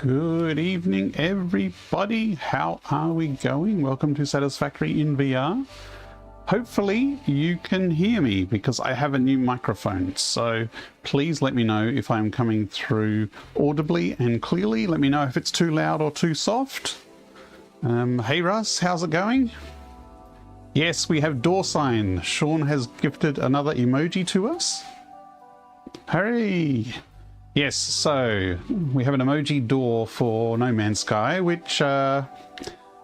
Good evening, everybody. How are we going? Welcome to Satisfactory in VR. Hopefully you can hear me because I have a new microphone. So please let me know if I'm coming through audibly and clearly. Let me know if it's too loud or too soft. Hey Russ, how's it going? Yes, we have door sign. Sean has gifted another emoji to us. Hooray! Yes, so we have an emoji door for No Man's Sky, which, I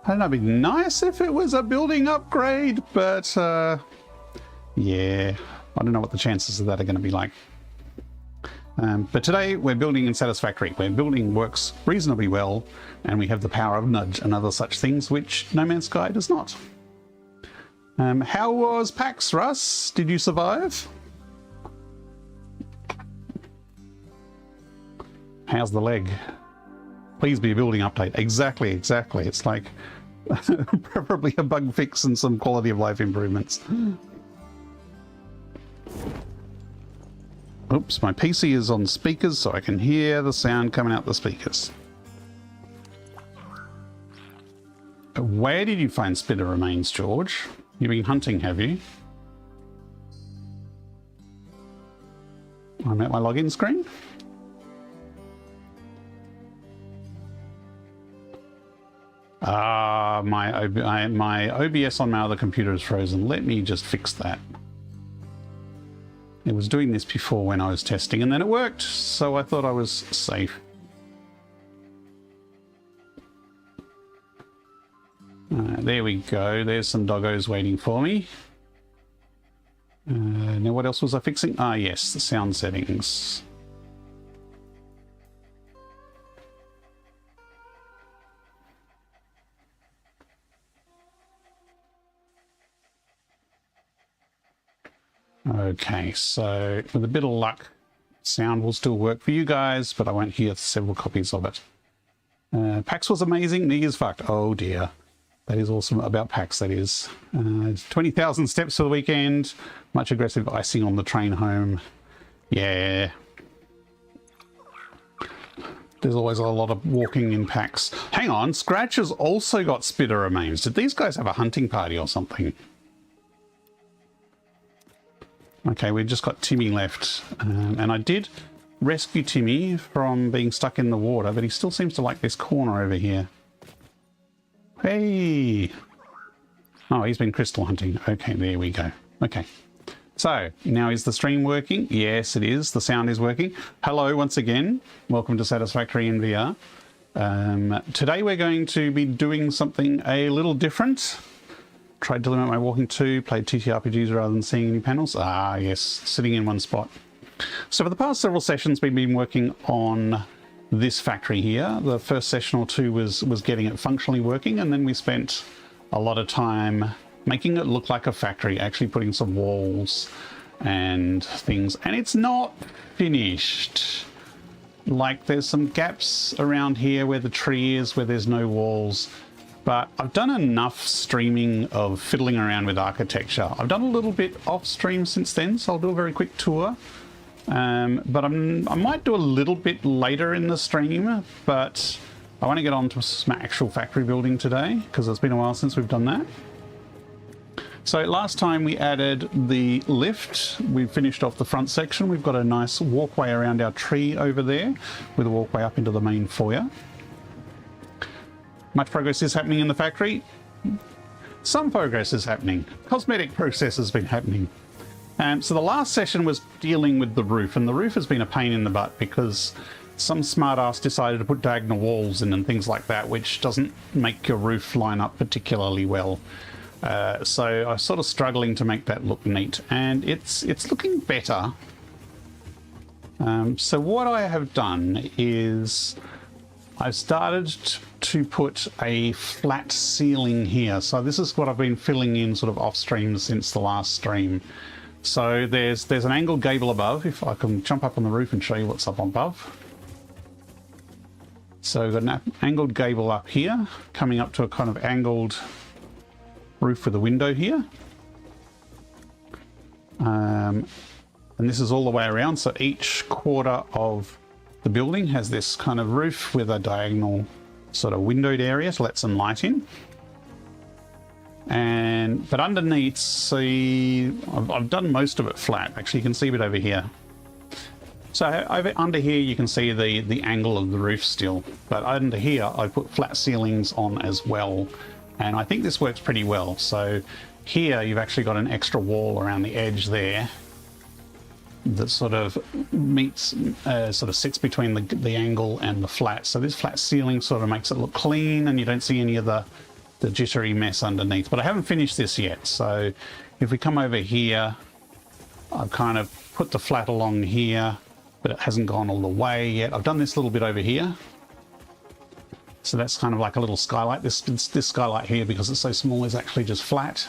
don't know, it'd be nice if it was a building upgrade, but, yeah, I don't know what the chances of that are going to be like. But today we're building in Satisfactory, where building works reasonably well, and we have the power of nudge and other such things, which No Man's Sky does not. How was PAX, Russ? Did you survive? How's the leg? Please be a building update. Exactly. It's like preferably a bug fix and some quality of life improvements. Oops, my PC is on speakers so I can hear the sound coming out the speakers. Where did you find spitter remains, George? You've been hunting, have you? I'm at my login screen. My OBS on my other computer is frozen. Let me just fix that. It was doing this before when I was testing and then it worked, so I thought I was safe. There we go. There's some doggos waiting for me. Now what else was I fixing? Ah yes, the sound settings. Okay, so with a bit of luck, sound will still work for you guys, but I won't hear several copies of it. PAX was amazing, me is fucked. Oh dear. That is awesome about PAX, that is. 20,000 steps for the weekend, much aggressive icing on the train home. Yeah. There's always a lot of walking in PAX. Hang on, Scratch has also got spitter remains. Did these guys have a hunting party or something? Okay, we've just got Timmy left, and I did rescue Timmy from being stuck in the water, but he still seems to like this corner over here. Hey! Oh, he's been crystal hunting. Okay, there we go. Okay. So, now is the stream working? Yes, it is. The sound is working. Hello once again. Welcome to Satisfactory in VR. Today we're going to be doing something a little different. Tried to limit my walking to, played TTRPGs rather than seeing any panels. Ah, yes, sitting in one spot. So for the past several sessions, we've been working on this factory here. The first session or two was getting it functionally working, and then we spent a lot of time making it look like a factory, actually putting some walls and things. And it's not finished. Like there's some gaps around here where the tree is, where there's no walls. But I've done enough streaming of fiddling around with architecture. I've done a little bit off stream since then, so I'll do a very quick tour. But I might do a little bit later in the stream, but I want to get on to some actual factory building today, because it's been a while since we've done that. So last time we added the lift. We finished off the front section. We've got a nice walkway around our tree over there, with a walkway up into the main foyer. Much progress is happening in the factory. Some progress is happening. Cosmetic process has been happening. So the last session was dealing with the roof, and the roof has been a pain in the butt because some smartass decided to put diagonal walls in and things like that, which doesn't make your roof line up particularly well. So I'm sort of struggling to make that look neat, and it's looking better. So what I have done is I've started to put a flat ceiling here. So this is what I've been filling in sort of off stream since the last stream. So there's an angled gable above. If I can jump up on the roof and show you what's up above. So we've got an angled gable up here, coming up to a kind of angled roof with a window here. And this is all the way around. So each quarter of the building has this kind of roof with a diagonal sort of windowed area to let some light in. But underneath, see, I've done most of it flat. Actually, you can see a bit over here. So under here, you can see the angle of the roof still. But under here, I put flat ceilings on as well. And I think this works pretty well. So here, you've actually got an extra wall around the edge there that sort of meets, sort of sits between the angle and the flat. So this flat ceiling sort of makes it look clean, and you don't see any of the jittery mess underneath. But I haven't finished this yet. So if we come over here, I've kind of put the flat along here, but it hasn't gone all the way yet. I've done this little bit over here. So that's kind of like a little skylight. This skylight here, because it's so small, is actually just flat.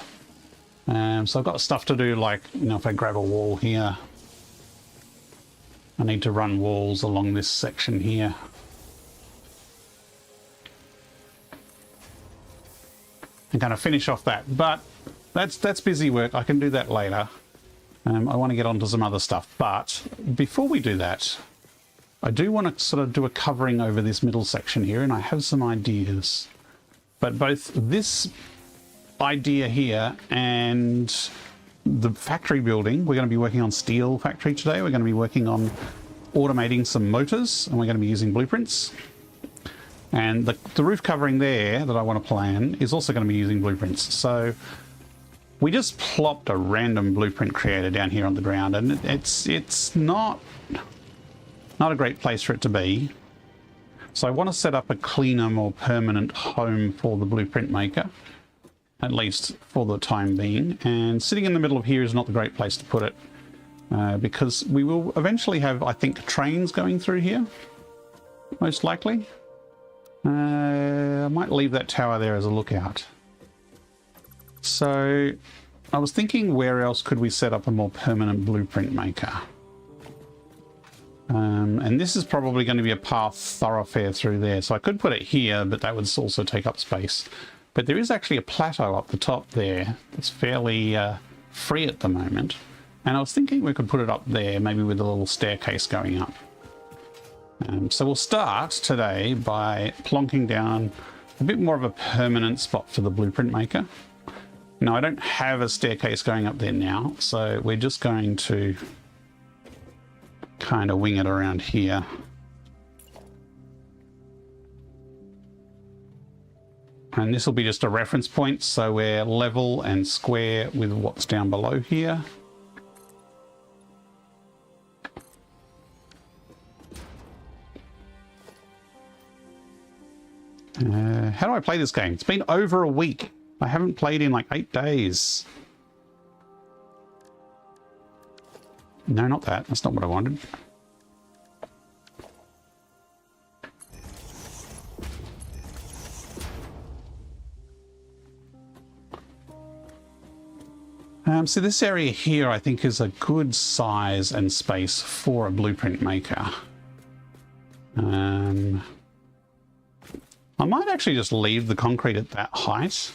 So I've got stuff to do, like, you know, if I grab a wall here, I need to run walls along this section here. And kind of finish off that. But that's busy work. I can do that later. I want to get onto some other stuff. But before we do that, I do want to sort of do a covering over this middle section here, and I have some ideas. But both this idea here and the factory building, we're going to be working on steel factory today. We're going to be working on automating some motors, and we're going to be using blueprints. And the roof covering there that I want to plan is also going to be using blueprints. So we just plopped a random blueprint creator down here on the ground, and it's not a great place for it to be. So I want to set up a cleaner, more permanent home for the blueprint maker, at least for the time being. And sitting in the middle of here is not the great place to put it, because we will eventually have, I think, trains going through here, most likely. I might leave that tower there as a lookout. So I was thinking, where else could we set up a more permanent blueprint maker? And this is probably going to be a path thoroughfare through there. So I could put it here, but that would also take up space. But there is actually a plateau up the top there that's fairly free at the moment. And I was thinking we could put it up there, maybe with a little staircase going up. So we'll start today by plonking down a bit more of a permanent spot for the blueprint maker. Now, I don't have a staircase going up there now, so we're just going to kind of wing it around here. And this will be just a reference point, so we're level and square with what's down below here. How do I play this game? It's been over a week. I haven't played in like 8 days. No, not that. That's not what I wanted. So this area here, I think, is a good size and space for a blueprint maker. I might actually just leave the concrete at that height.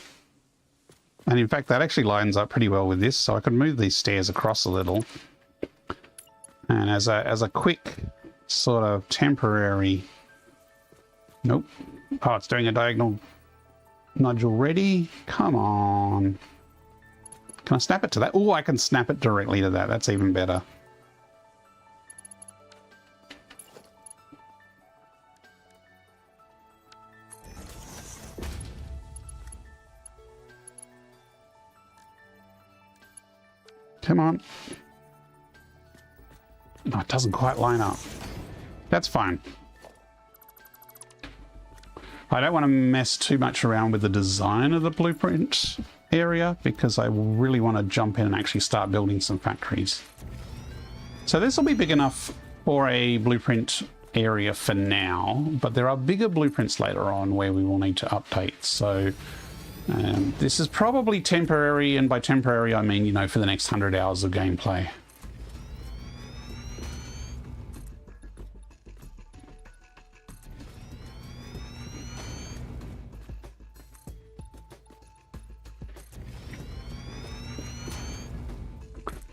And in fact, that actually lines up pretty well with this, so I could move these stairs across a little. And as a quick sort of temporary... Nope. Oh, it's doing a diagonal nudge already. Come on. Can I snap it to that? Oh, I can snap it directly to that. That's even better. Come on. No, it doesn't quite line up. That's fine. I don't want to mess too much around with the design of the blueprint area, because I really want to jump in and actually start building some factories. So this will be big enough for a blueprint area for now, but there are bigger blueprints later on where we will need to update. So this is probably temporary, and by temporary I mean, you know, for the next 100 hours of gameplay.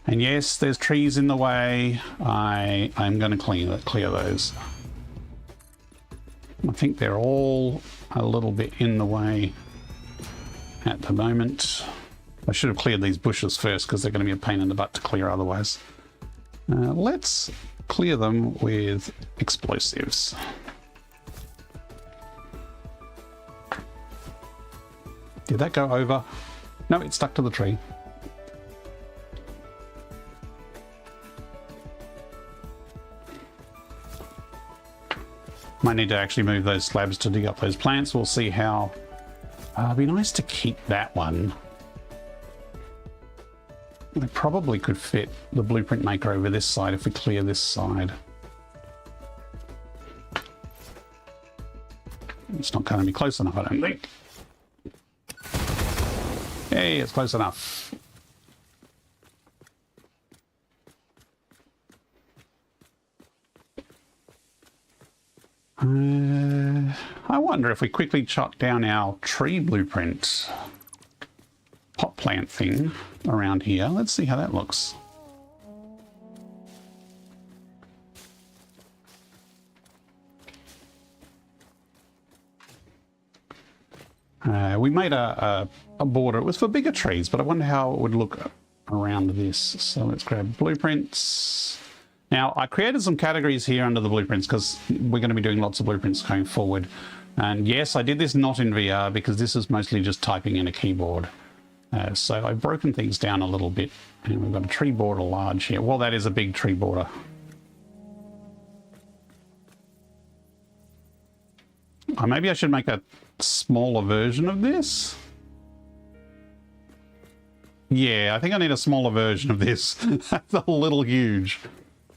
And yes, there's trees in the way. I'm going to clear those. I think they're all a little bit in the way at the moment. I should have cleared these bushes first because they're going to be a pain in the butt to clear otherwise. Let's clear them with explosives. Did that go over? No, it stuck to the tree. Might need to actually move those slabs to dig up those plants. We'll see how. It'd be nice to keep that one. We probably could fit the blueprint maker over this side if we clear this side. It's not going to be close enough, I don't think. Hey, it's close enough. I wonder if we quickly chop down our tree blueprint pot plant thing around here. Let's see how that looks. We made a border. It was for bigger trees, but I wonder how it would look around this. So let's grab blueprints. Now, I created some categories here under the blueprints because we're going to be doing lots of blueprints going forward. And yes, I did this not in VR because this is mostly just typing in a keyboard. So I've broken things down a little bit. And we've got a tree border large here. Well, that is a big tree border. Maybe I should make a smaller version of this. Yeah, I think I need a smaller version of this. That's a little huge.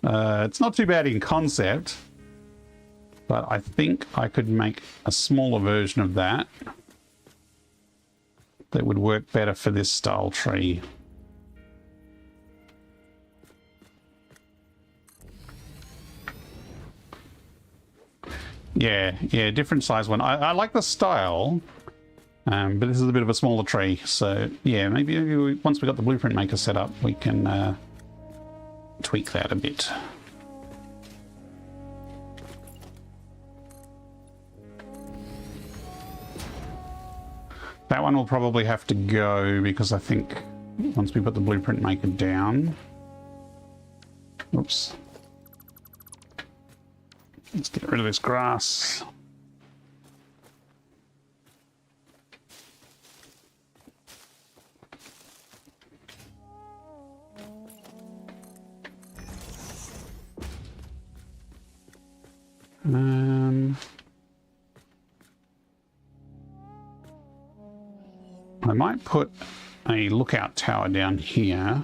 It's not too bad in concept, but I think I could make a smaller version of that that would work better for this style tree. Yeah, different size one. I like the style, but this is a bit of a smaller tree. So yeah, maybe once we got the blueprint maker set up, we can tweak that a bit. That one will probably have to go because I think once we put the blueprint maker down. Oops. Let's get rid of this grass. I might put a lookout tower down here.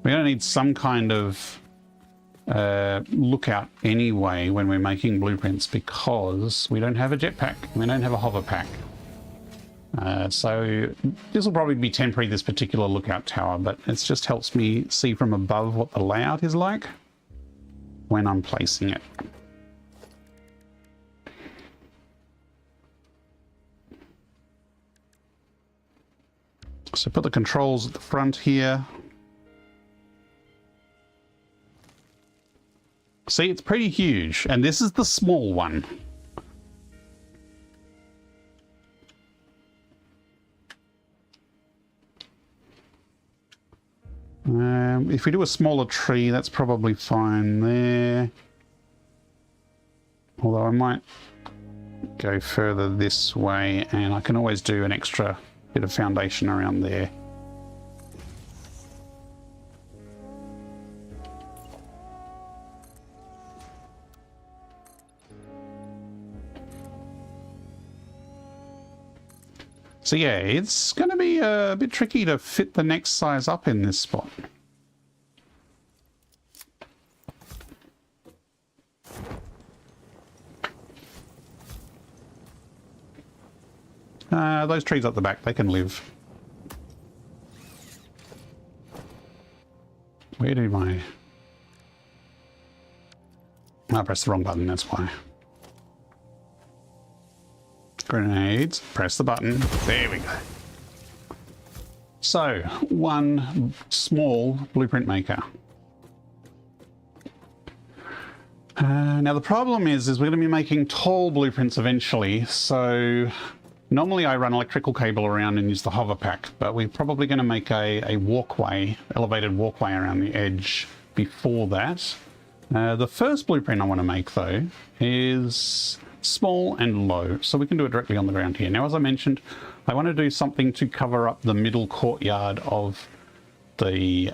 We're going to need some kind of lookout anyway when we're making blueprints because we don't have a jetpack. We don't have a hover pack. So this will probably be temporary, this particular lookout tower, but it just helps me see from above what the layout is like when I'm placing it. So put the controls at the front here. See, it's pretty huge, and this is the small one. If we do a smaller tree, that's probably fine there. Although I might go further this way, and I can always do an extra bit of foundation around there. So yeah, it's going to be a bit tricky to fit the next size up in this spot. Those trees up the back, they can live. Where do my... I pressed the wrong button, that's why. Grenades, press the button. There we go. So, one small blueprint maker. Now the problem is we're going to be making tall blueprints eventually, so normally I run electrical cable around and use the hover pack, but we're probably going to make a walkway, elevated walkway around the edge before that. The first blueprint I want to make though is small and low, so we can do it directly on the ground here. Now, as I mentioned, I want to do something to cover up the middle courtyard of the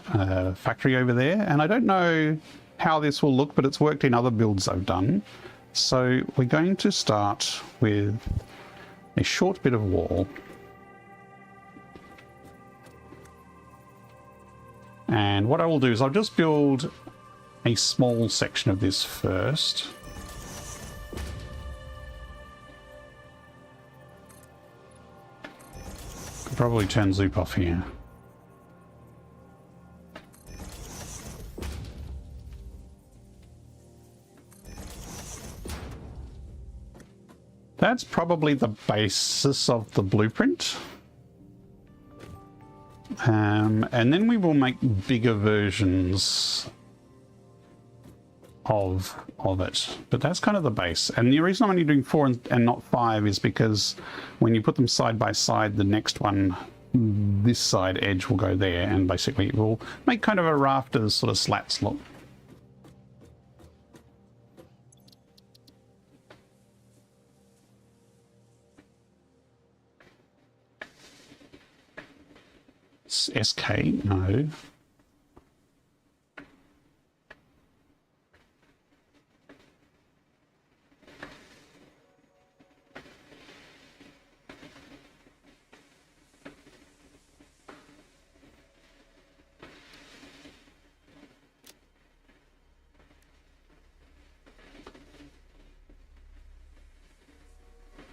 factory over there, and I don't know how this will look, but it's worked in other builds I've done. So we're going to start with a short bit of wall, and what I will do is I'll just build a small section of this first. Could probably turn Zoop off here. That's probably the basis of the blueprint. And then we will make bigger versions of it. But that's kind of the base. And the reason I'm only doing 4 and not 5 is because when you put them side by side, the next one, this side edge will go there, and basically it will make kind of a rafters sort of slats look. SK, no.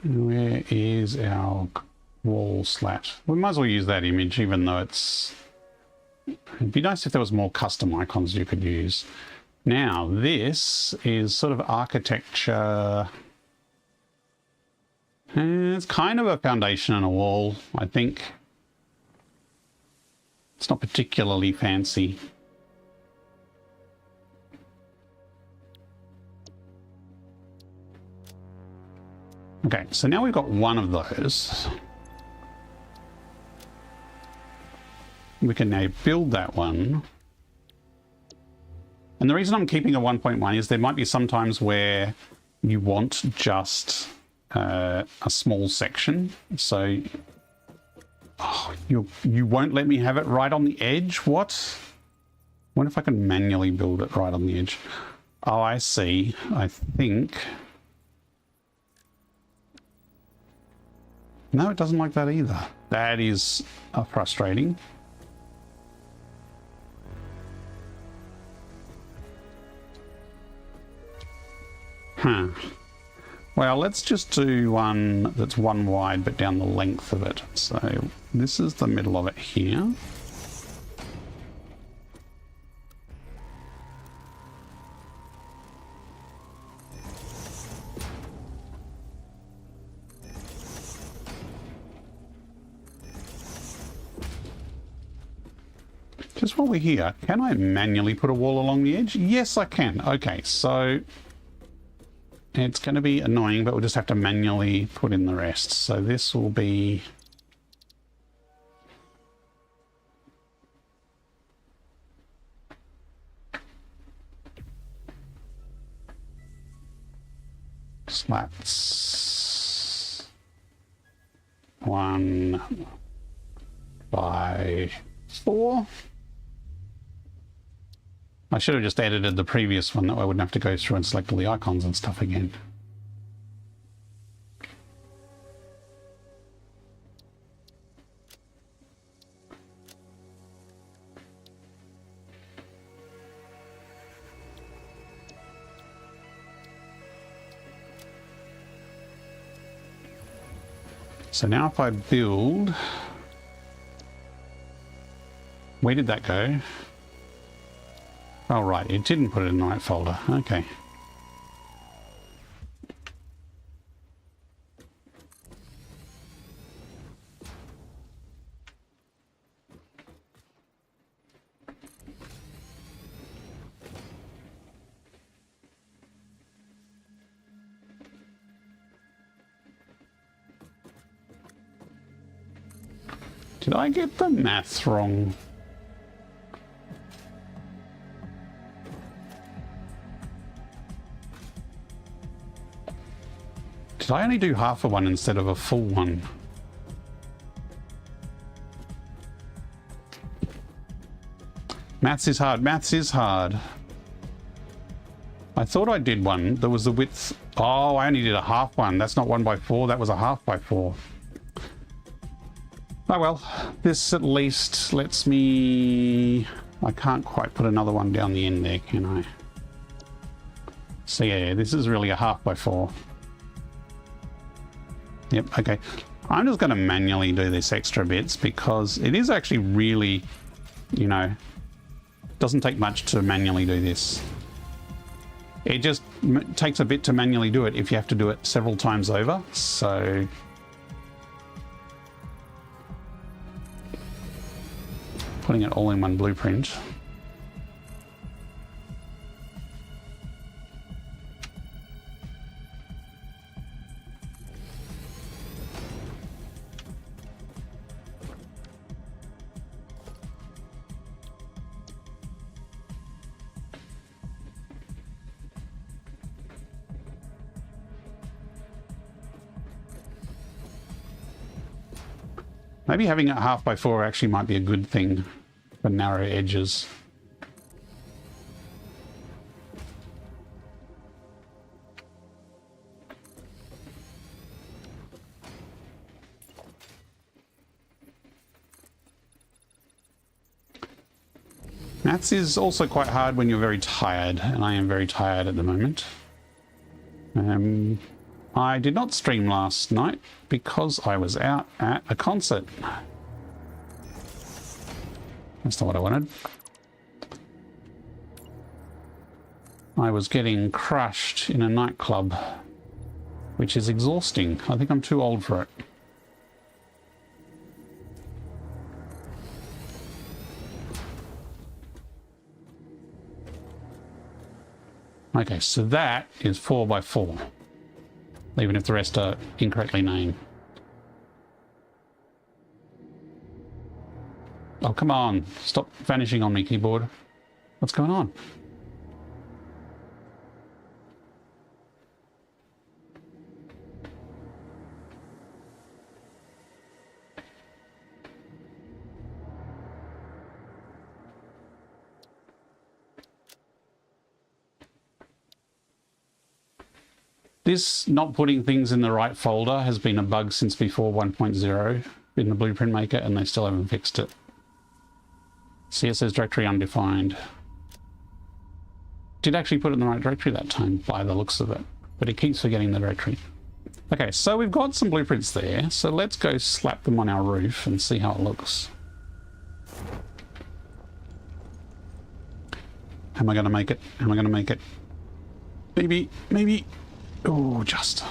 Where is our wall slat? We might as well use that image, even though it's... It'd be nice if there was more custom icons you could use. Now, this is sort of architecture. It's kind of a foundation and a wall, I think. It's not particularly fancy. Okay, so now we've got one of those. We can now build that one. And the reason I'm keeping a 1.1 is there might be some times where you want just a small section. So you won't let me have it right on the edge? What? I wonder if I can manually build it right on the edge. Oh, I see. I think... No, it doesn't like that either. That is frustrating. Huh. Well, let's just do one that's one wide but down the length of it. So this is the middle of it here. Just while we're here, can I manually put a wall along the edge? Yes, I can. Okay, so it's going to be annoying, but we'll just have to manually put in the rest. So this will be... slats 1 by 4. I should have just edited the previous one, that way I wouldn't have to go through and select all the icons and stuff again. So now if I build... Where did that go? Oh, right, it didn't put it in the right folder. Okay. Did I get the maths wrong? Did I only do half a one instead of a full one? Maths is hard. Maths is hard. I thought I did one. There was the width. Oh, I only did a half one. That's not 1/4. That was a half by 4. Oh well. This at least lets me... I can't quite put another one down the end there, can I? So yeah, this is really a half by 4. Yep, okay. I'm just going to manually do this extra bits because it is actually really, you know, doesn't take much to manually do this. It just takes a bit to manually do it if you have to do it several times over. So putting it all in one blueprint. Maybe having it half by 4 actually might be a good thing for narrow edges. Maths is also quite hard when you're very tired, and I am very tired at the moment. I did not stream last night because I was out at a concert. That's not what I wanted. I was getting crushed in a nightclub, which is exhausting. I think I'm too old for it. Okay, so that is 4x4. Even if the rest are incorrectly named. Oh, come on. Stop vanishing on me, keyboard. What's going on? This not putting things in the right folder has been a bug since before 1.0 in the Blueprint Maker, and they still haven't fixed it. CSS directory undefined. Did actually put it in the right directory that time by the looks of it, but it keeps forgetting the directory. Okay, so we've got some blueprints there, so let's go slap them on our roof and see how it looks. Am I going to make it? Am I going to make it? Maybe, maybe. Oh, just.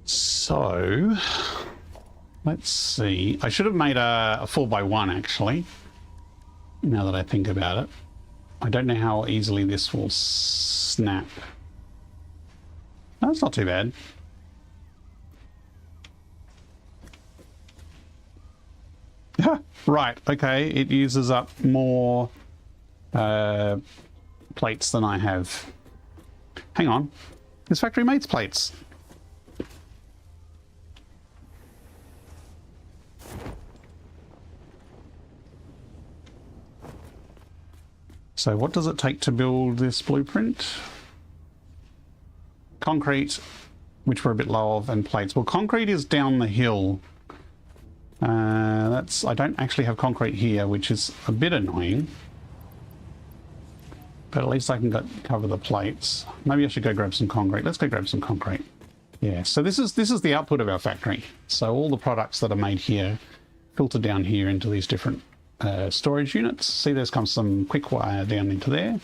So, let's see. I should have made a 4x1 actually. Now that I think about it, I don't know how easily this will snap. That's not too bad. Right, okay, it uses up more plates than I have. Hang on, this factory makes plates. So what does it take to build this blueprint? Concrete, which we're a bit low of, and plates. Well, concrete is down the hill. I don't actually have concrete here, which is a bit annoying. But at least I can cover the plates. Maybe I should go grab some concrete. Let's go grab some concrete. Yeah, so this is the output of our factory. So all the products that are made here filter down here into these different storage units. See, there's come some quick wire down into there.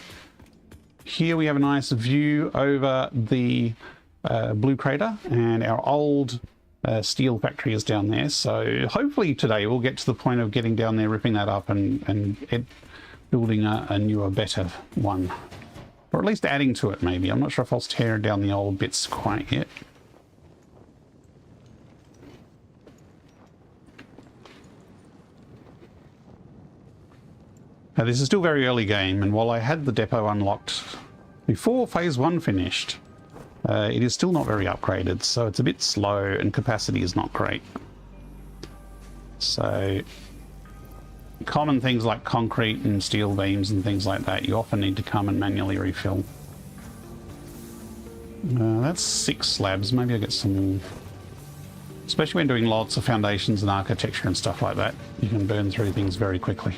Here we have a nice view over the blue crater, and our old steel factory is down there. So hopefully today we'll get to the point of getting down there, ripping that up and building a newer, better one. Or at least adding to it, maybe. I'm not sure if I'll tear down the old bits quite yet. Now, this is still very early game, and while I had the depot unlocked before phase 1 finished, it is still not very upgraded, so it's a bit slow and capacity is not great. So common things like concrete and steel beams and things like that, you often need to come and manually refill. That's 6 slabs. Maybe I'll get some more. Especially when doing lots of foundations and architecture and stuff like that, you can burn through things very quickly.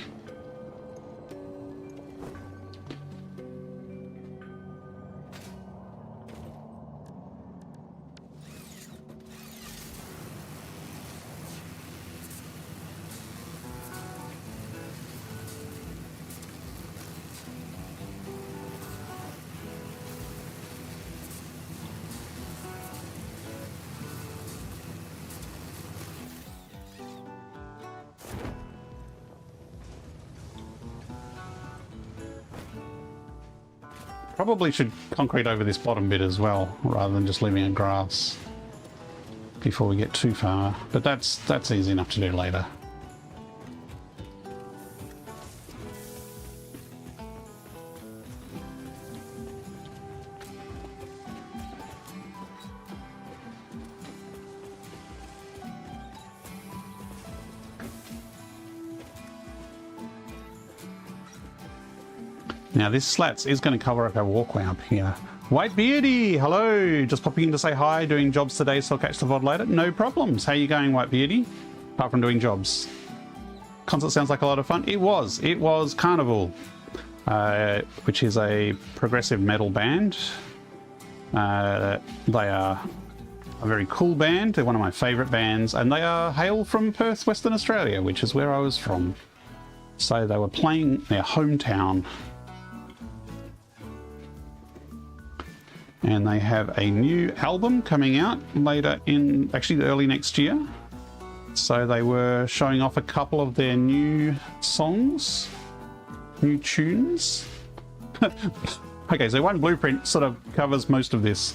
Probably should concrete over this bottom bit as well, rather than just leaving it grass before we get too far. But that's easy enough to do later. Now this slats is going to cover up our walkway up here. White Beardy, hello! Just popping in to say hi, doing jobs today, so I'll catch the VOD later. No problems. How you going, White Beardy? Apart from doing jobs. Concert sounds like a lot of fun. It was Carnival, which is a progressive metal band. They are a very cool band. They're one of my favourite bands, and they hail from Perth, Western Australia, which is where I was from. So they were playing their hometown. And they have a new album coming out later in, actually early next year. So they were showing off a couple of their new songs, new tunes. Okay, so one blueprint sort of covers most of this.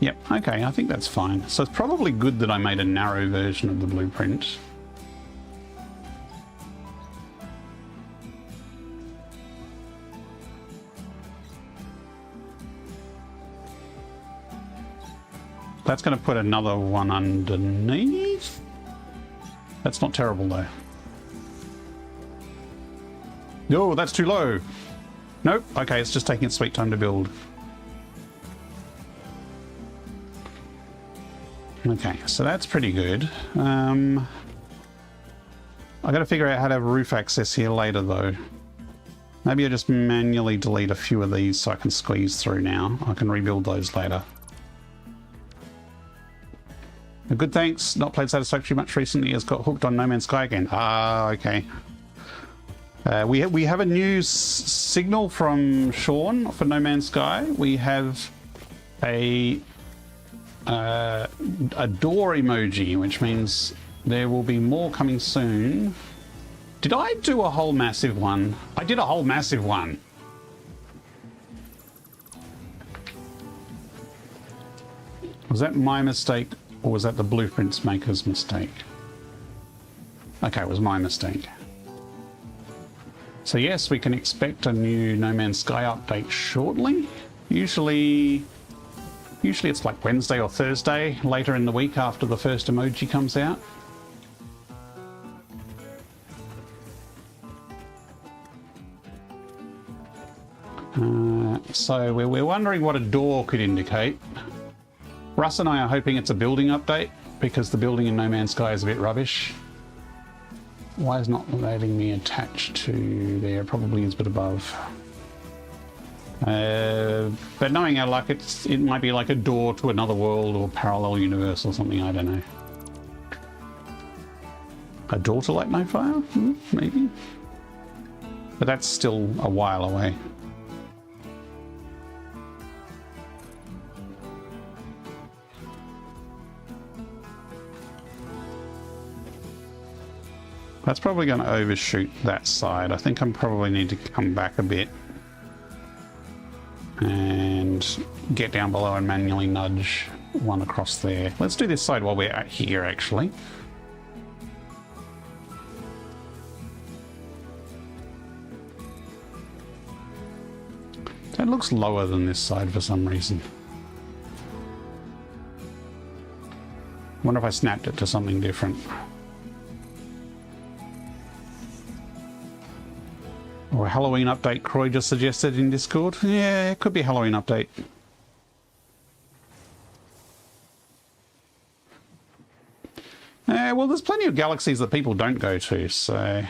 Yep, okay, I think that's fine. So it's probably good that I made a narrow version of the blueprint. That's going to put another one underneath. That's not terrible though. No, that's too low. Nope. Okay, it's just taking its sweet time to build. Okay, so that's pretty good. I got to figure out how to have roof access here later though. Maybe I just manually delete a few of these so I can squeeze through now. I can rebuild those later. Good, thanks. Not played Satisfactory much recently. Has got hooked on No Man's Sky again. Ah, okay. We have a new signal from Sean for No Man's Sky. We have a door emoji, which means there will be more coming soon. Did I do a whole massive one? I did a whole massive one. Was that my mistake? Or was that the blueprints maker's mistake? Okay, it was my mistake. So yes, we can expect a new No Man's Sky update shortly. Usually it's like Wednesday or Thursday, later in the week after the first emoji comes out. So we're wondering what a door could indicate. Russ and I are hoping it's a building update because the building in No Man's Sky is a bit rubbish. Why is not letting me attach to there? Probably is a bit above. But knowing our luck, it might be like a door to another world or parallel universe or something, I don't know. A door to light no fire? Maybe. But that's still a while away. That's probably going to overshoot that side. I think I probably need to come back a bit and get down below and manually nudge one across there. Let's do this side while we're at here, actually. That looks lower than this side for some reason. I wonder if I snapped it to something different. Or a Halloween update, Croy just suggested in Discord. Yeah, it could be a Halloween update. Well, there's plenty of galaxies that people don't go to, so... I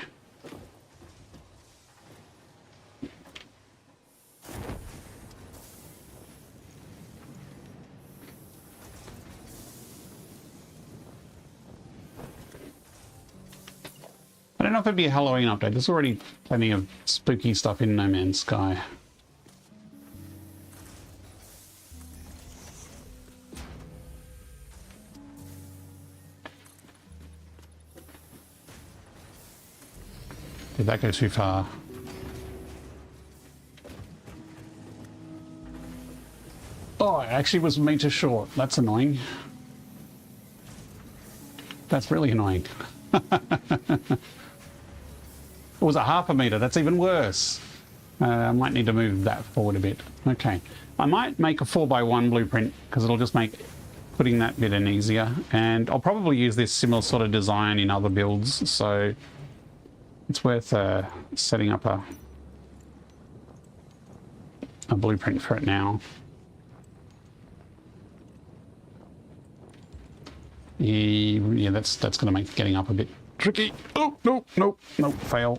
don't know if it'd be a Halloween update. There's already plenty of spooky stuff in No Man's Sky. Did that go too far? Oh, it actually was a meter short. That's annoying. That's really annoying. It was a half a meter. That's even worse. I might need to move that forward a bit. Okay. I might make a 4x1 blueprint because it'll just make putting that bit in easier. And I'll probably use this similar sort of design in other builds. So it's worth setting up a blueprint for it now. Yeah, that's going to make getting up a bit tricky. Oh, no, fail.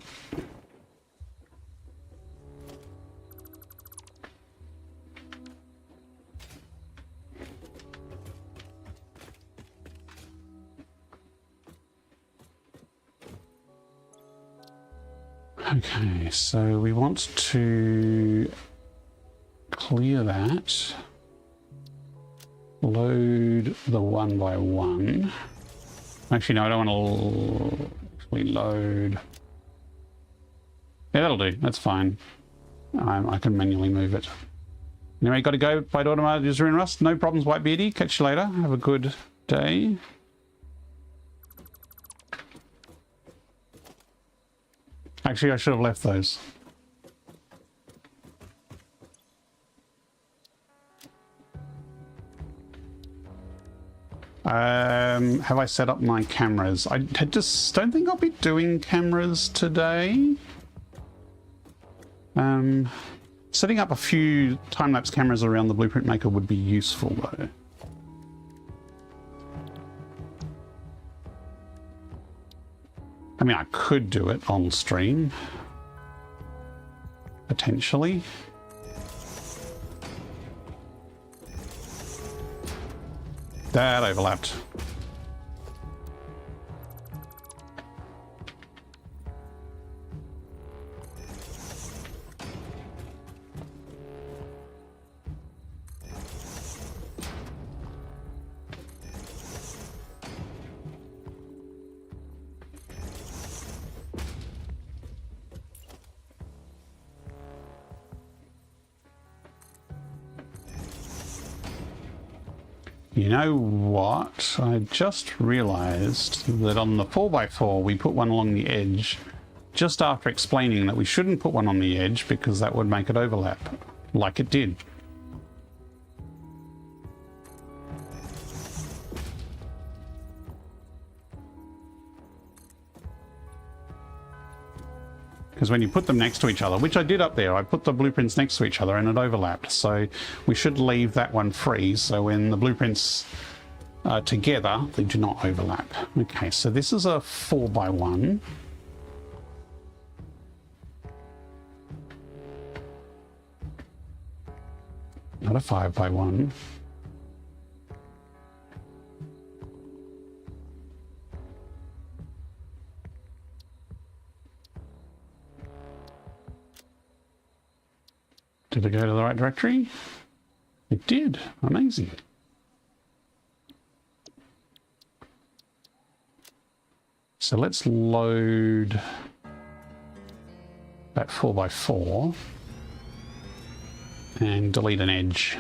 Okay, so we want to clear that. Load the 1x1. Actually, no, I don't want to actually load. Yeah, that'll do. That's fine. I can manually move it. Anyway, got to go. Fight automated user in Rust. No problems, Whitebeardy. Catch you later. Have a good day. Actually, I should have left those. Have I set up my cameras? I just don't think I'll be doing cameras today. Setting up a few time-lapse cameras around the Blueprint Maker would be useful, though. I mean, I could do it on stream, potentially. That overlapped. You know what? I just realized that on the 4x4 we put one along the edge just after explaining that we shouldn't put one on the edge because that would make it overlap, like it did. Because when you put them next to each other, which I did up there, I put the blueprints next to each other and it overlapped. So we should leave that one free so when the blueprints are together, they do not overlap. Okay, so this is a 4x1. Not a 5x1. Did it go to the right directory? It did. Amazing. So let's load that 4x4 and delete an edge.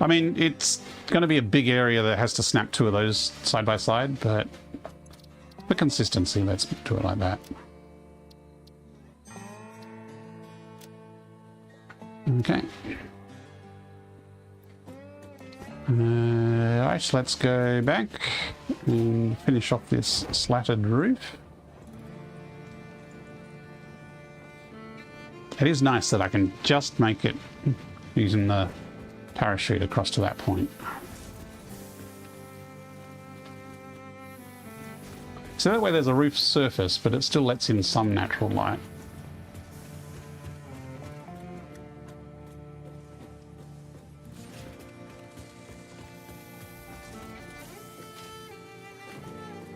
I mean, it's going to be a big area that has to snap two of those side by side, but for consistency, let's do it like that. Okay. Right, so let's go back and finish off this slatted roof. It is nice that I can just make it using the parachute across to that point. So that way there's a roof surface, but it still lets in some natural light.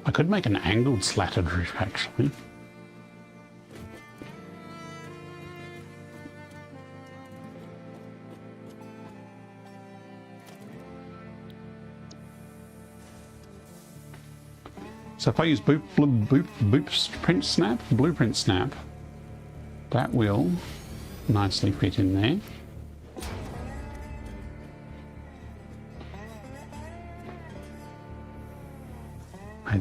I could make an angled slatted roof, actually. So if I use blueprint snap, that will nicely fit in there. I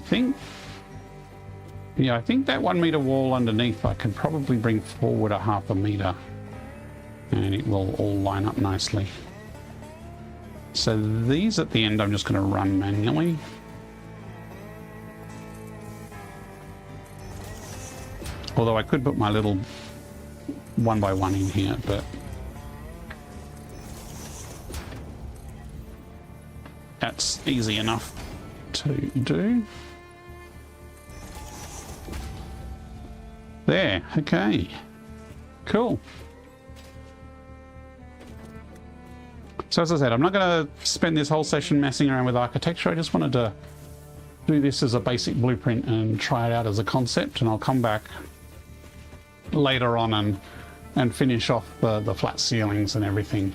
think that 1 meter wall underneath I can probably bring forward a 0.5 meter and it will all line up nicely. So these at the end I'm just going to run manually. Although I could put my little 1x1 in here, but that's easy enough to do. There, okay, cool. So as I said, I'm not going to spend this whole session messing around with architecture. I just wanted to do this as a basic blueprint and try it out as a concept, and I'll come back later on and finish off the flat ceilings and everything.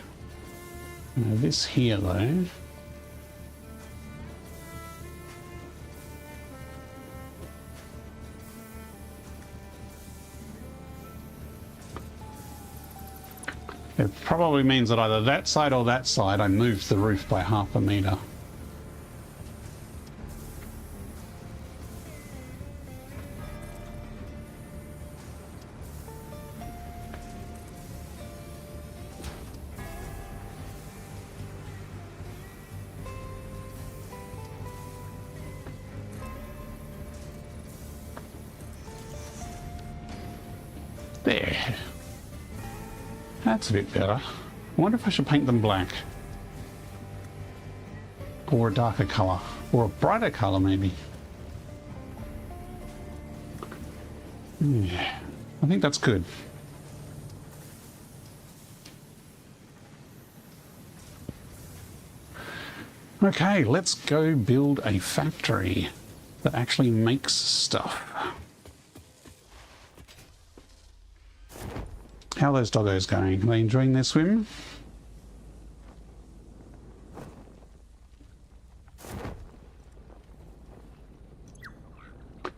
This here though, it probably means that either that side or that side I moved the roof by 0.5 meter. There. That's a bit better. I wonder if I should paint them black. Or a darker colour. Or a brighter colour, maybe. Yeah, I think that's good. Okay, let's go build a factory that actually makes stuff. How are those doggos going? Are they enjoying their swim?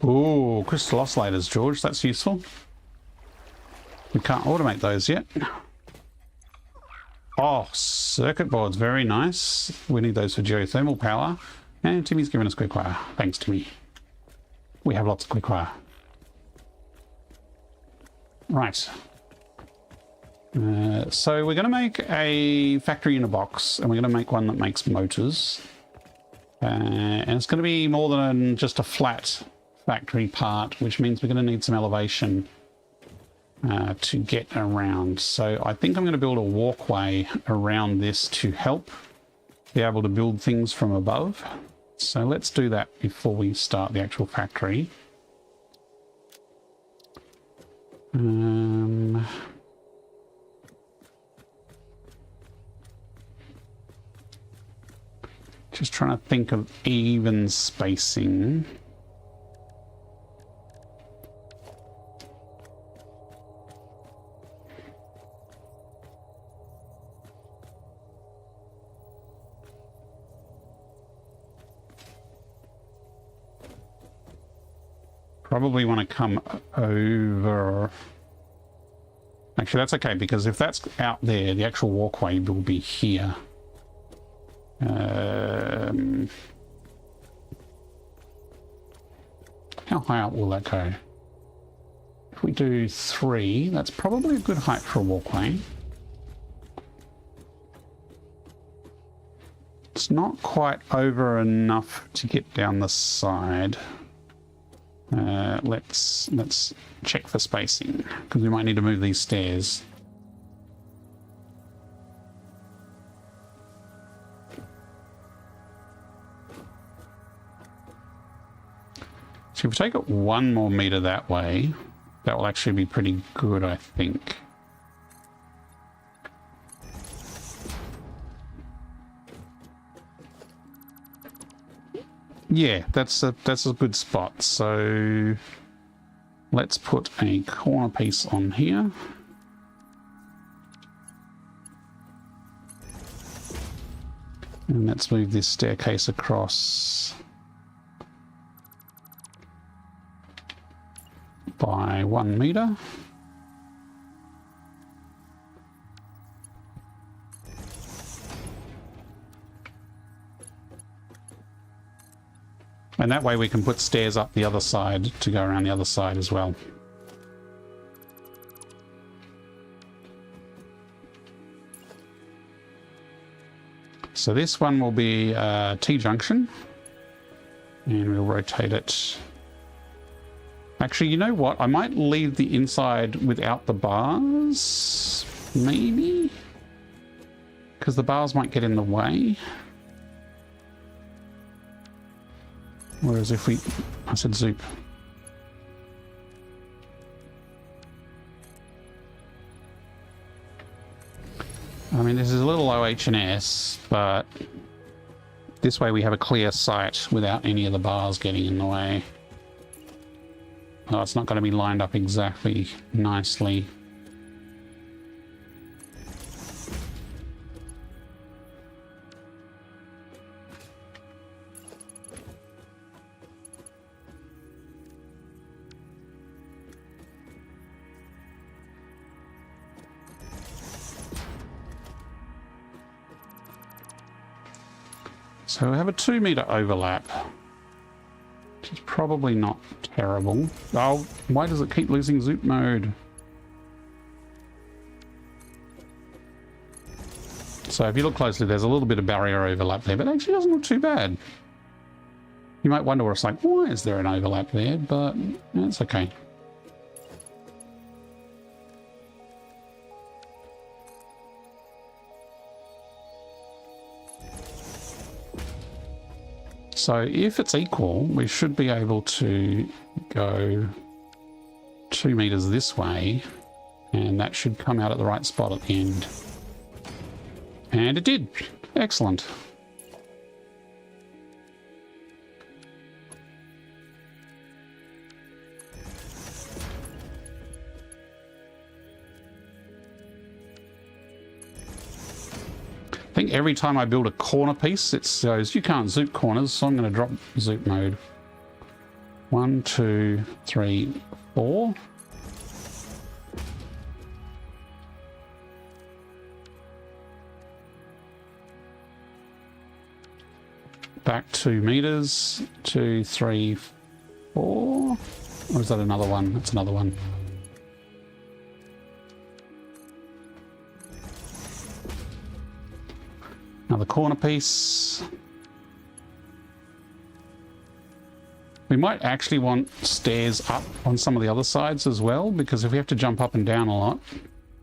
Ooh, crystal oscillators, George. That's useful. We can't automate those yet. Oh, circuit boards. Very nice. We need those for geothermal power. And Timmy's given us quick wire. Thanks, Timmy. We have lots of quick wire. Right. So we're going to make a factory in a box, and we're going to make one that makes motors. And it's going to be more than just a flat factory part, which means we're going to need some elevation to get around. So I think I'm going to build a walkway around this to help be able to build things from above. So let's do that before we start the actual factory. Just trying to think of even spacing. Probably want to come over. Actually, that's okay, because if that's out there, the actual walkway will be here. How high up will that go? If we do 3, that's probably a good height for a walkway. It's not quite over enough to get down the side. Let's check for spacing, because we might need to move these stairs. So if we take it 1 more meter that way, that will actually be pretty good, I think. Yeah, that's a good spot. So let's put a corner piece on here. And let's move this staircase across by 1 meter. And that way we can put stairs up the other side to go around the other side as well. So this one will be a T-junction, and we'll rotate it. Actually, you know what? I might leave the inside without the bars, maybe? Because the bars might get in the way. Whereas if we... I said zoop. I mean, this is a little low H&S, but this way we have a clear sight without any of the bars getting in the way. Oh, it's not going to be lined up exactly nicely. So we have a 2 meter overlap, which is probably not terrible. Oh, why does it keep losing zoop mode? So if you look closely, there's a little bit of barrier overlap there, but it actually doesn't look too bad. You might wonder, it's like, why is there an overlap there? But it's okay. So if it's equal, we should be able to go 2 meters this way, and that should come out at the right spot at the end. And it did. Excellent. I think every time I build a corner piece, it says you can't zoop corners, so I'm going to drop zoop mode. 1, 2, 3, 4. Back 2 meters, 2, 3, 4. Or is that another one? That's another one. Another corner piece. We might actually want stairs up on some of the other sides as well, because if we have to jump up and down a lot,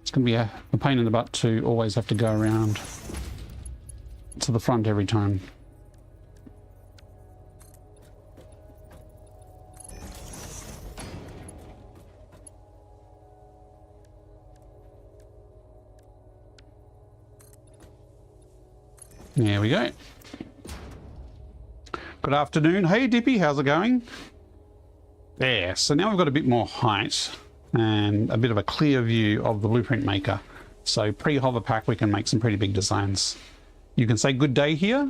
it's going to be a pain in the butt to always have to go around to the front every time. There we go. Good afternoon. Hey, Dippy, how's it going? There, so now we've got a bit more height and a bit of a clear view of the blueprint maker. So pre-hover pack, we can make some pretty big designs. You can say good day here.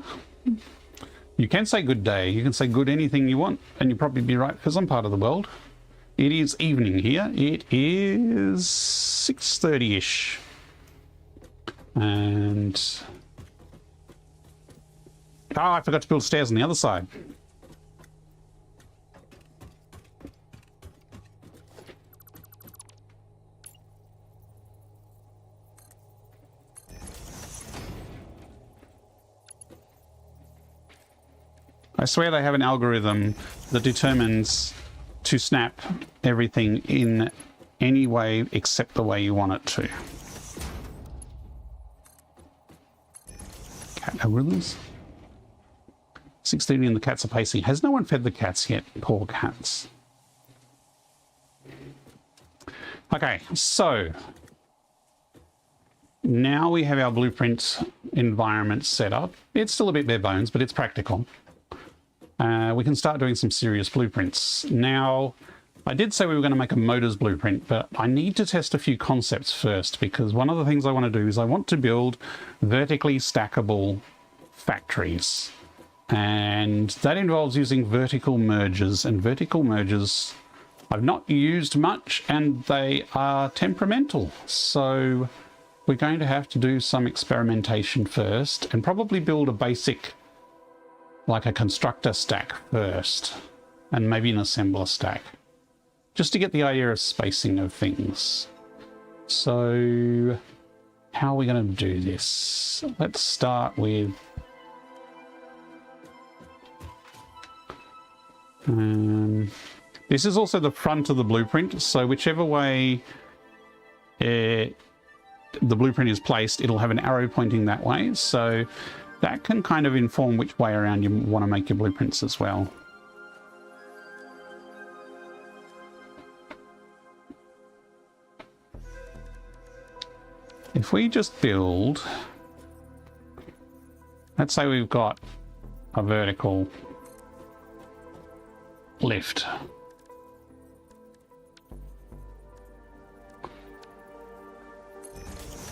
You can say good day. You can say good anything you want, and you'll probably be right because I'm part of the world. It is evening here. It is 6:30-ish. And... oh, I forgot to build stairs on the other side. I swear they have an algorithm that determines to snap everything in any way except the way you want it to. Cat algorithms? 6:30 and the cats are pacing. Has no one fed the cats yet? Poor cats. Okay, so now we have our blueprint environment set up. It's still a bit bare bones, but it's practical. We can start doing some serious blueprints. Now, I did say we were going to make a motors blueprint, but I need to test a few concepts first, because one of the things I want to do is I want to build vertically stackable factories. And that involves using vertical mergers, and vertical mergers I've not used much, and they are temperamental. So we're going to have to do some experimentation first and probably build a basic, like a constructor stack first, and maybe an assembler stack, just to get the idea of spacing of things. So how are we going to do this? Let's start with this is also the front of the blueprint, so whichever way the blueprint is placed, it'll have an arrow pointing that way, so that can kind of inform which way around you want to make your blueprints as well. If we just build, let's say we've got a vertical lift.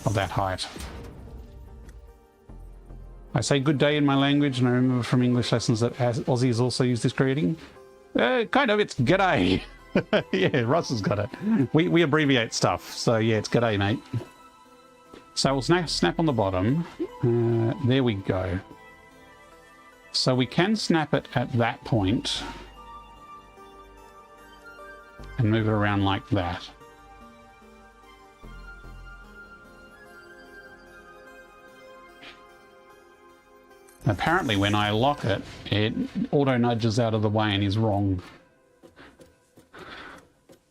Of that height. I say good day in my language, and I remember from English lessons that Aussies also use this greeting. Kind of, it's g'day. Yeah, Ross has got it. We abbreviate stuff, so yeah, it's g'day, mate. So we'll snap on the bottom. There we go. So we can snap it at that point and move it around like that. Apparently when I lock it, it auto nudges out of the way and is wrong.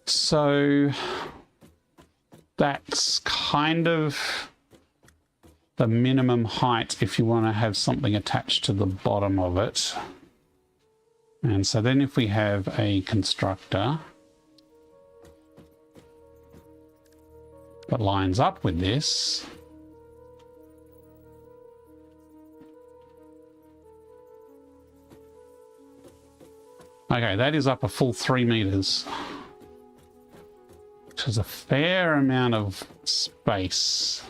So that's kind of the minimum height if you want to have something attached to the bottom of it. And so then if we have a constructor that lines up with this, okay, that is up a full 3 meters, which is a fair amount of space.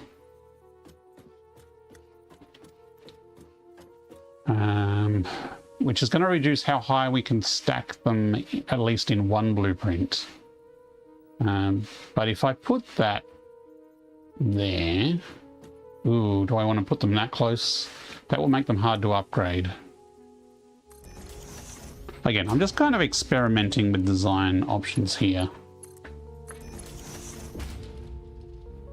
Which is going to reduce how high we can stack them, at least in one blueprint. But if I put that there, ooh, do I want to put them that close? That will make them hard to upgrade. Again, I'm just kind of experimenting with design options here.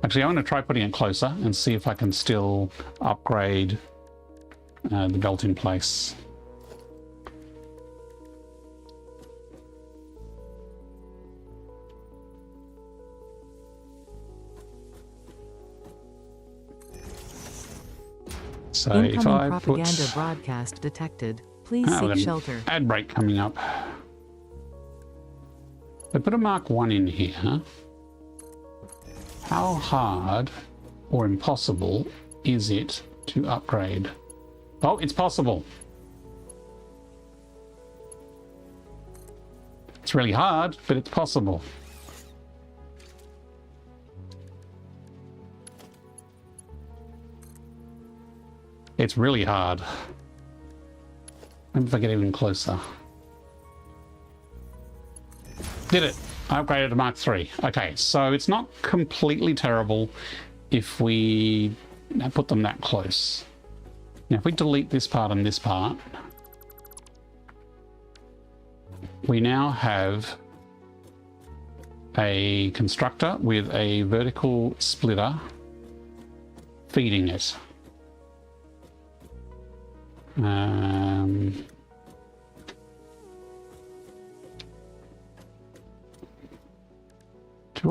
Actually, I want to try putting it closer and see if I can still upgrade the belt in place. So incoming if I propaganda put broadcast detected. Please seek shelter. Ad break coming up. I put a Mark 1 in here. How hard or impossible is it to upgrade? Oh, it's possible. It's really hard, but it's possible. It's really hard. Maybe if I get even closer. Did it. I upgraded to Mark III. Okay, so it's not completely terrible if we put them that close. Now, if we delete this part and this part, we now have a constructor with a vertical splitter feeding it. Do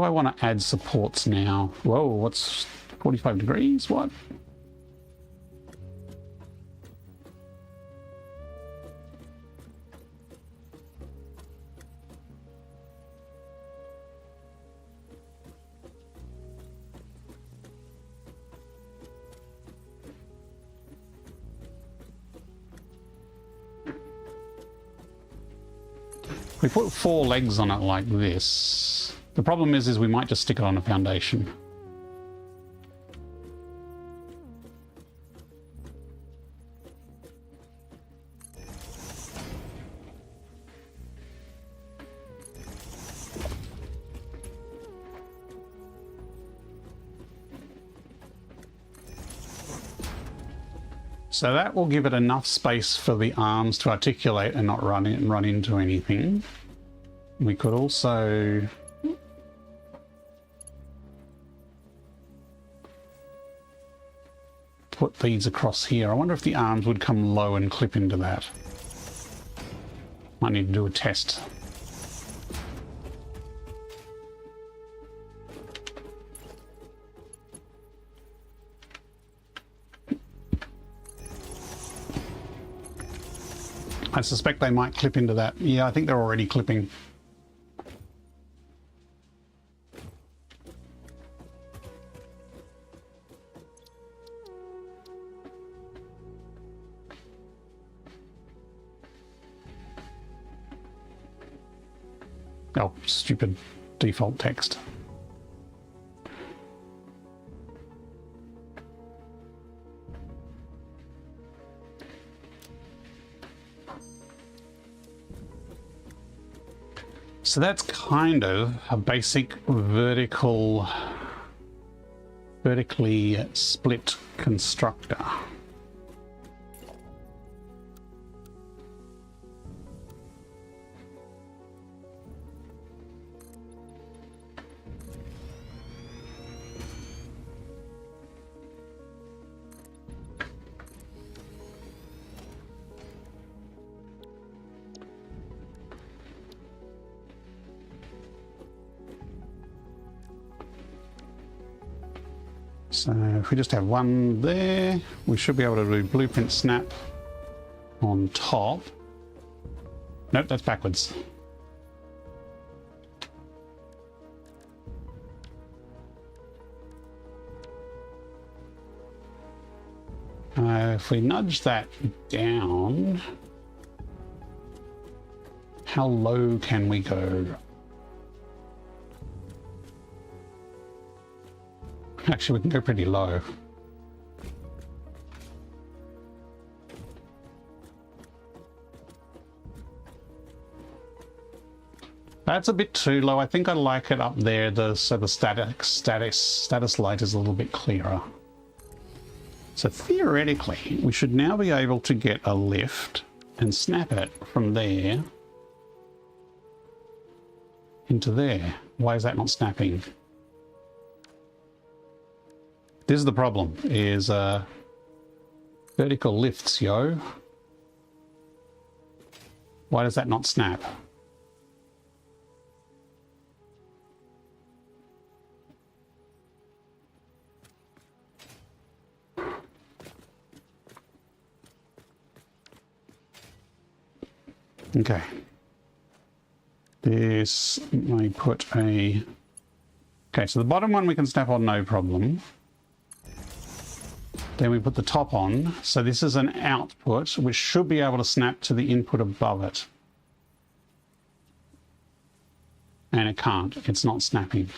I want to add supports now? Whoa, what's 45 degrees? What? We put 4 legs on it like this. The problem is we might just stick it on a foundation. So that will give it enough space for the arms to articulate and not run into anything. We could also put these across here. I wonder if the arms would come low and clip into that. Might need to do a test. I suspect they might clip into that. Yeah, I think they're already clipping. Oh, stupid default text. So that's kind of a basic vertically split constructor. So if we just have one there, we should be able to do blueprint snap on top. Nope, that's backwards. If we nudge that down, how low can we go? Actually, we can go pretty low. That's a bit too low. I think I like it up there, so the status light is a little bit clearer. So theoretically, we should now be able to get a lift and snap it from there into there. Why is that not snapping? This is the problem, is vertical lifts, yo. Why does that not snap? Okay. This, I put a... Okay, so the bottom one we can snap on no problem. Then we put the top on. So this is an output, which should be able to snap to the input above it. And it can't. It's not snapping.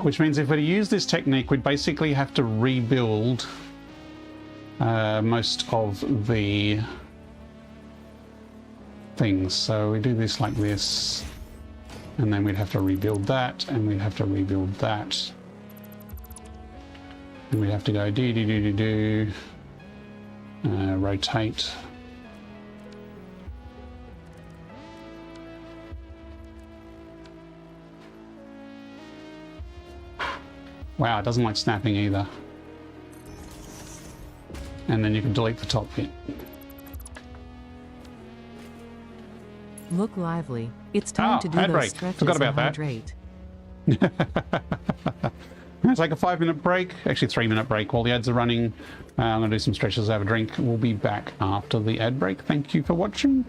Which means if we use this technique, we'd basically have to rebuild most of the things. So we do this like this, and then we'd have to rebuild that, and we'd have to rebuild that, and we'd have to go rotate. Wow, it doesn't like snapping either. And then you can delete the top bit. Look lively. It's time to do ad those break. stretches Forgot about and that. hydrate. Let's take a 5-minute break, actually 3-minute break while the ads are running. I'm going to do some stretches, have a drink. We'll be back after the ad break. Thank you for watching.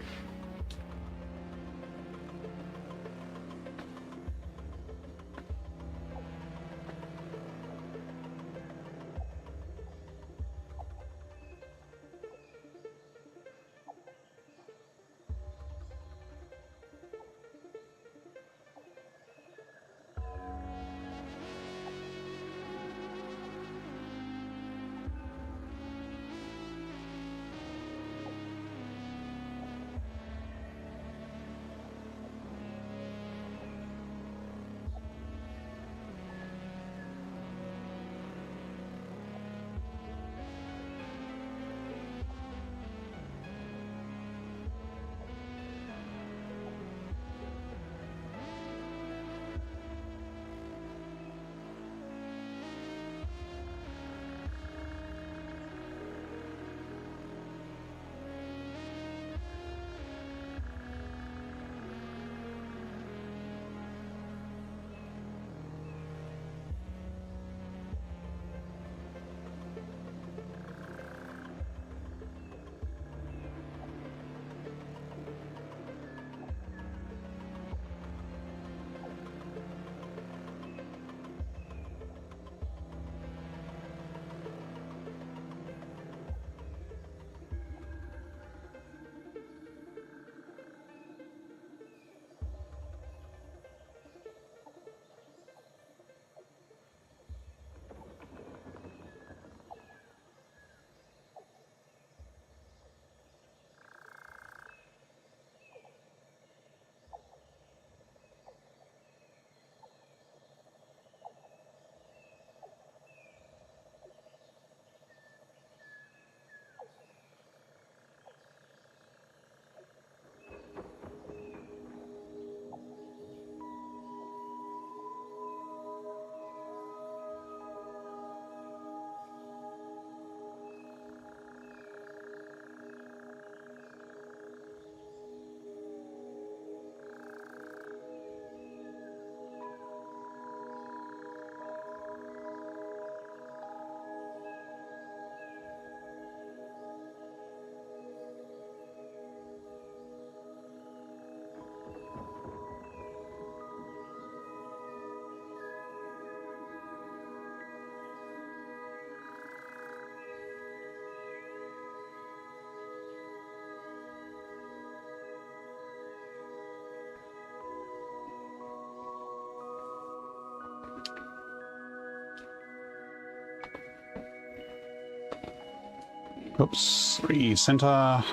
Oops, recenter.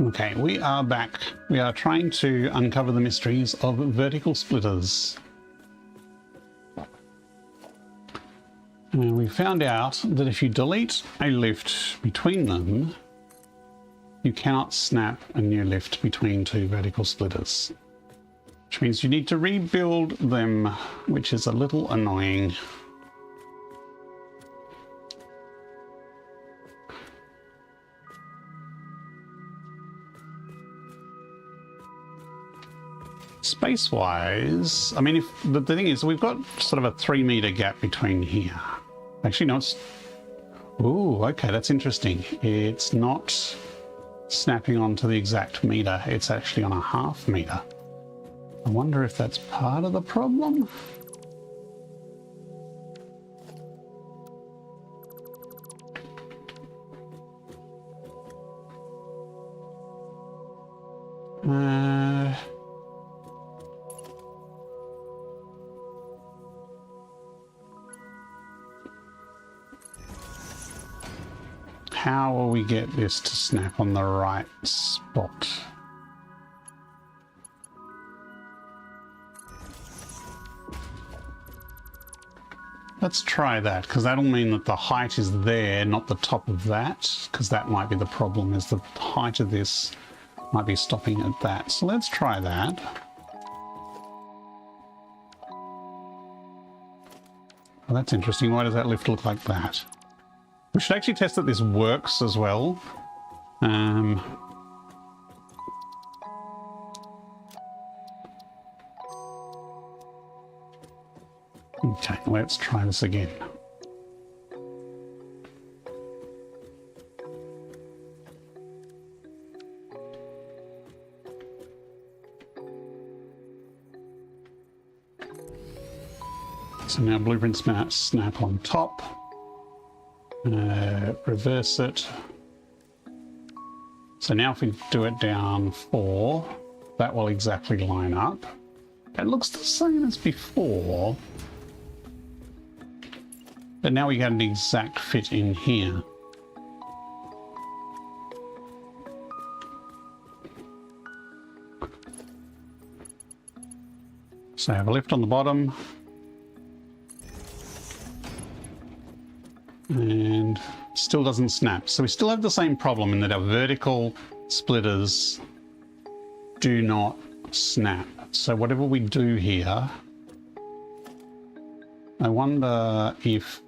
Okay, we are back. We are trying to uncover the mysteries of vertical splitters. And we found out that if you delete a lift between them, you cannot snap a new lift between two vertical splitters. Which means you need to rebuild them, which is a little annoying. Space-wise, I mean, if the thing is, we've got sort of a 3-meter gap between here. Actually, no, it's... Ooh, okay, that's interesting. It's not snapping onto the exact meter. It's actually on a half meter. I wonder if that's part of the problem? How will we get this to snap on the right spot? Let's try that, because that'll mean that the height is there, not the top of that, because that might be the problem, is the height of this might be stopping at that. So let's try that. Well, that's interesting. Why does that lift look like that? We should actually test that this works as well. Okay, let's try this again. So now blueprint snap on top. Reverse it. So now if we do it down 4, that will exactly line up. It looks the same as before. But now we get an exact fit in here. So have a lift on the bottom. And still doesn't snap. So we still have the same problem in that our vertical splitters do not snap. So whatever we do here, I wonder if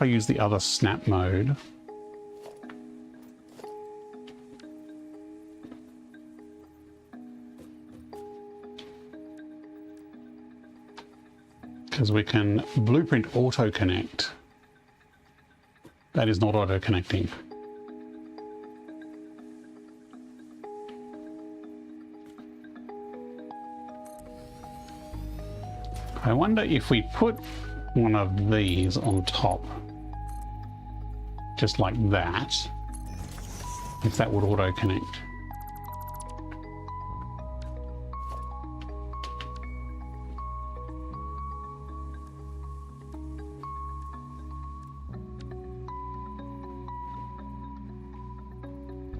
I use the other snap mode. Because we can blueprint auto connect. That is not auto connecting. I wonder if we put one of these on top, just like that, if that would auto connect.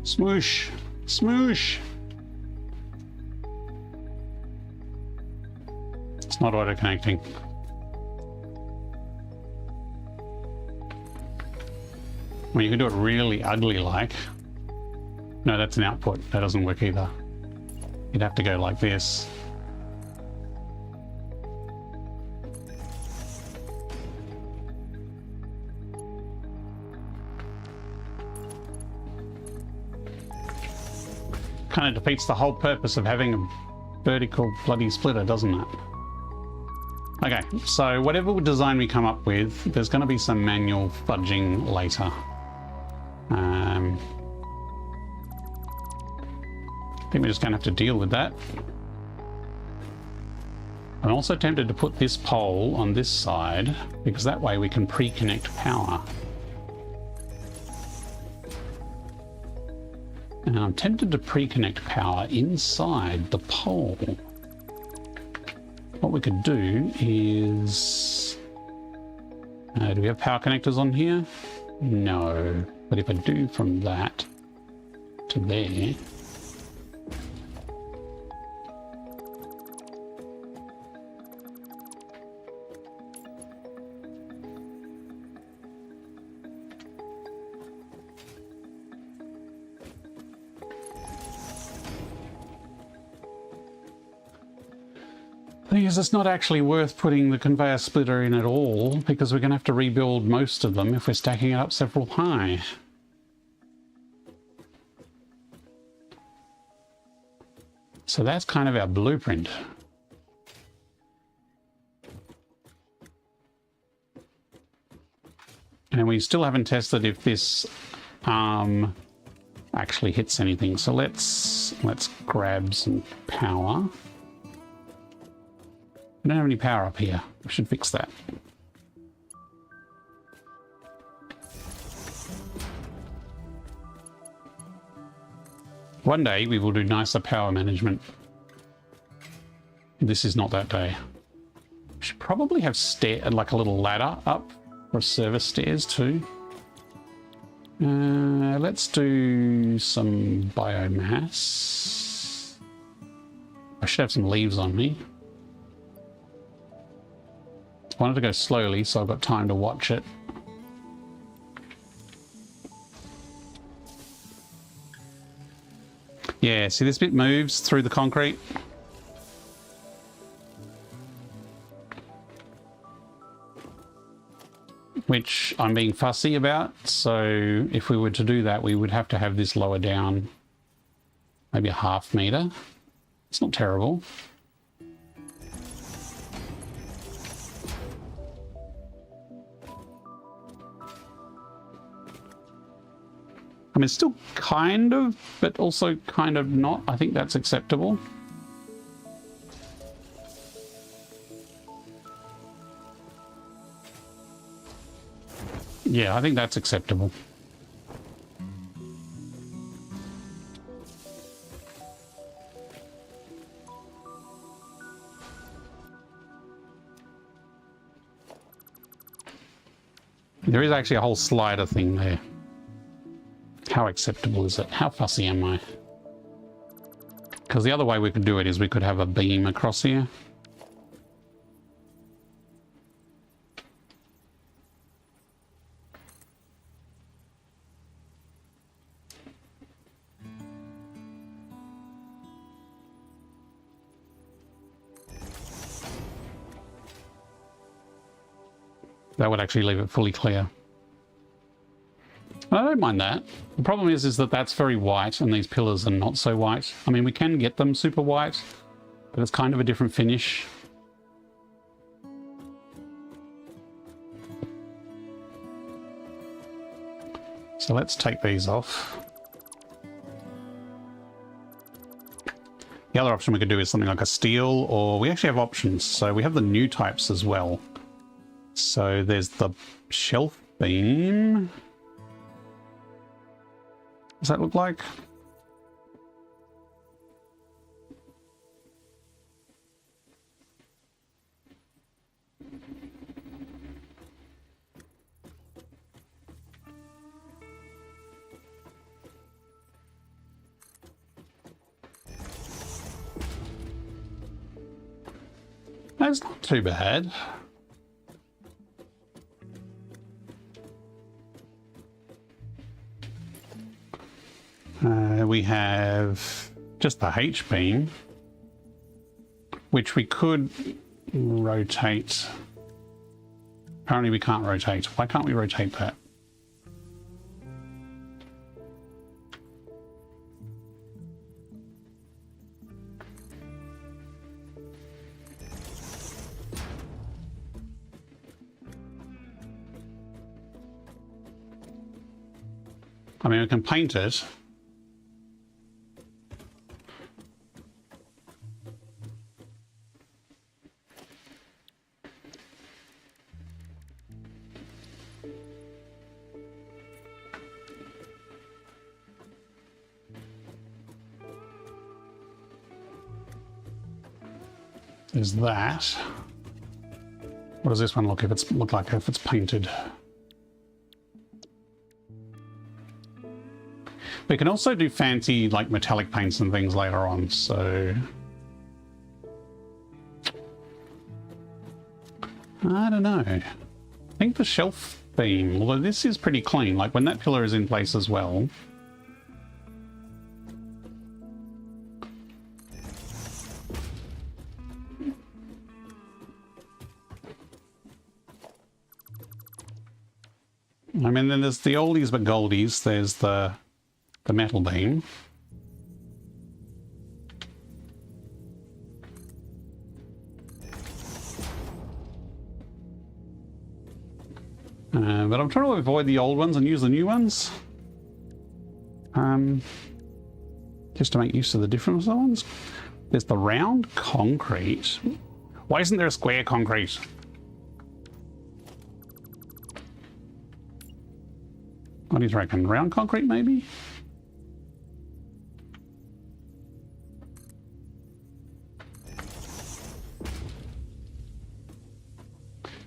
Smoosh, smoosh. It's not auto connecting. Well, you can do it really ugly like. No, that's an output. That doesn't work either. You'd have to go like this. Kind of defeats the whole purpose of having a vertical bloody splitter, doesn't it? Okay, so whatever design we come up with, there's going to be some manual fudging later. I think we're just going to have to deal with that. I'm also tempted to put this pole on this side, because that way we can pre-connect power. And I'm tempted to pre-connect power inside the pole. What we could do is... do we have power connectors on here? No. But if I do from that to there... The thing is, it's not actually worth putting the conveyor splitter in at all, because we're going to have to rebuild most of them if we're stacking it up several high. So that's kind of our blueprint. And we still haven't tested if this arm actually hits anything. So let's grab some power. I don't have any power up here. I should fix that. One day we will do nicer power management. This is not that day. We should probably have like a little ladder up for service stairs too. Let's do some biomass. I should have some leaves on me. I wanted to go slowly, so I've got time to watch it. Yeah, see this bit moves through the concrete? Which I'm being fussy about, so if we were to do that, we would have to have this lower down maybe a ½ meter. It's not terrible. I mean, it's still kind of, but also kind of not. I think that's acceptable. Yeah, I think that's acceptable. There is actually a whole slider thing there. How acceptable is it? How fussy am I? Because the other way we could do it is we could have a beam across here. That would actually leave it fully clear. I don't mind that. The problem is that that's very white and these pillars are not so white. I mean, we can get them super white, but it's kind of a different finish. So let's take these off. The other option we could do is something like a steel, or we actually have options. So we have the new types as well. So there's the shelf beam. Does that look like? That's not too bad. We have just the H-beam, which we could rotate. Apparently we can't rotate. Why can't we rotate that? I mean, we can paint it. There's that. What does this one look like if it's painted? We can also do fancy like metallic paints and things later on, so I don't know. I think the shelf beam, although this is pretty clean, like when that pillar is in place as well. I mean, then there's the oldies but goldies. There's the metal beam. But I'm trying to avoid the old ones and use the new ones. Just to make use of the different ones. There's the round concrete. Why isn't there a square concrete? What do you reckon? Round concrete, maybe?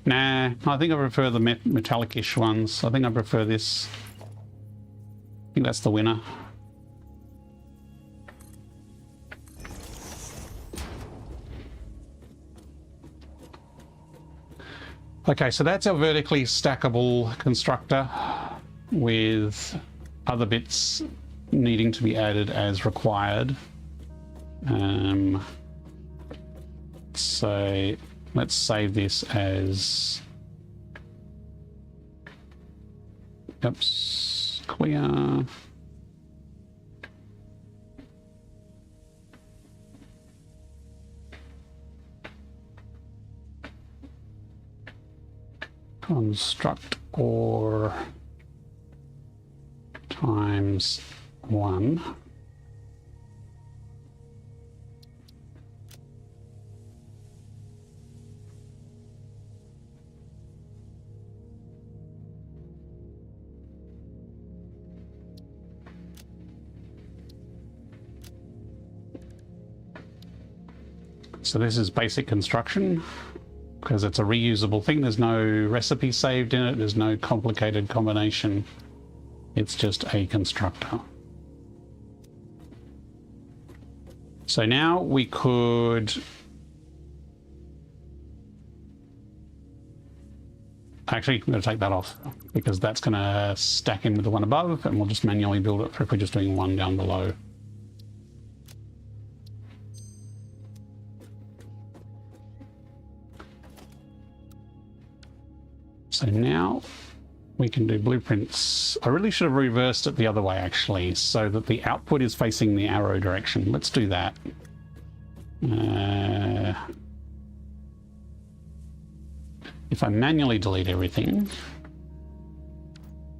Nah, I think I prefer the metallic-ish ones. I think I prefer this. I think that's the winner. Okay, so that's our vertically stackable constructor with other bits needing to be added as required. So let's save this as, oops, clear. Construct or times 1. So this is basic construction because it's a reusable thing. There's no recipe saved in it. There's no complicated combination. It's just a constructor. So now we could actually, I'm going to take that off because that's going to stack in with the one above, and we'll just manually build it for if we're just doing one down below. So now we can do blueprints. I really should have reversed it the other way actually, so that the output is facing the arrow direction. Let's do that. If I manually delete everything,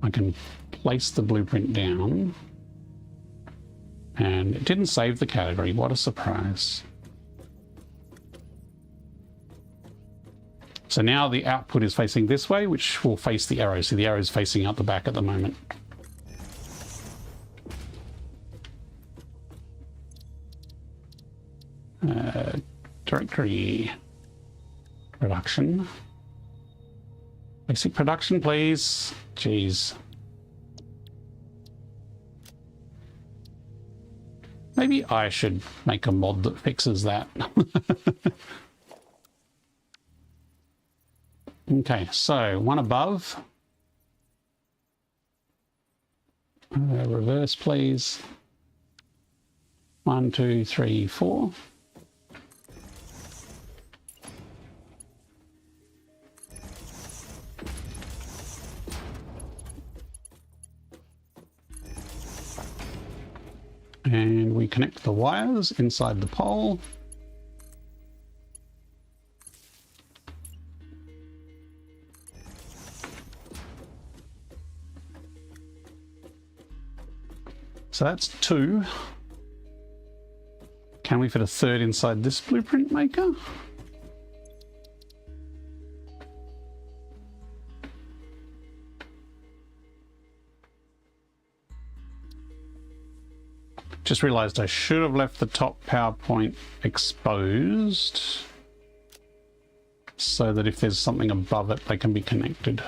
I can place the blueprint down, and it didn't save the category. What a surprise. So now the output is facing this way, which will face the arrow. So the arrow is facing out the back at the moment. Directory production. Basic production, please. Jeez. Maybe I should make a mod that fixes that. Okay, so one above. Reverse, please. 1, 2, 3, 4. And we connect the wires inside the pole. So that's 2. Can we fit a third inside this blueprint maker? Just realized I should have left the top PowerPoint exposed so that if there's something above it, they can be connected.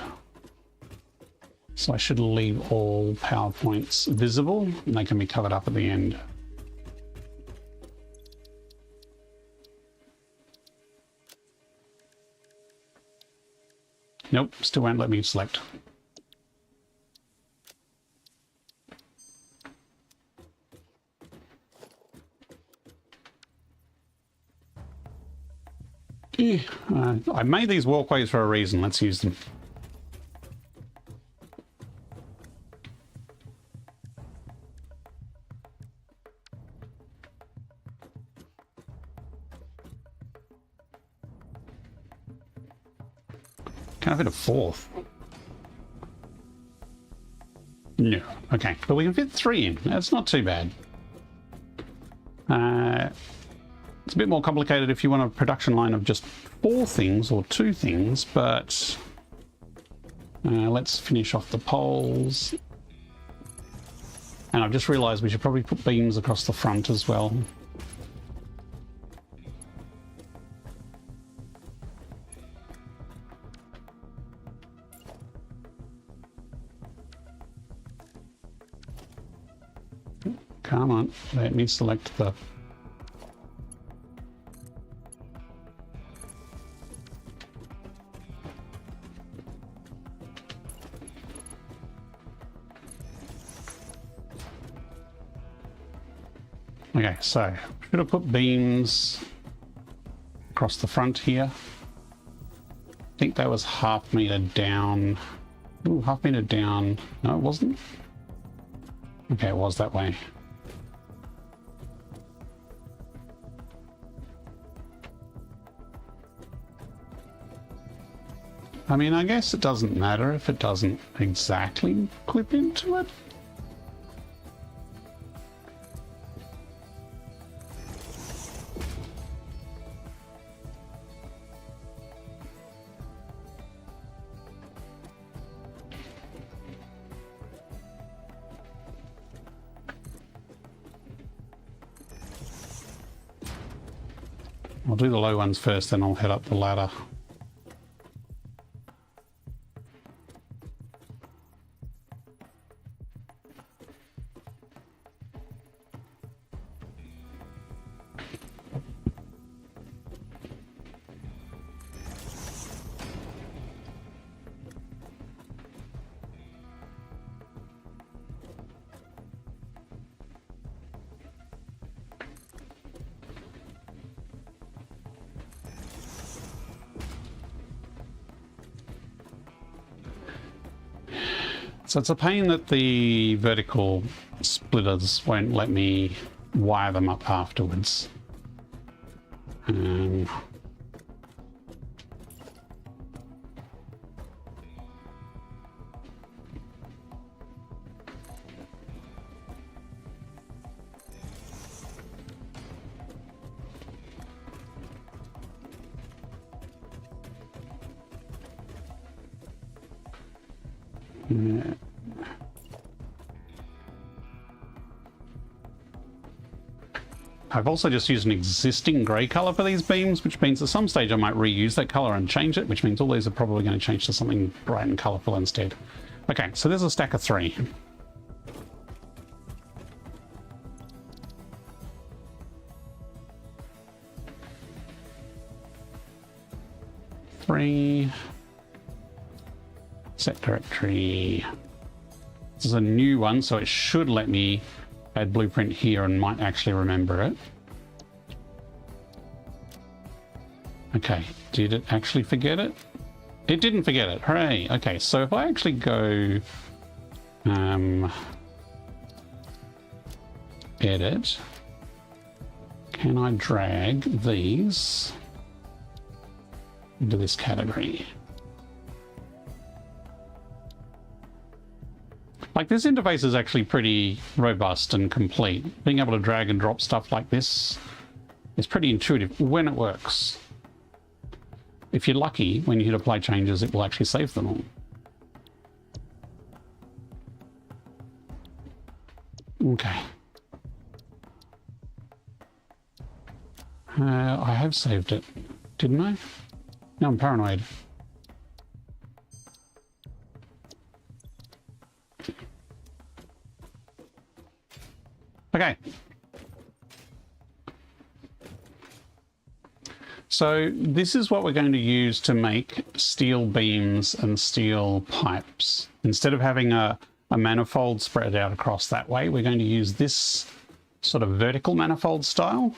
So I should leave all PowerPoints visible and they can be covered up at the end. Nope, still won't let me select. I made these walkways for a reason. Let's use them. Can I fit a fourth? No. Okay, but we can fit 3 in. That's not too bad. It's a bit more complicated if you want a production line of just 4 things or 2 things, but let's finish off the poles. And I've just realized we should probably put beams across the front as well. on. Let me select the... Okay, so should have put beams across the front here. I think that was half meter down. Ooh, half meter down. No, it wasn't. Okay, it was that way. I mean, I guess it doesn't matter if it doesn't exactly clip into it. I'll do the low ones first, then I'll head up the ladder. So it's a pain that the vertical splitters won't let me wire them up afterwards. I've also just used an existing grey colour for these beams, which means at some stage I might reuse that colour and change it, which means all these are probably going to change to something bright and colourful instead. Okay, so there's a stack of 3. Set directory. This is a new one, so it should let me add blueprint here and might actually remember it. Okay, did it actually forget it? It didn't forget it. Hooray! Okay, so if I actually go edit, can I drag these into this category? Like, this interface is actually pretty robust and complete. Being able to drag and drop stuff like this is pretty intuitive when it works. If you're lucky, when you hit apply changes, it will actually save them all. Okay. I have saved it, didn't I? No, I'm paranoid. Okay. So this is what we're going to use to make steel beams and steel pipes. Instead of having a manifold spread out across that way, we're going to use this sort of vertical manifold style.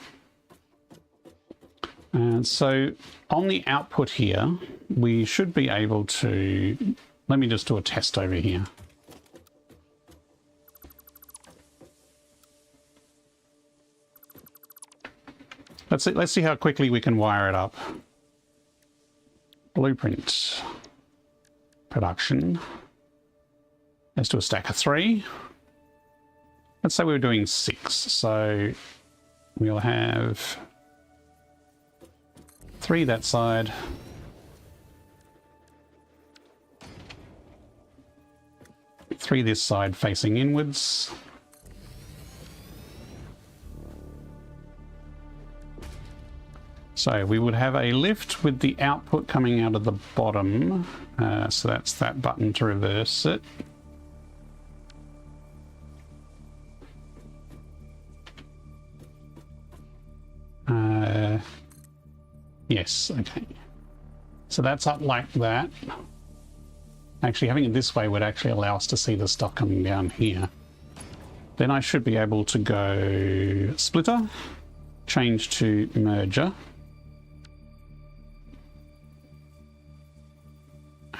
And so on the output here, we should be able to, let me just do a test over here. Let's see how quickly we can wire it up. Blueprint. Production. Let's do a stack of 3. Let's say we were doing 6. So we'll have 3 that side. 3 this side facing inwards. So we would have a lift with the output coming out of the bottom. So that's that button to reverse it. Yes, okay. So that's up like that. Actually, having it this way would actually allow us to see the stuff coming down here. Then I should be able to go splitter, change to merger.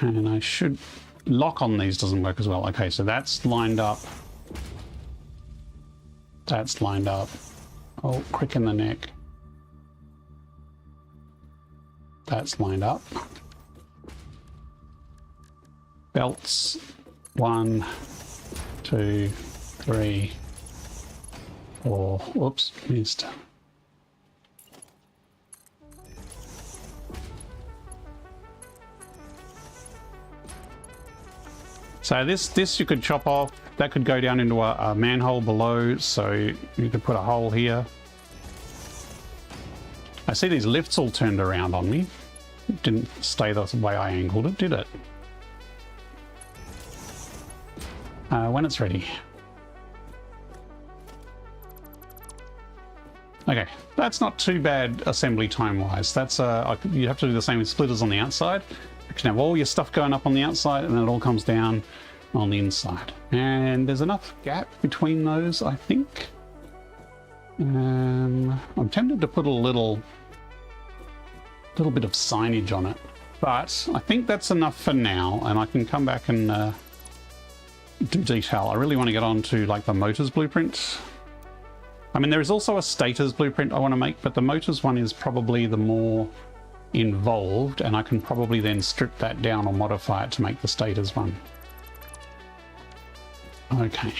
And I should... Lock on these doesn't work as well. Okay, so that's lined up. That's lined up. Oh, crick in the neck. That's lined up. Belts. 1, 2, 3, 4. Whoops, missed. So this you could chop off. That could go down into a manhole below, so you could put a hole here. I see these lifts all turned around on me. It didn't stay the way I angled it, did it? When it's ready. Okay, that's not too bad assembly time-wise. That's you have to do the same with splitters on the outside. You can have all your stuff going up on the outside, and then it all comes down on the inside. And there's enough gap between those, I think. I'm tempted to put a little bit of signage on it, but I think that's enough for now, and I can come back and do detail. I really want to get on to like the motors blueprint. I mean, there is also a stators blueprint I want to make, but the motors one is probably the more involved, and I can probably then strip that down or modify it to make the stators one. Okay.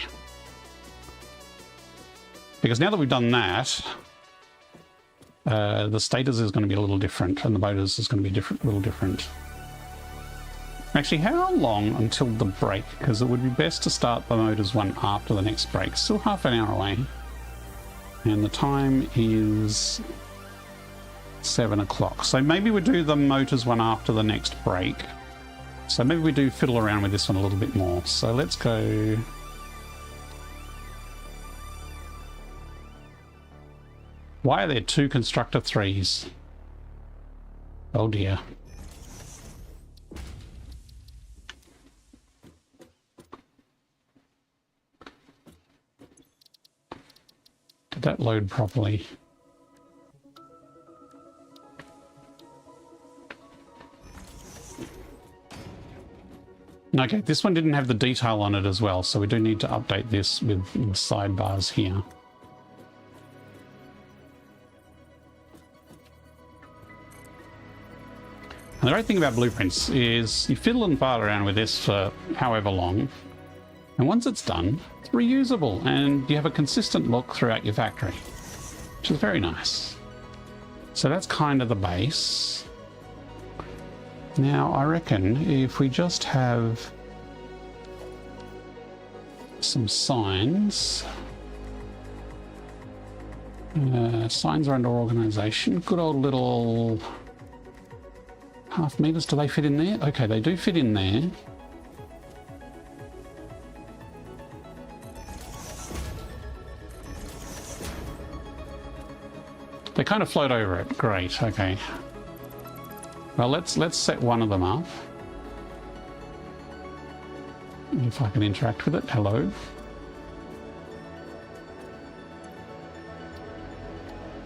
Because now that we've done that, the stators is going to be a little different, and the motors is going to be a little different. Actually, how long until the break? Because it would be best to start the motors one after the next break. Still half an hour away. And the time is 7 o'clock. So maybe we do the motors one after the next break. So maybe we do fiddle around with this one a little bit more. So let's go... Why are there 2 constructor 3s? Oh dear. Did that load properly? Okay, this one didn't have the detail on it as well, so we do need to update this with sidebars here. And the great thing about blueprints is you fiddle and file around with this for however long, and once it's done, it's reusable, and you have a consistent look throughout your factory, which is very nice. So that's kind of the base. Now, I reckon if we just have some signs. Signs are under organization. Good old little half meters. Do they fit in there? Okay, they do fit in there. They kind of float over it. Great, okay. Well, let's set one of them up. If I can interact with it. Hello.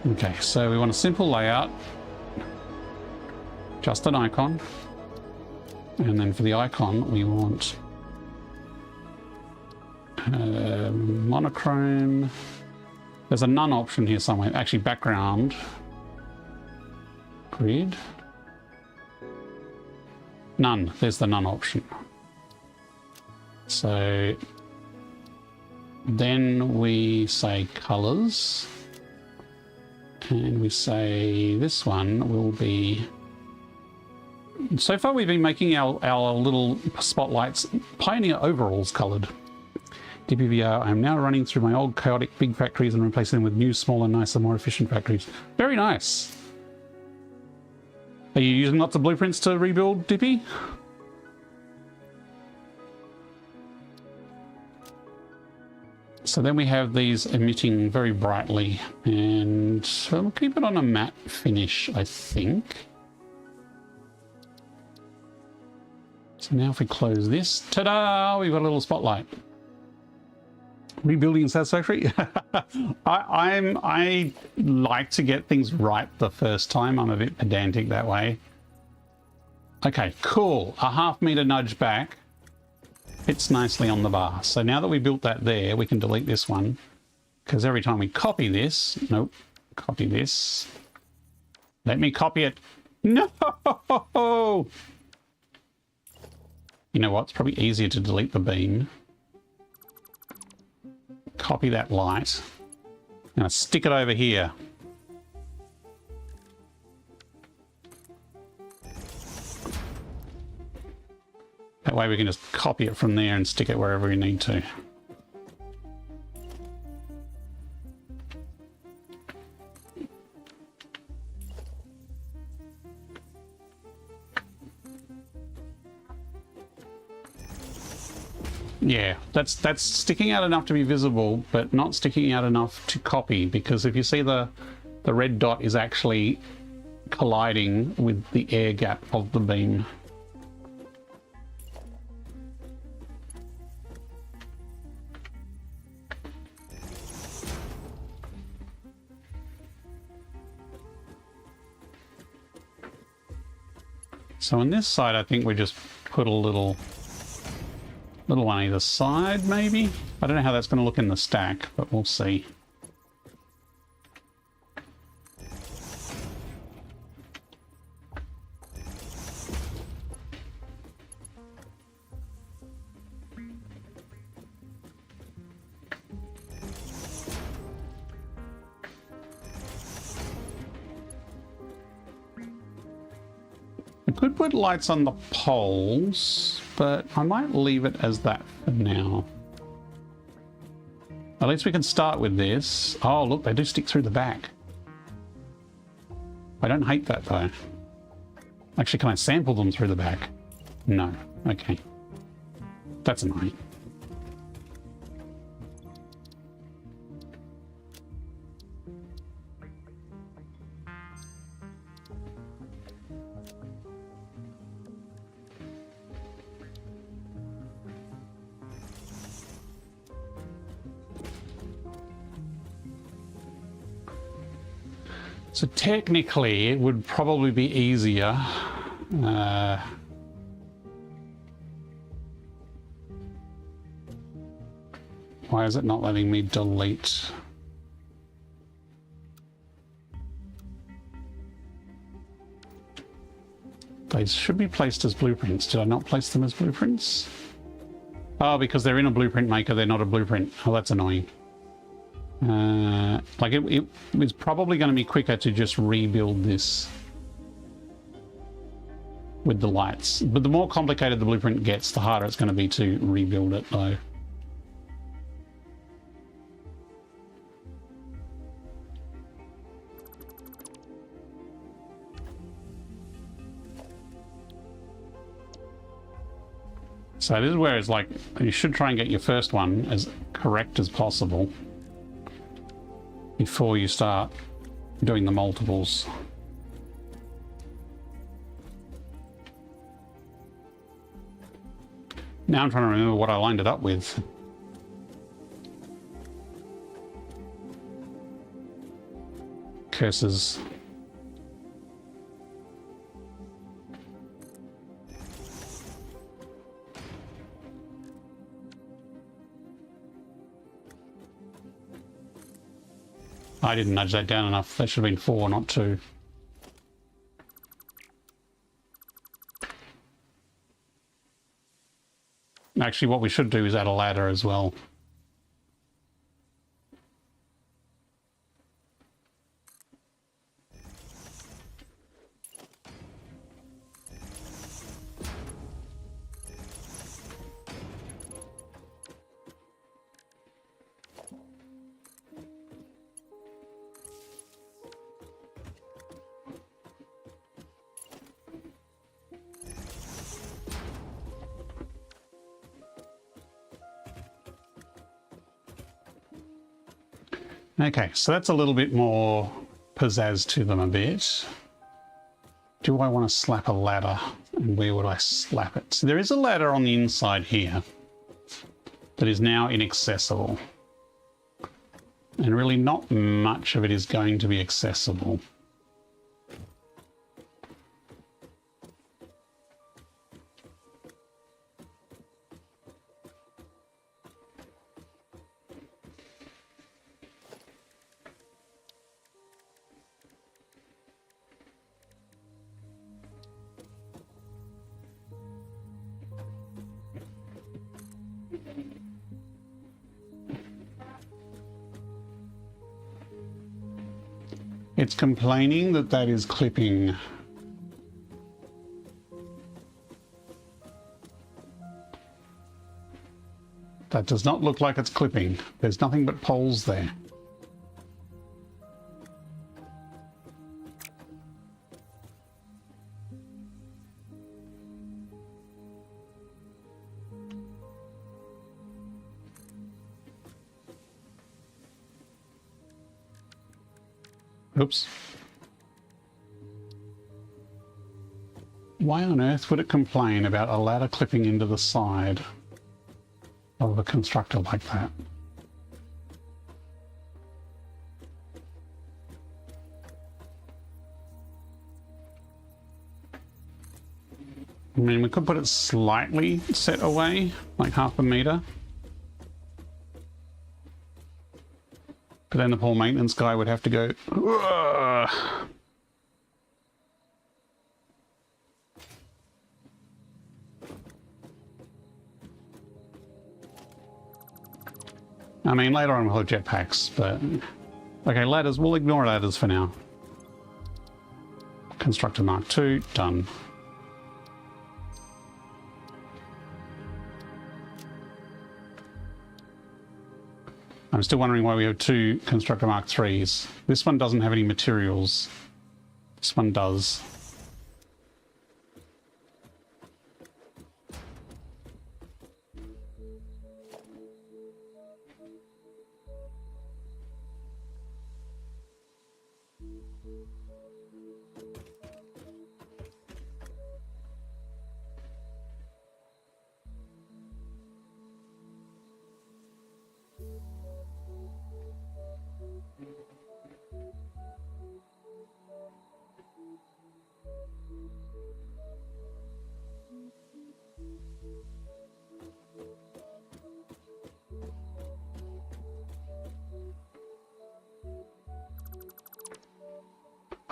Okay, so we want a simple layout. Just an icon. And then for the icon, we want monochrome. There's a none option here somewhere. Actually, background. Grid. None. There's the none option. So then we say colors. And we say this one will be... So far we've been making our little spotlights Pioneer overalls coloured. DPVR, I'm now running through my old chaotic big factories and replacing them with new, smaller, nicer, more efficient factories. Very nice. Are you using lots of blueprints to rebuild, Dippy? So then we have these emitting very brightly, and we'll keep it on a matte finish, I think. So now if we close this, ta-da, we've got a little spotlight. Rebuilding Satisfactory. I like to get things right the first time. I'm a bit pedantic that way. Okay, cool. A ½ meter nudge back fits nicely on the bar. So now that we built that there, we can delete this one, because every time we copy this, nope, copy this. Let me copy it. No! You know what? It's probably easier to delete the beam. Copy that light. Now stick it over here. That way we can just copy it from there and stick it wherever we need to. Yeah, that's sticking out enough to be visible, but not sticking out enough to copy, because if you see the red dot is actually colliding with the air gap of the beam. So on this side, I think we just put a little one either side, maybe? I don't know how that's going to look in the stack, but we'll see. I could put lights on the poles, but I might leave it as that for now. At least we can start with this. Oh, look, they do stick through the back. I don't hate that, though. Actually, can I sample them through the back? No. Okay. That's annoying. So technically, it would probably be easier. Why is it not letting me delete? They should be placed as blueprints. Did I not place them as blueprints? Oh, because they're in a blueprint maker, they're not a blueprint. Oh, that's annoying. Like it was probably going to be quicker to just rebuild this with the lights. But the more complicated the blueprint gets, the harder it's going to be to rebuild it, though. So this is where it's like, you should try and get your first one as correct as possible before you start doing the multiples. Now I'm trying to remember what I lined it up with. Curses. I didn't nudge that down enough. That should have been 4, not 2. Actually, what we should do is add a ladder as well. Okay, so that's a little bit more pizzazz to them a bit. Do I want to slap a ladder? And where would I slap it? So there is a ladder on the inside here that is now inaccessible. And really not much of it is going to be accessible. It's complaining that that is clipping. That does not look like it's clipping. There's nothing but poles there. Oops. Why on earth would it complain about a ladder clipping into the side of a constructor like that? I mean, we could put it slightly set away, like half a meter. But then the poor maintenance guy would have to go, "Ugh." I mean, later on we'll have jetpacks, but... Okay, ladders, we'll ignore ladders for now. Constructor Mark II, done. I'm still wondering why we have two Constructor Mark IIIs. This one doesn't have any materials. This one does.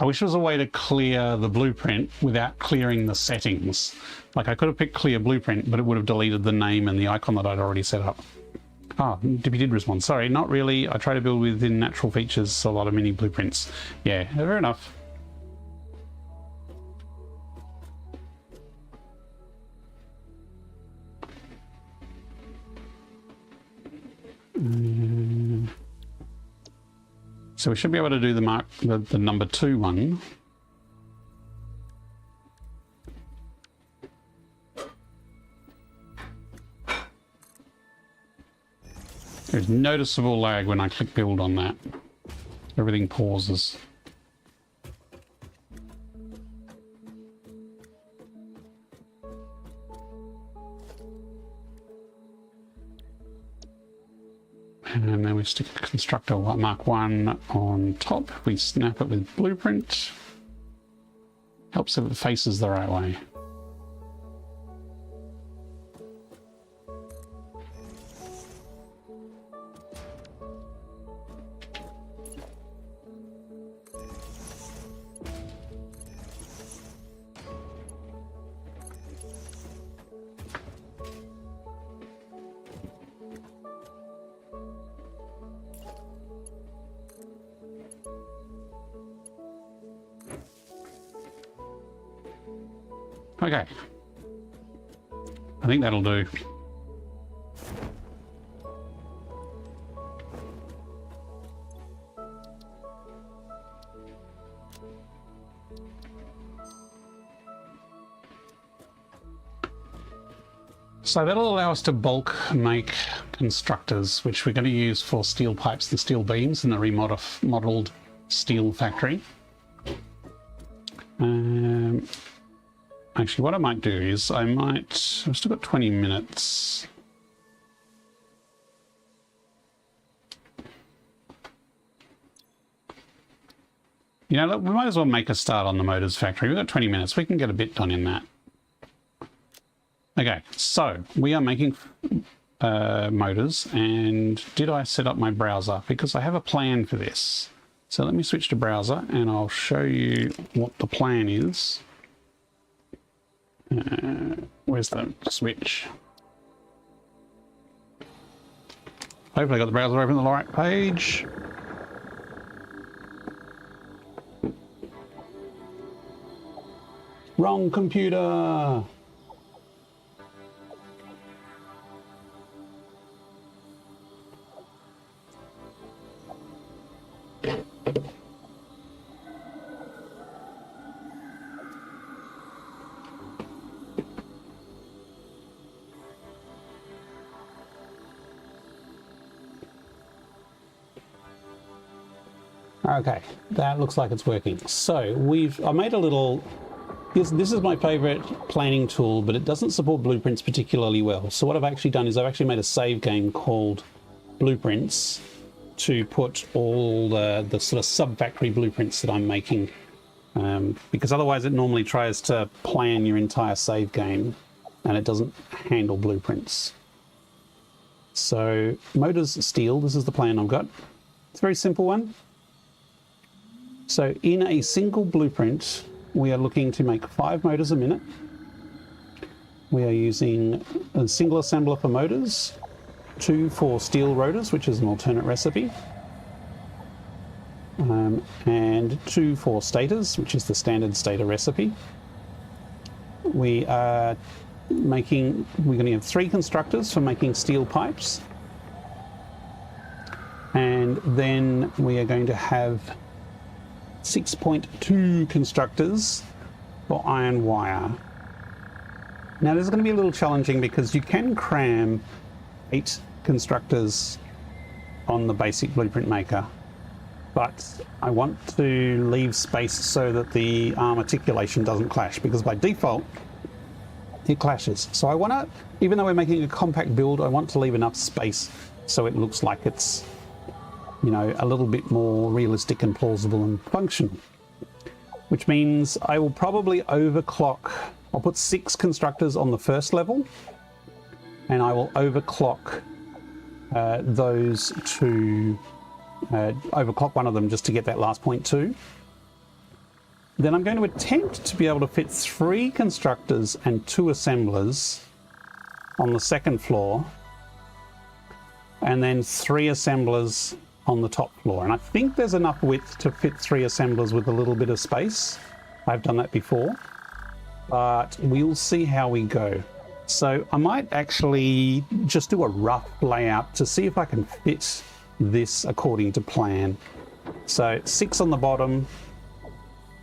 I wish there was a way to clear the blueprint without clearing the settings. Like I could have picked clear blueprint, but it would have deleted the name and the icon that I'd already set up. Ah, DP did respond. Sorry, not really. I try to build within natural features, a lot of mini blueprints. Yeah, fair enough. So we should be able to do the number 2 one. There's noticeable lag when I click build on that. Everything pauses. And then we stick a constructor Mark 1 on top. We snap it with blueprint. Helps if it faces the right way. Okay. I think that'll do. So that'll allow us to bulk make constructors, which we're going to use for steel pipes and steel beams in the remodeled steel factory. Actually, what I might do is I've still got 20 minutes. You know, look, we might as well make a start on the motors factory. We've got 20 minutes. We can get a bit done in that. Okay, so we are making motors, and did I set up my browser? Because I have a plan for this. So let me switch to browser and I'll show you what the plan is. Where's the switch? Hopefully I got the browser open on the right page. Wrong computer. Okay, that looks like it's working. So I made a little, this is my favorite planning tool, but it doesn't support blueprints particularly well. So what I've actually done is I've actually made a save game called Blueprints to put all the sort of sub-factory blueprints that I'm making. Because otherwise it normally tries to plan your entire save game and it doesn't handle blueprints. So motors steel, this is the plan I've got. It's a very simple one. So in a single blueprint, we are looking to make 5 motors a minute. We are using a single assembler for motors, 2 for steel rotors, which is an alternate recipe, and 2 for stators, which is the standard stator recipe. We're going to have 3 constructors for making steel pipes, and then we are going to have 6.2 constructors for iron wire. Now this is going to be a little challenging because you can cram 8 constructors on the basic blueprint maker, but I want to leave space so that the arm articulation doesn't clash, because by default it clashes. So I want to, even though we're making a compact build, I want to leave enough space so it looks like it's, you know, a little bit more realistic and plausible and functional. Which means I will probably overclock. I'll put 6 constructors on the first level, and I will overclock those to overclock one of them just to get that last 0.2. Then I'm going to attempt to be able to fit 3 constructors and 2 assemblers on the second floor, and then 3 assemblers on the top floor. And I think there's enough width to fit 3 assemblers with a little bit of space. I've done that before, but we'll see how we go. So I might actually just do a rough layout to see if I can fit this according to plan. So 6 on the bottom,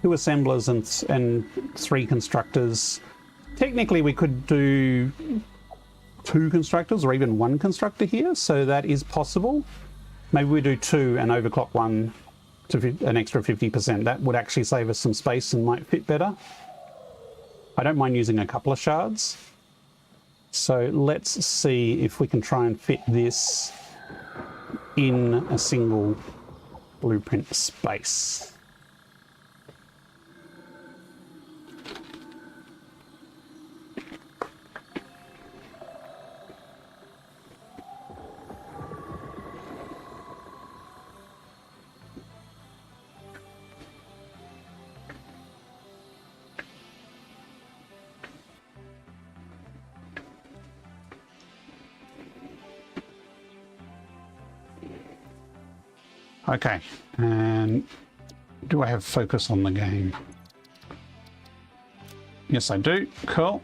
2 assemblers and 3 constructors. Technically we could do 2 constructors or even 1 constructor here, so that is possible. Maybe we do 2 and overclock 1 to an extra 50%. That would actually save us some space and might fit better. I don't mind using a couple of shards. So let's see if we can try and fit this in a single blueprint space. Okay, and do I have focus on the game? Yes, I do. Cool.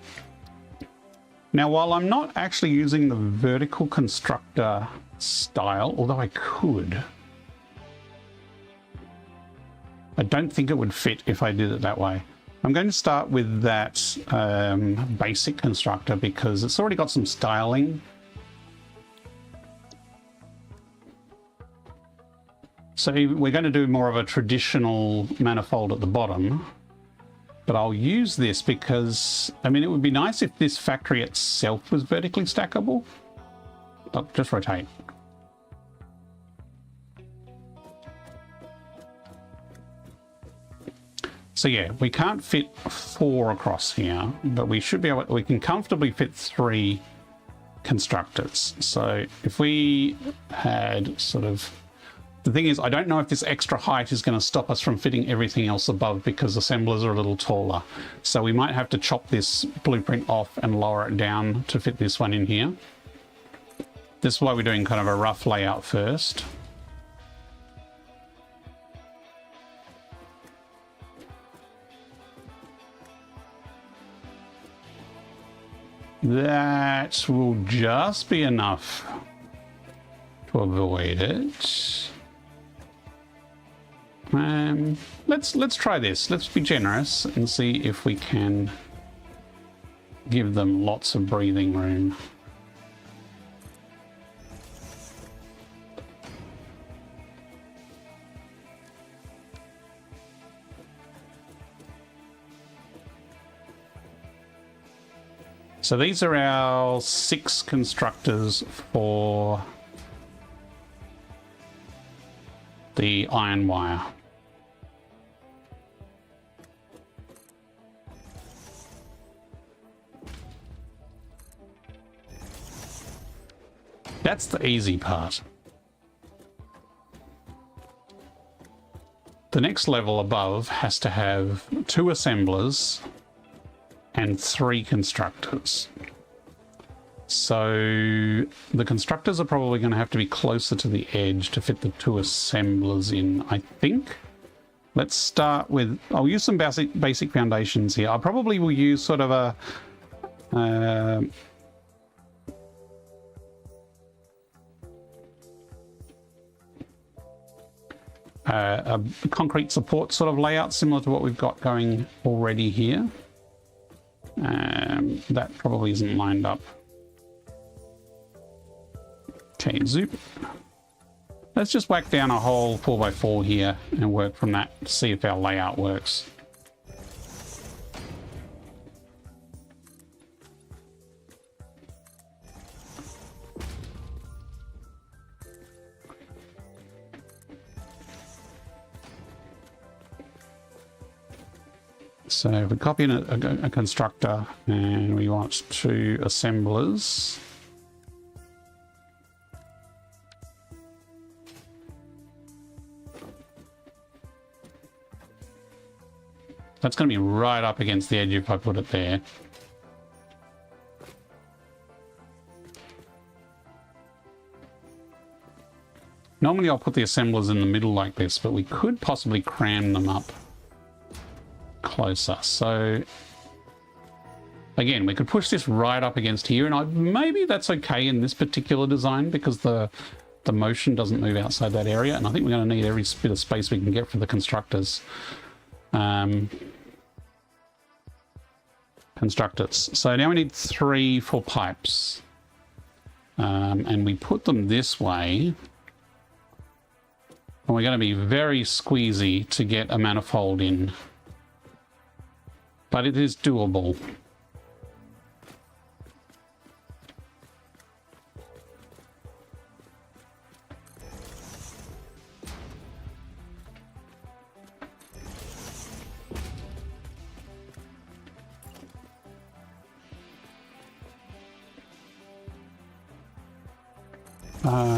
Now, while I'm not actually using the vertical constructor style, although I could, I don't think it would fit if I did it that way. I'm going to start with that basic constructor because it's already got some styling. So we're going to do more of a traditional manifold at the bottom, but I'll use this because, I mean, it would be nice if this factory itself was vertically stackable. Oh, just rotate. So yeah, we can't fit 4 across here, but we should be able, we can comfortably fit 3 constructors. So if we had sort of, the thing is, I don't know if this extra height is going to stop us from fitting everything else above because assemblers are a little taller. So we might have to chop this blueprint off and lower it down to fit this one in here. This is why we're doing kind of a rough layout first. That will just be enough to avoid it. Let's try this. Let's be generous and see if we can give them lots of breathing room. So these are our 6 constructors for the iron wire. That's the easy part. The next level above has to have 2 assemblers and 3 constructors. So the constructors are probably going to have to be closer to the edge to fit the 2 assemblers in, I think. Let's start with, I'll use some basic foundations here. I probably will use sort of a concrete support sort of layout similar to what we've got going already here. That probably isn't lined up. Okay, zoop. Let's just whack down a whole 4x4 here and work from that to see if our layout works. So if we copy in a constructor and we want 2 assemblers. That's going to be right up against the edge if I put it there. Normally I'll put the assemblers in the middle like this, but we could possibly cram them up closer. So again, we could push this right up against here, and maybe that's okay in this particular design because the motion doesn't move outside that area, and I think we're going to need every bit of space we can get for the constructors. So now we need 3 for pipes, and we put them this way, and we're going to be very squeezy to get a manifold in, but it is doable.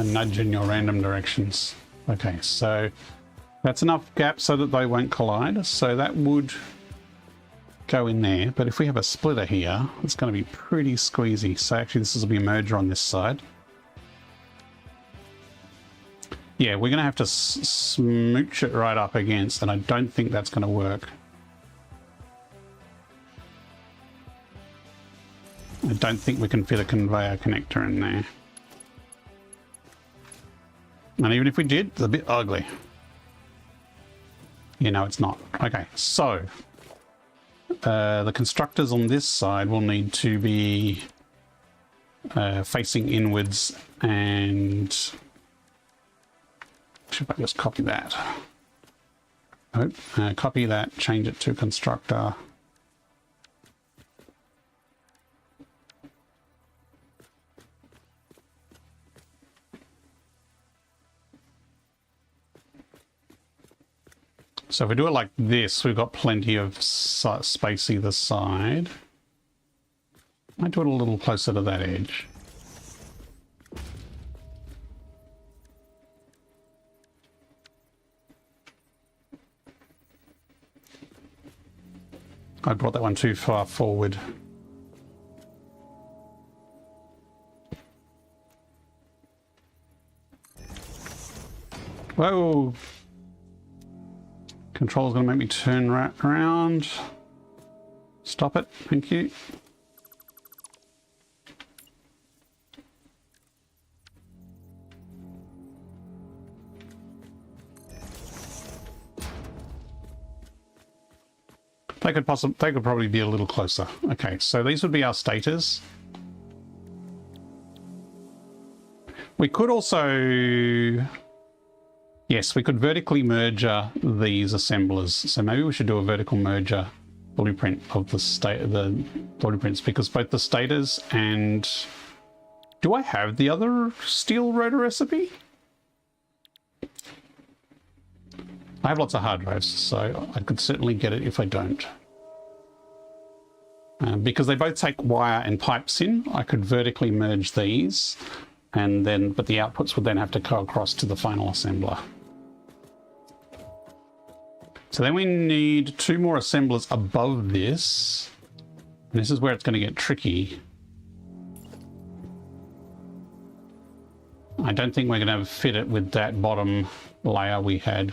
Nudge in your random directions. Okay, so that's enough gap so that they won't collide. So that would go in there. But if we have a splitter here, it's going to be pretty squeezy. So actually this will be a merger on this side. Yeah, we're going to have to smooch it right up against, and I don't think that's going to work. I don't think we can fit a conveyor connector in there. And even if we did, it's a bit ugly. You know, it's not. Okay, so the constructors on this side will need to be facing inwards, and should I just copy that? Nope. Copy that, change it to constructor. So if we do it like this, we've got plenty of space either side. I might do it a little closer to that edge. I brought that one too far forward. Whoa! Control's going to make me turn right around. Stop it, thank you. They could probably be a little closer. Okay, so these would be our stators. We could also, yes, we could vertically merger these assemblers. So maybe we should do a vertical merger blueprint of the blueprints, because both the stators and, do I have the other steel rotor recipe? I have lots of hard drives, so I could certainly get it if I don't. Because they both take wire and pipes in, I could vertically merge these, and then, but the outputs would then have to go across to the final assembler. So then we need 2 more assemblers above this, and this is where it's going to get tricky. I don't think we're going to fit it with that bottom layer we had.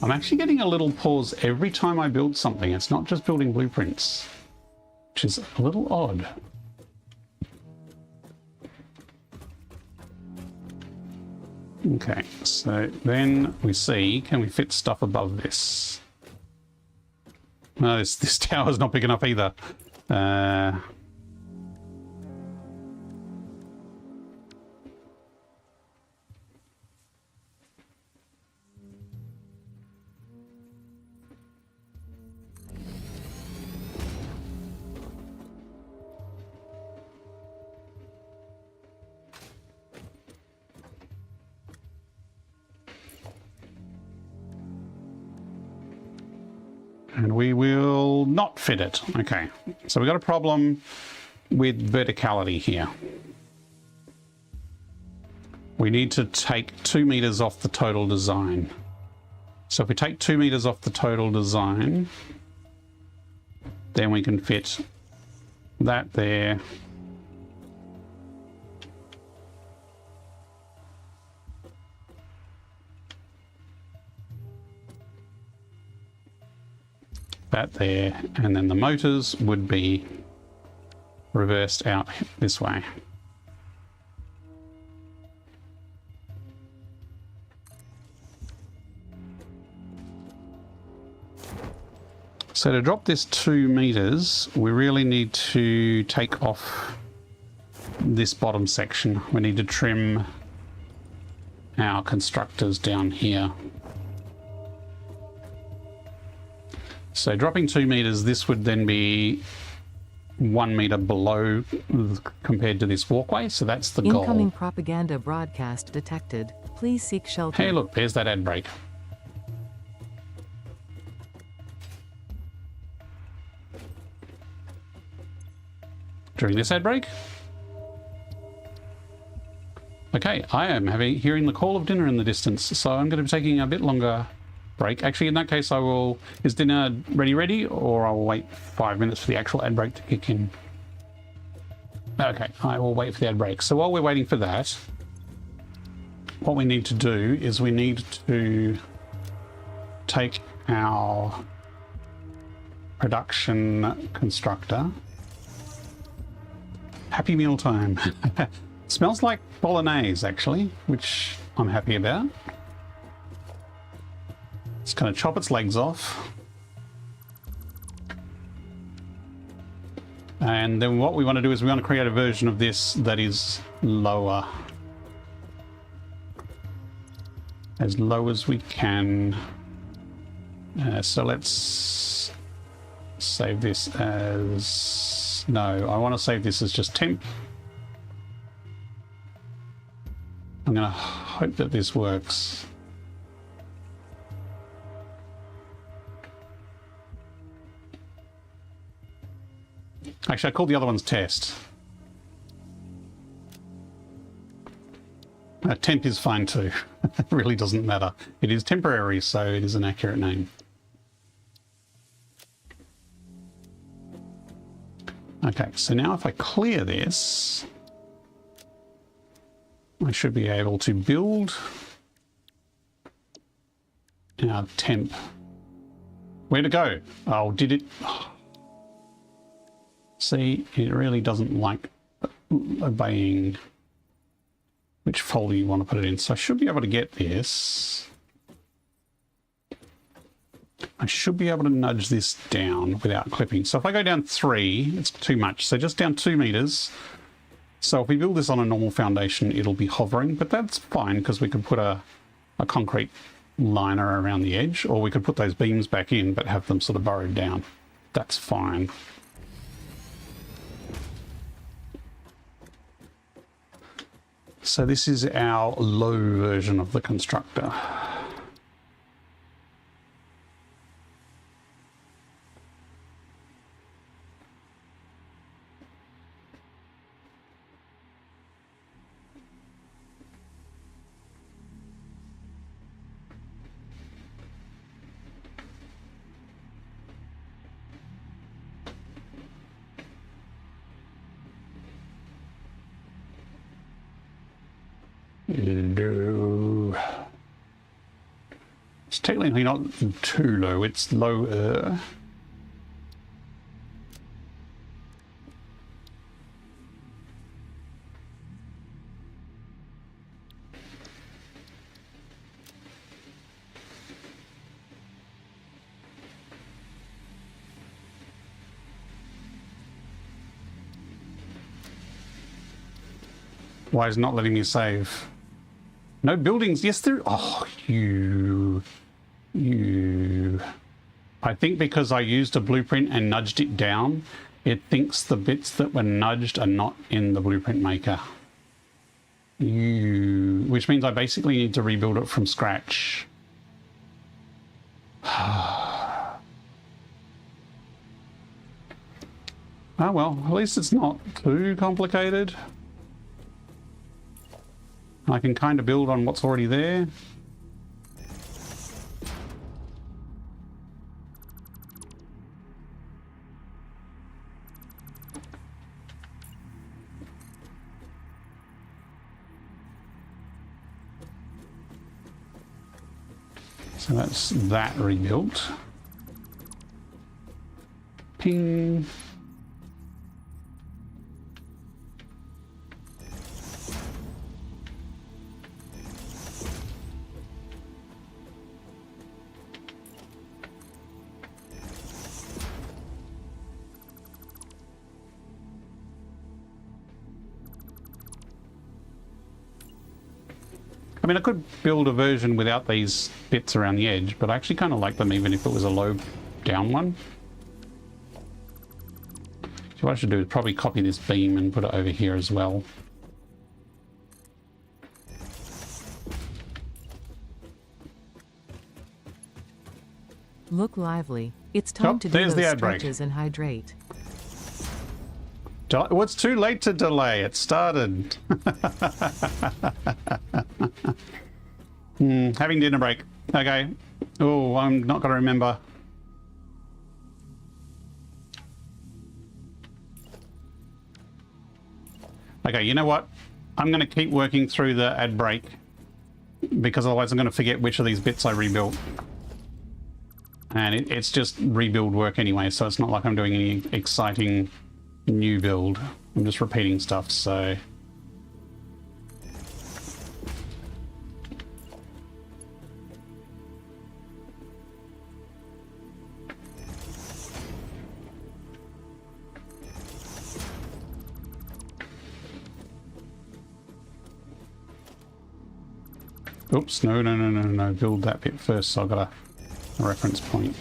I'm actually getting a little pause every time I build something. It's not just building blueprints, which is a little odd. Okay, so then we see, can we fit stuff above this? No, this tower's not big enough either. And we will not fit it. Okay, so we've got a problem with verticality here. We need to take 2 meters off the total design. So if we take 2 meters off the total design, then we can fit that there. That there, and then the motors would be reversed out this way. So to drop this 2 meters, we really need to take off this bottom section. We need to trim our constructors down here. So dropping 2 meters, this would then be 1 meter below compared to this walkway. So that's the goal. Incoming propaganda broadcast detected. Please seek shelter. Hey, look, there's that ad break. During this ad break. Okay, I am hearing the call of dinner in the distance, so I'm going to be taking a bit longer break. Actually, in that case, I will... Is dinner ready, or I will wait 5 minutes for the actual ad break to kick in? Okay, I will wait for the ad break. So while we're waiting for that, what we need to do is we need to take our production constructor. Happy meal time. Smells like bolognese, actually, which I'm happy about. It's going to chop its legs off. And then what we want to do is we want to create a version of this that is lower. As low as we can. So let's save this as... No, I want to save this as just temp. I'm going to hope that this works. Actually, I called the other ones test. Temp is fine too. It really doesn't matter. It is temporary, so it is an accurate name. Okay, so now if I clear this, I should be able to build our temp. Where to go? Oh, did it? See, it really doesn't like obeying which folder you want to put it in. So I should be able to get this. I should be able to nudge this down without clipping. So if I go down 3, it's too much. So just down 2 meters. So if we build this on a normal foundation, it'll be hovering, but that's fine because we could put a concrete liner around the edge, or we could put those beams back in but have them sort of burrowed down. That's fine. So this is our low version of the constructor. No. It's technically not too low, it's lower. Why is it not letting me save? No buildings. Yes, there. Oh, you. I think because I used a blueprint and nudged it down, it thinks the bits that were nudged are not in the blueprint maker. Which means I basically need to rebuild it from scratch. Oh well, at least it's not too complicated. I can kind of build on what's already there. So that's that rebuilt. Ping. I mean, I could build a version without these bits around the edge, but I actually kind of like them even if it was a low down one. So what I should do is probably copy this beam and put it over here as well. Look lively. It's time to do there's those the ad break. stretches and hydrate. Well, it's too late to delay. It started. Having dinner break. Okay. Oh, I'm not going to remember. Okay, you know what? I'm going to keep working through the ad break because otherwise I'm going to forget which of these bits I rebuilt. And it's just rebuild work anyway, so it's not like I'm doing any exciting new build. I'm just repeating stuff, so... Oops, no. Build that bit first, so I've got a reference point.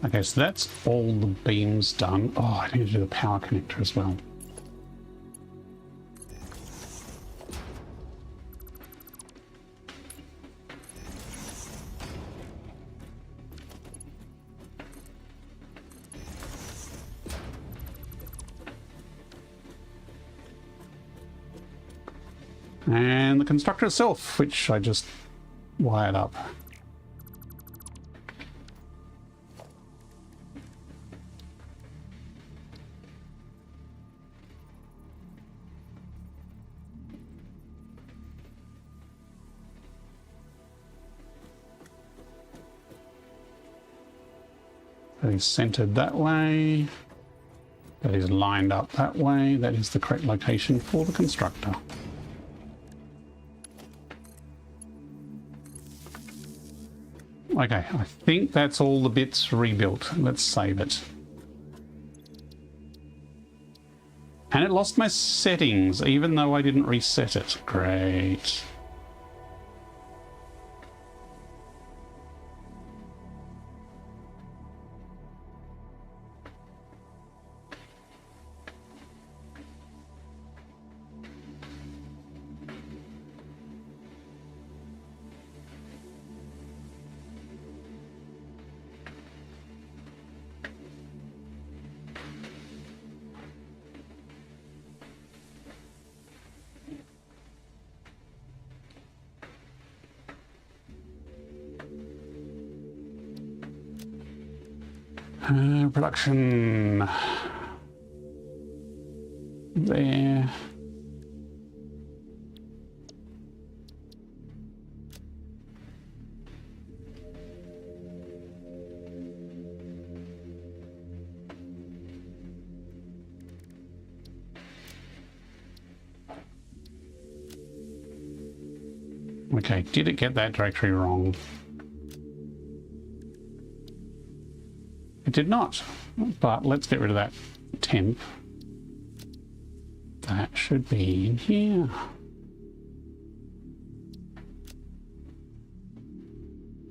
Okay, so that's all the beams done. Oh, I need to do the power connector as well. And the constructor itself, which I just wired up. That is centered that way. That is lined up that way. That is the correct location for the constructor. Okay, I think that's all the bits rebuilt. Let's save it. And it lost my settings, even though I didn't reset it. Great. Production there. Okay, did it get that directory wrong? It did not, but let's get rid of that temp. That should be in here.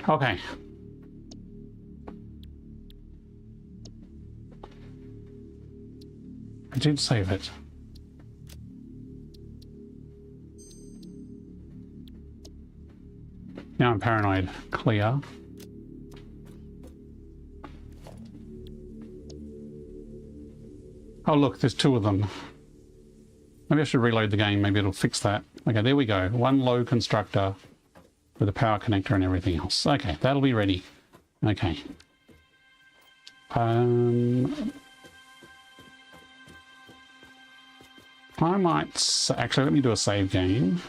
Okay. I did save it. Now I'm paranoid. Clear. Oh look, there's two of them. Maybe I should reload the game, maybe it'll fix that. Okay, there we go. One low constructor with a power connector and everything else. Okay, that'll be ready. Okay. I might... Actually, let me do a save game.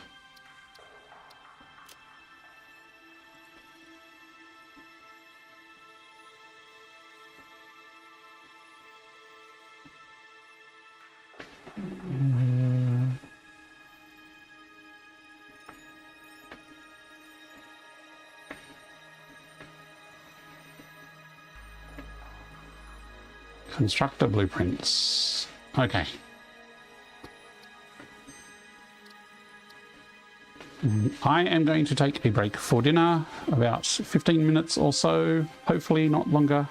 Constructor blueprints. Okay. I am going to take a break for dinner, about 15 minutes or so, hopefully not longer.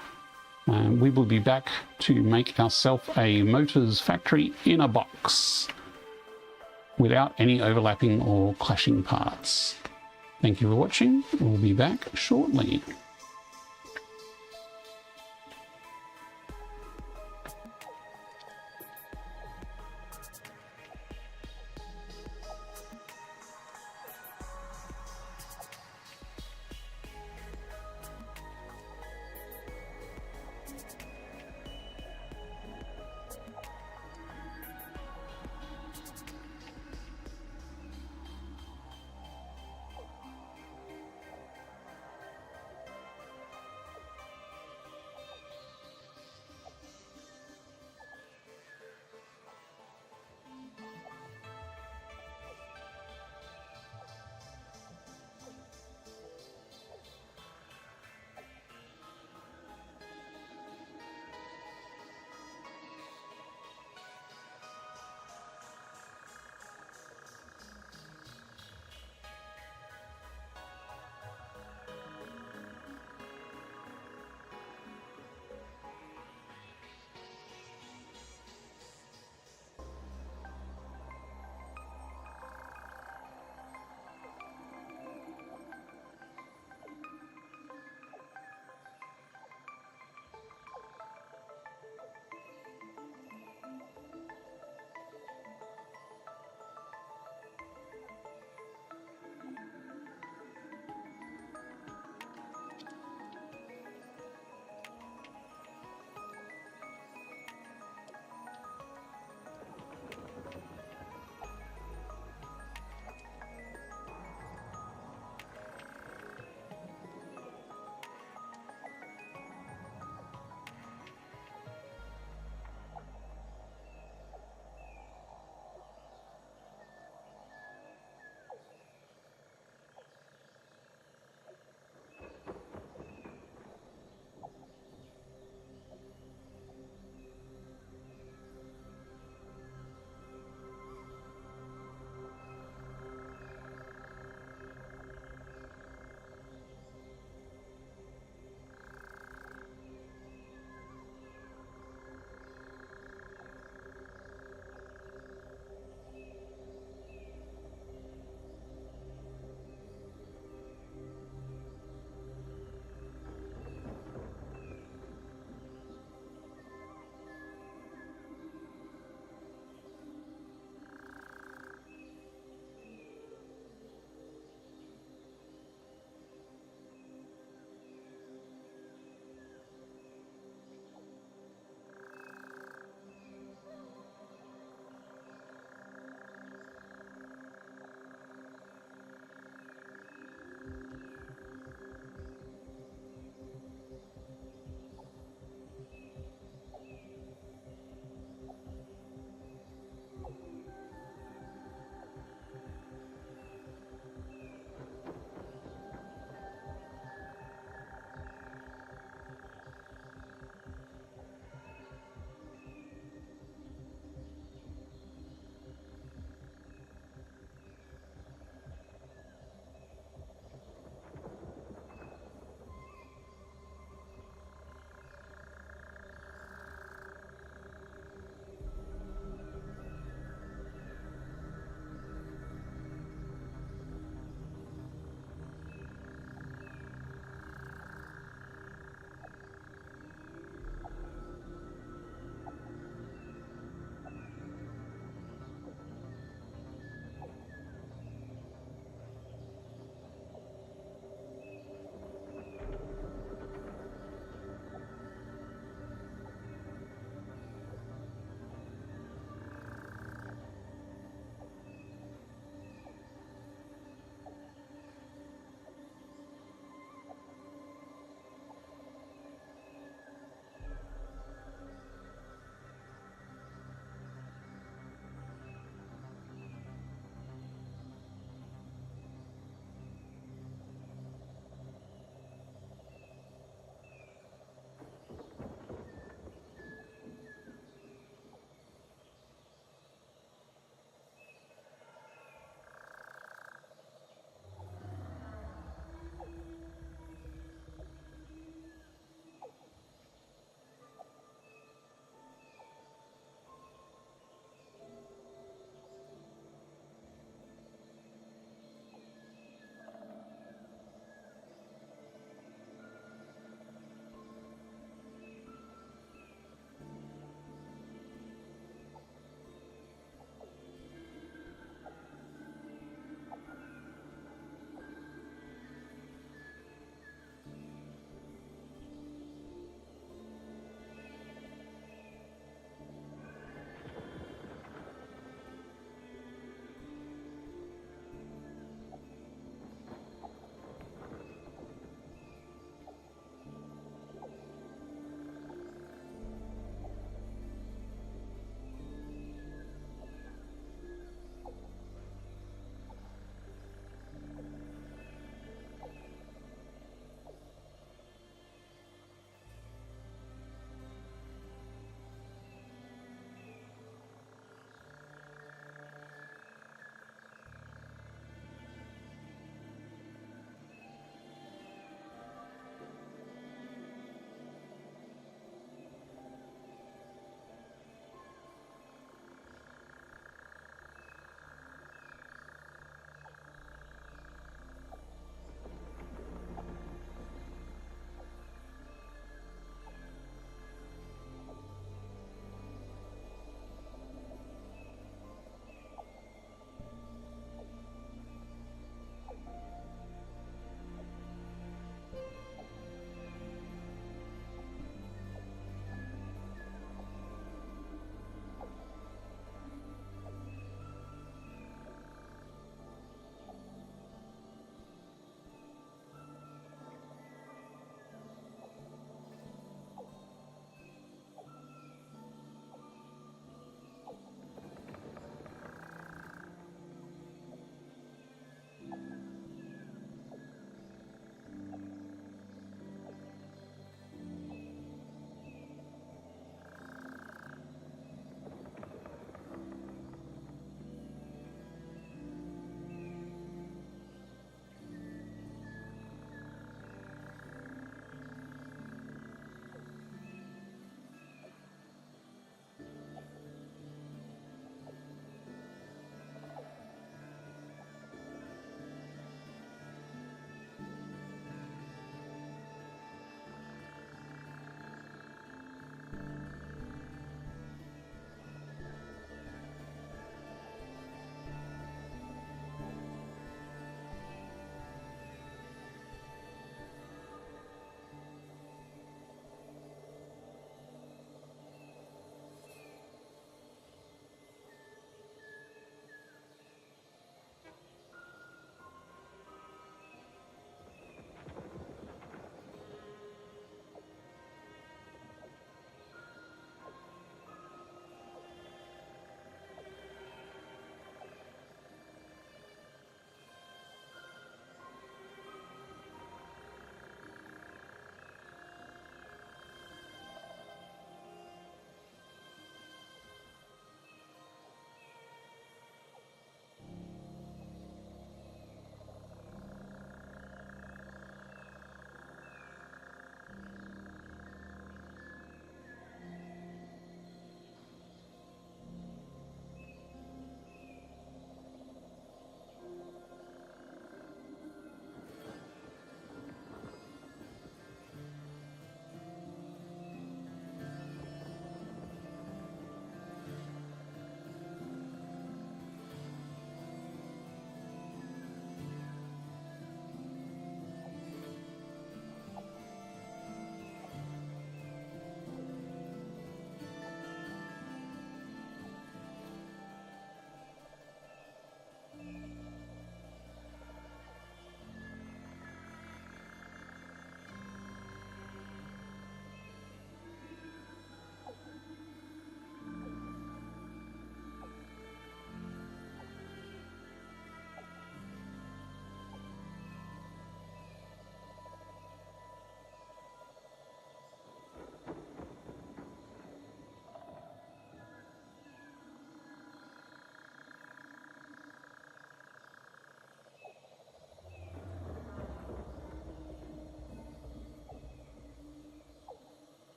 We will be back to make ourselves a motors factory in a box without any overlapping or clashing parts. Thank you for watching. We'll be back shortly.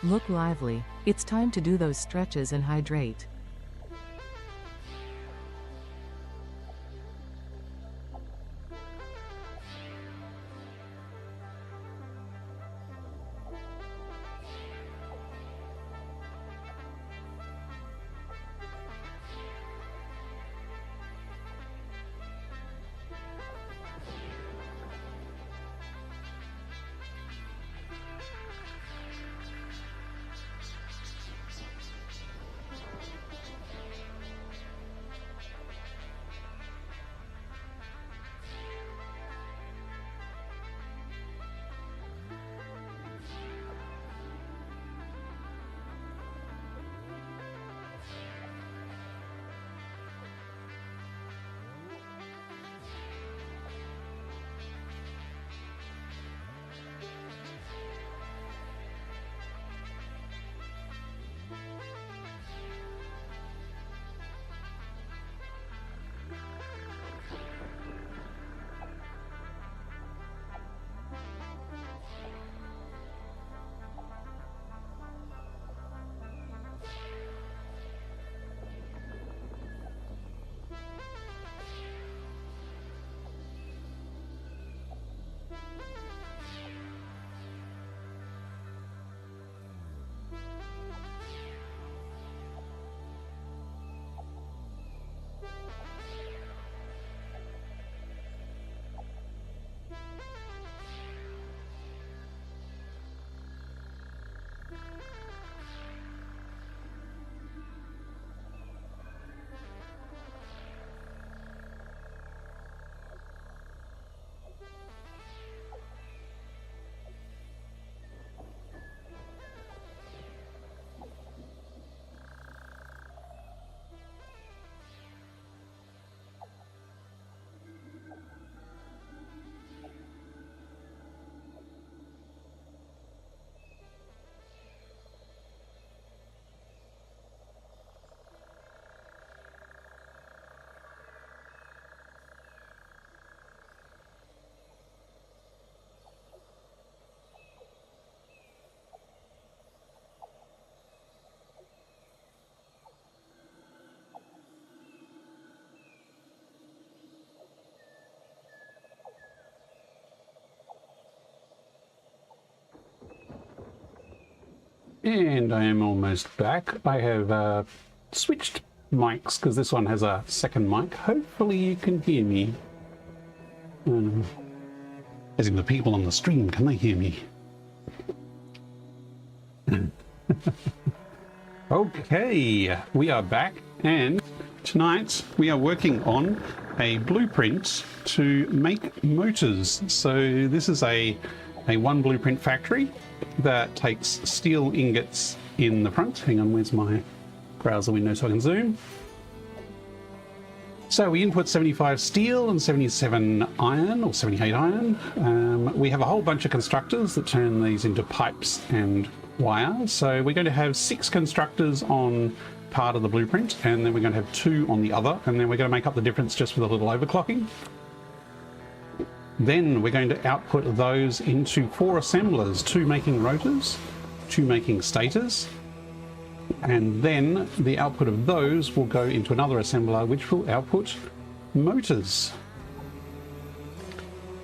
Look lively, it's time to do those stretches and hydrate. And I am almost back. I have switched mics because this one has a second mic. Hopefully you can hear me. As in the people on the stream, can they hear me? Okay, we are back, and tonight we are working on a blueprint to make motors. So this is a one blueprint factory that takes steel ingots in the front. Hang on, where's my browser window so I can zoom? So we input 75 steel and 77 iron, or 78 iron. We have a whole bunch of constructors that turn these into pipes and wire. So we're going to have 6 constructors on part of the blueprint, and then we're going to have 2 on the other, and then we're going to make up the difference just with a little overclocking. Then we're going to output those into 4 assemblers, 2 making rotors, 2 making stators, and then the output of those will go into another assembler which will output motors.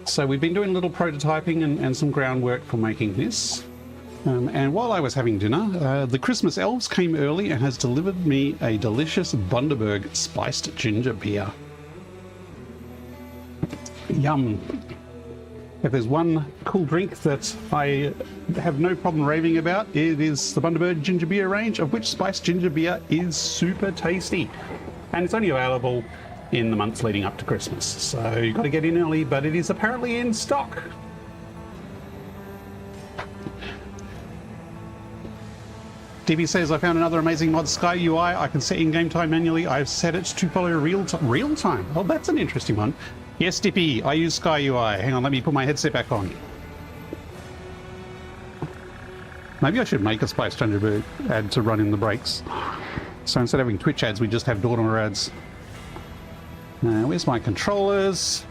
So we've been doing a little prototyping and some groundwork for making this. And while I was having dinner, the Christmas elves came early and has delivered me a delicious Bundaberg spiced ginger beer. Yum. If there's one cool drink that I have no problem raving about, it is the Bundaberg ginger beer range, of which spiced ginger beer is super tasty. And it's only available in the months leading up to Christmas. So you've got to get in early, but it is apparently in stock. DB says, I found another amazing mod, Sky UI. I can set in-game time manually. I've set it to follow real time. Oh, that's an interesting one. Yes, Dippy, I use Sky UI. Hang on, let me put my headset back on. Maybe I should make a Spice Ginger ad to run in the breaks. So instead of having Twitch ads, we just have Dormer ads. Now, where's my controllers?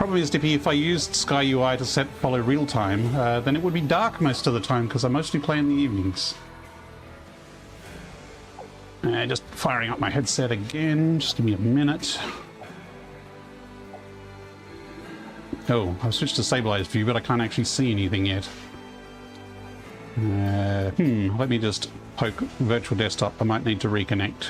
Problem is, Dippy, if I used Sky UI to set follow real time, then it would be dark most of the time because I mostly play in the evenings. Just firing up my headset again. Just give me a minute. Oh, I've switched to stabilized view, but I can't actually see anything yet. Let me just poke virtual desktop. I might need to reconnect.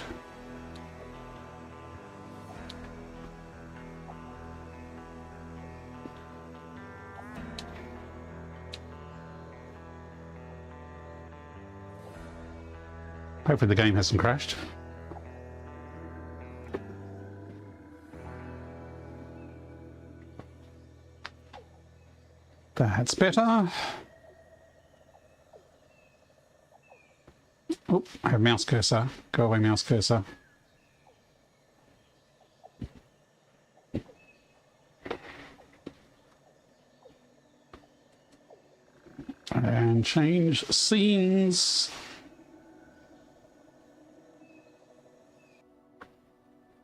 Hopefully the game hasn't crashed. That's better. Oh, I have mouse cursor. Go away, mouse cursor. And change scenes.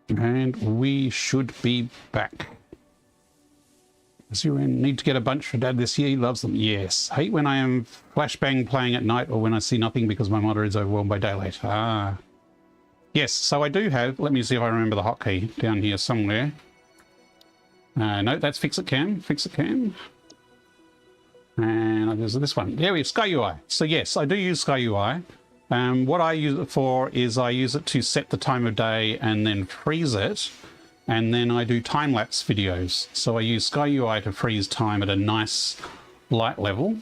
And we should be back. So you need to get a bunch for Dad this year. He loves them. Yes. Hate when I am flashbang playing at night or when I see nothing because my monitor is overwhelmed by daylight. Ah. Yes, so I do have, let me see if I remember the hotkey down here somewhere. No, that's Fix-It Cam. Fix-It Cam. And there's this one. There we have Sky UI. So yes, I do use Sky UI. What I use it for is I use it to set the time of day and then freeze it. And then I do time-lapse videos. So I use Sky UI to freeze time at a nice light level.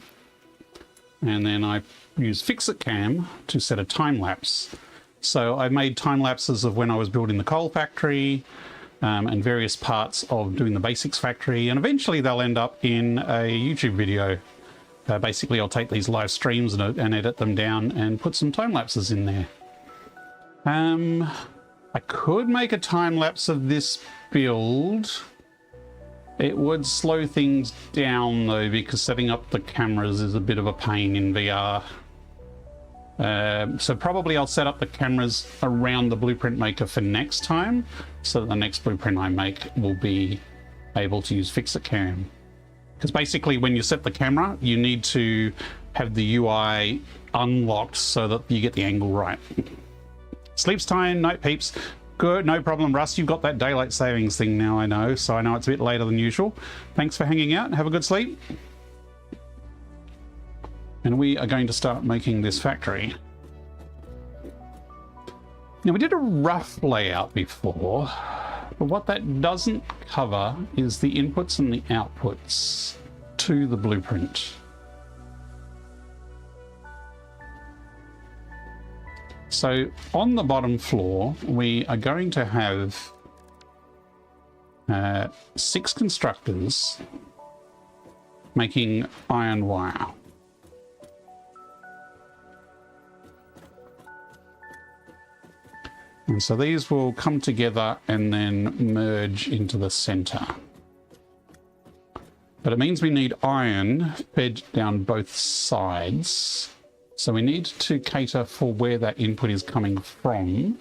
And then I use Fix-It Cam to set a time-lapse. So I made time-lapses of when I was building the coal factory and various parts of doing the basics factory. And eventually they'll end up in a YouTube video. Basically, I'll take these live streams and edit them down and put some time-lapses in there. I could make a time-lapse of this build. It would slow things down, though, because setting up the cameras is a bit of a pain in VR. So probably I'll set up the cameras around the blueprint maker for next time, so that the next blueprint I make will be able to use Fix-It Cam. Because basically when you set the camera, you need to have the UI unlocked so that you get the angle right. Sleeps time, night peeps. Good, no problem, Russ. You've got that daylight savings thing now, I know. So I know it's a bit later than usual. Thanks for hanging out. Have a good sleep. And we are going to start making this factory. Now, we did a rough layout before, but what that doesn't cover is the inputs and the outputs to the blueprint. So on the bottom floor, we are going to have 6 constructors making iron wire. And so these will come together and then merge into the center. But it means we need iron fed down both sides. So we need to cater for where that input is coming from.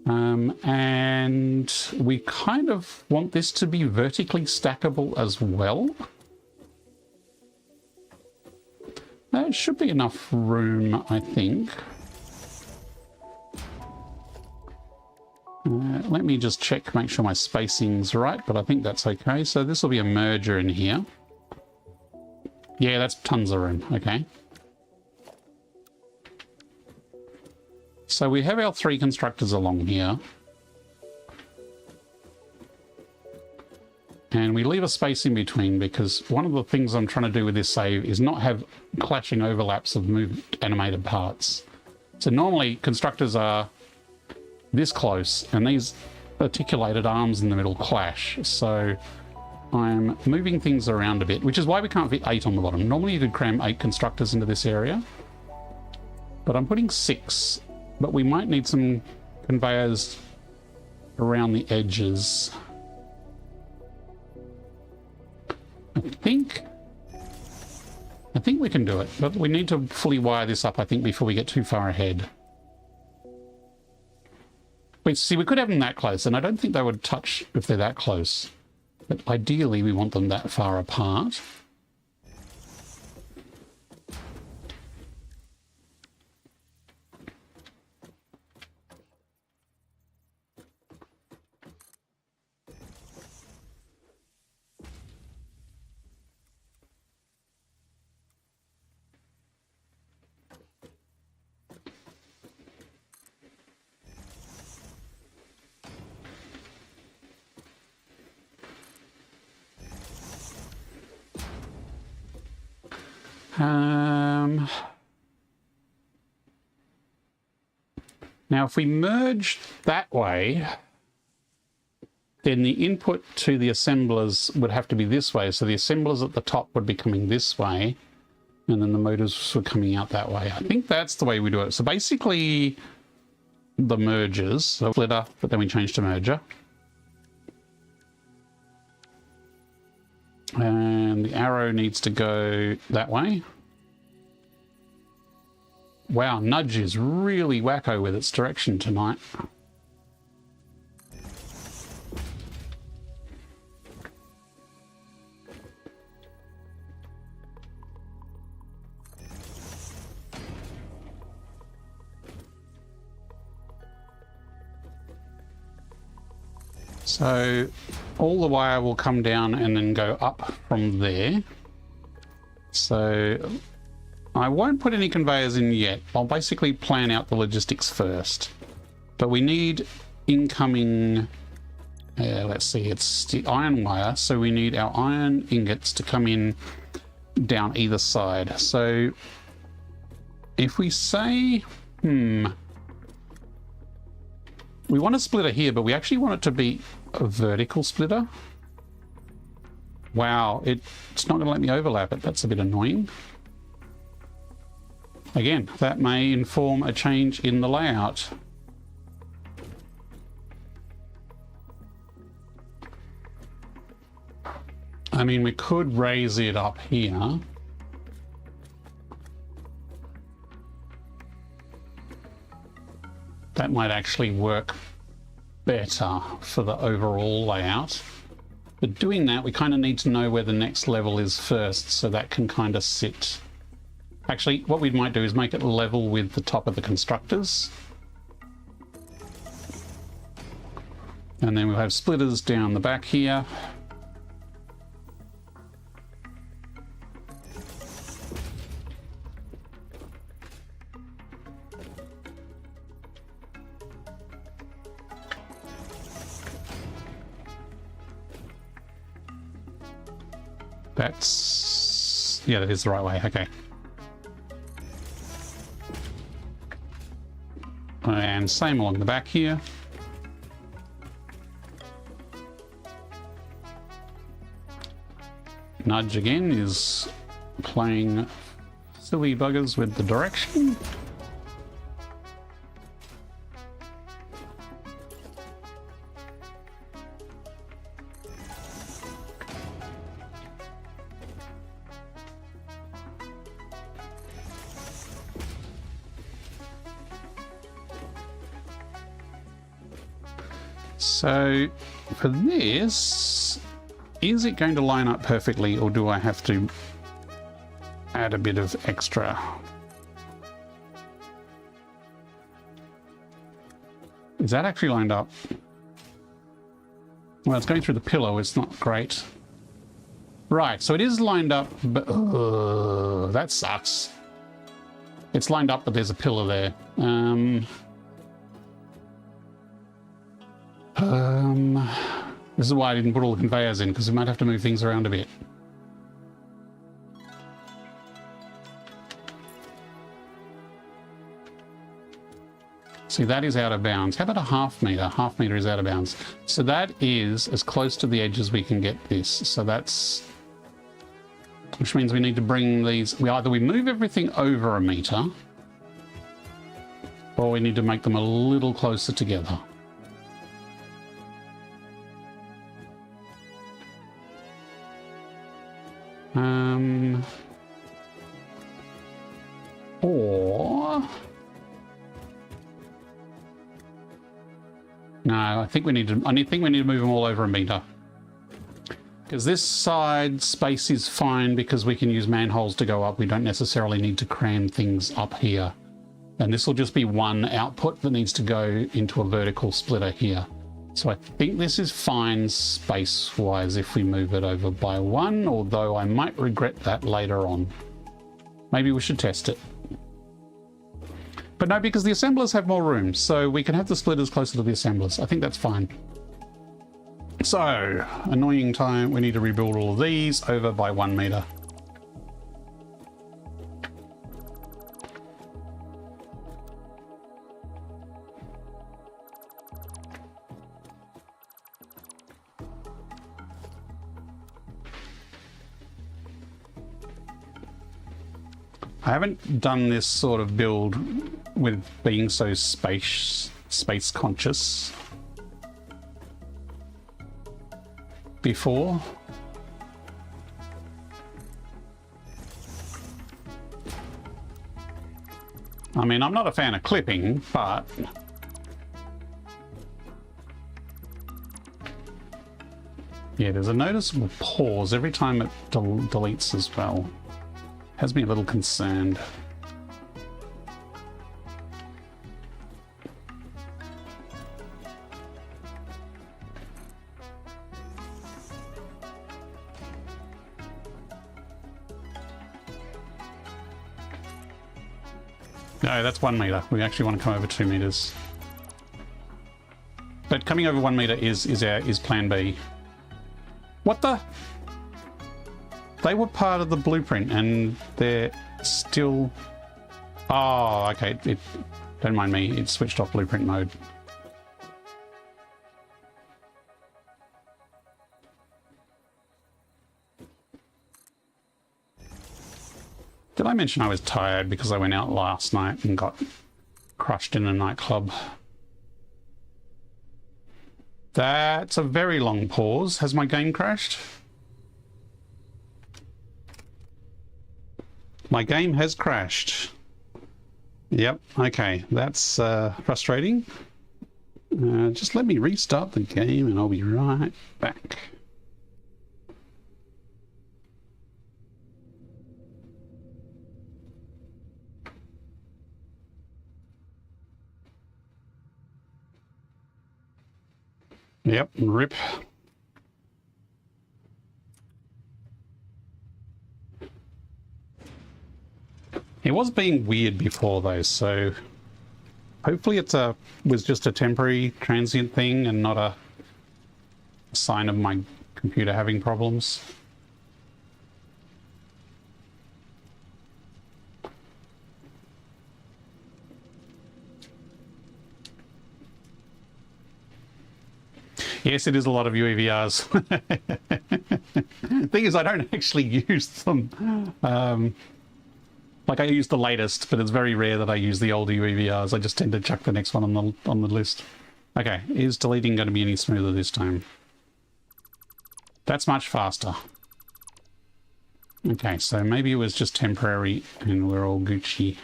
And we kind of want this to be vertically stackable as well. There should be enough room, I think. Let me just check, make sure my spacing's right, but I think that's okay. So this will be a merger in here. Yeah, that's tons of room. Okay. So we have our 3 constructors along here. And we leave a space in between because one of the things I'm trying to do with this save is not have clashing overlaps of moved animated parts. So normally constructors are this close and these articulated arms in the middle clash. So I'm moving things around a bit, which is why we can't fit 8 on the bottom. Normally you could cram 8 constructors into this area, but I'm putting 6. But we might need some conveyors around the edges. I think we can do it, but we need to fully wire this up, I think, before we get too far ahead. Wait, see, we could have them that close, and I don't think they would touch if they're that close. But ideally, we want them that far apart. Now, if we merge that way, then the input to the assemblers would have to be this way. So the assemblers at the top would be coming this way, and then the motors were coming out that way. I think that's the way we do it. So basically, the mergers, so splitter, but then we change to merger. And the arrow needs to go that way. Wow, Nudge is really wacko with its direction tonight. So all the wire will come down and then go up from there. So I won't put any conveyors in yet. I'll basically plan out the logistics first. But we need incoming, let's see, it's the iron wire. So we need our iron ingots to come in down either side. So if we say, we want a splitter here, but we actually want it to be a vertical splitter. Wow, it's not going to let me overlap it. That's a bit annoying. Again, that may inform a change in the layout. I mean, we could raise it up here. That might actually work better for the overall layout. But doing that, we kind of need to know where the next level is first, so that can kind of sit. Actually, what we might do is make it level with the top of the constructors. And then we'll have splitters down the back here. That's, yeah, that is the right way. Okay. And same along the back here. Nudge again is playing silly buggers with the direction. So for this, is it going to line up perfectly, or do I have to add a bit of extra? Is that actually lined up? Well, it's going through the pillow. It's not great. Right, so it is lined up, but that sucks. It's lined up, but there's a pillar there. This is why I didn't put all the conveyors in, because we might have to move things around a bit. See, that is out of bounds. How about a half meter? Half meter is out of bounds. So that is as close to the edge as we can get this. So that's, which means we need to bring these, either we move everything over a meter, or we need to make them a little closer together. Or no, I think we need to. I think we need to move them all over a meter. Because this side space is fine because we can use manholes to go up. We don't necessarily need to cram things up here. And this will just be one output that needs to go into a vertical splitter here. So I think this is fine space-wise if we move it over by one, although I might regret that later on. Maybe we should test it. But no, because the assemblers have more room, so we can have the splitters closer to the assemblers. I think that's fine. So, annoying time, we need to rebuild all of these over by 1 meter. I haven't done this sort of build with being so space conscious before. I mean, I'm not a fan of clipping, but yeah, there's a noticeable pause every time it deletes as well. Has me a little concerned. No, that's 1 meter. We actually want to come over 2 meters. But coming over 1 meter is plan B. What the? They were part of the blueprint and they're still... Oh, okay. Don't mind me. It switched off blueprint mode. Did I mention I was tired because I went out last night and got crushed in a nightclub? That's a very long pause. Has my game crashed? My game has crashed. Yep, okay, that's frustrating. Just let me restart the game and I'll be right back. Yep, rip. It was being weird before though, so hopefully it was just a temporary transient thing and not a sign of my computer having problems. Yes, it is a lot of UEVRs. Thing is, I don't actually use them. Like I use the latest, but it's very rare that I use the older UEVRs. I just tend to chuck the next one on the list. Okay, is deleting going to be any smoother this time? That's much faster. Okay, so maybe it was just temporary and we're all Gucci.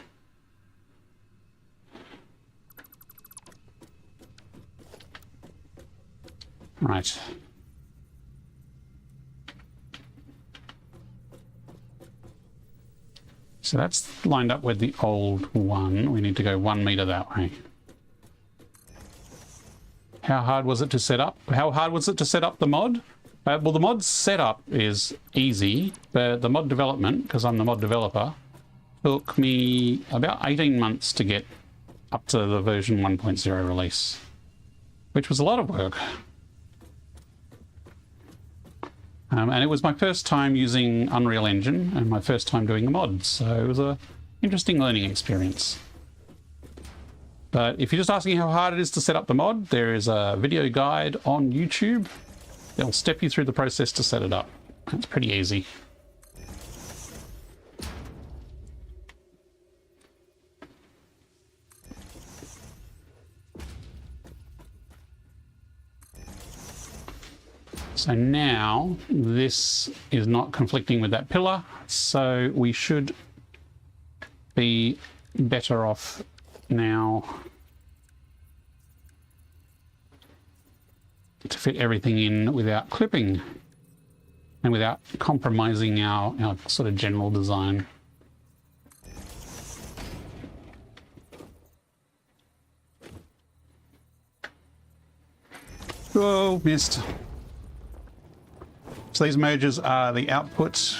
Right. So that's lined up with the old one. We need to go 1 meter that way. How hard was it to set up? How hard was it to set up the mod? Well, the mod setup is easy, but the mod development, because I'm the mod developer, took me about 18 months to get up to the version 1.0 release, which was a lot of work. And it was my first time using Unreal Engine and my first time doing a mod, so it was an interesting learning experience. But if you're just asking how hard it is to set up the mod, there is a video guide on YouTube. They'll step you through the process to set it up. It's pretty easy. So now this is not conflicting with that pillar, so we should be better off now to fit everything in without clipping. and without compromising our sort of general design. Oh, missed. So these mergers are the output,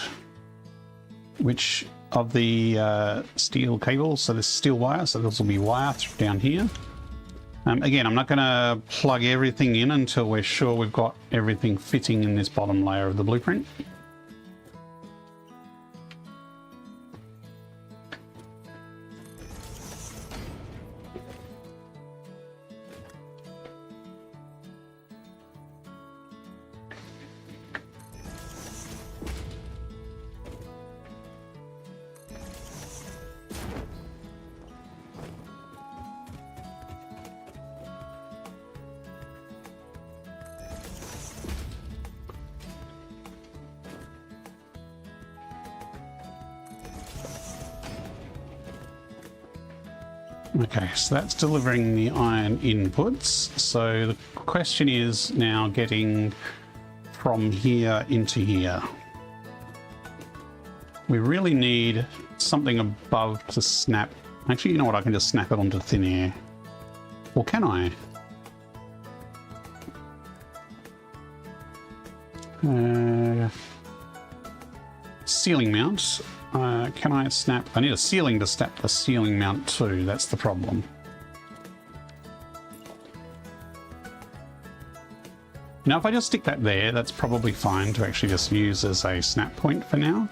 which of the steel cables. So this steel wire, so this will be wire down here. Again, I'm not going to plug everything in until we're sure we've got everything fitting in this bottom layer of the blueprint. Okay, so that's delivering the iron inputs. So the question is now getting from here into here. We really need something above to snap. Actually, you know what? I can just snap it onto thin air. Or can I? Ceiling mount. Can I snap? I need a ceiling to snap the ceiling mount too. That's the problem. Now, if I just stick that there, that's probably fine to actually just use as a snap point for now.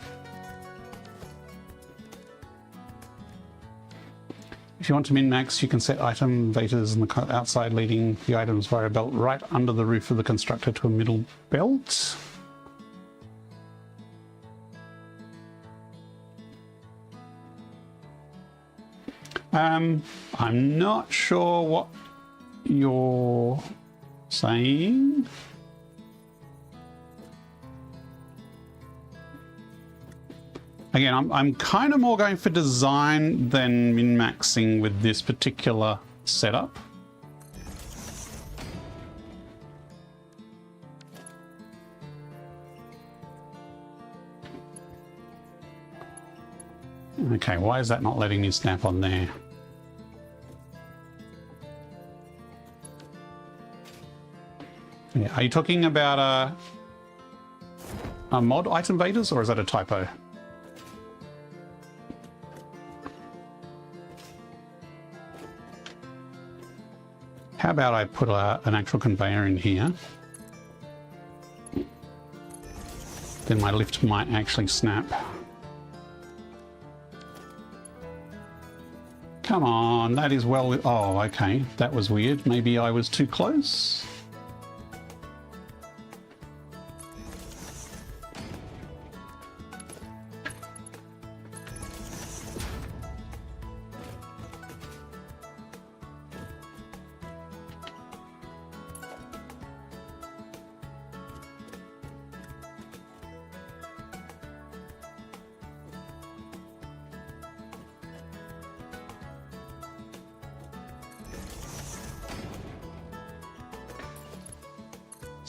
If you want to min-max, you can set item vators on the outside, leading the items via a belt right under the roof of the constructor to a middle belt. I'm not sure what you're saying. Again, I'm kind of more going for design than min-maxing with this particular setup. Okay, why is that not letting me snap on there? Yeah, are you talking about a mod item vators, or is that a typo? How about I put an actual conveyor in here? Then my lift might actually snap. Come on, that is well... Oh, okay, that was weird. Maybe I was too close.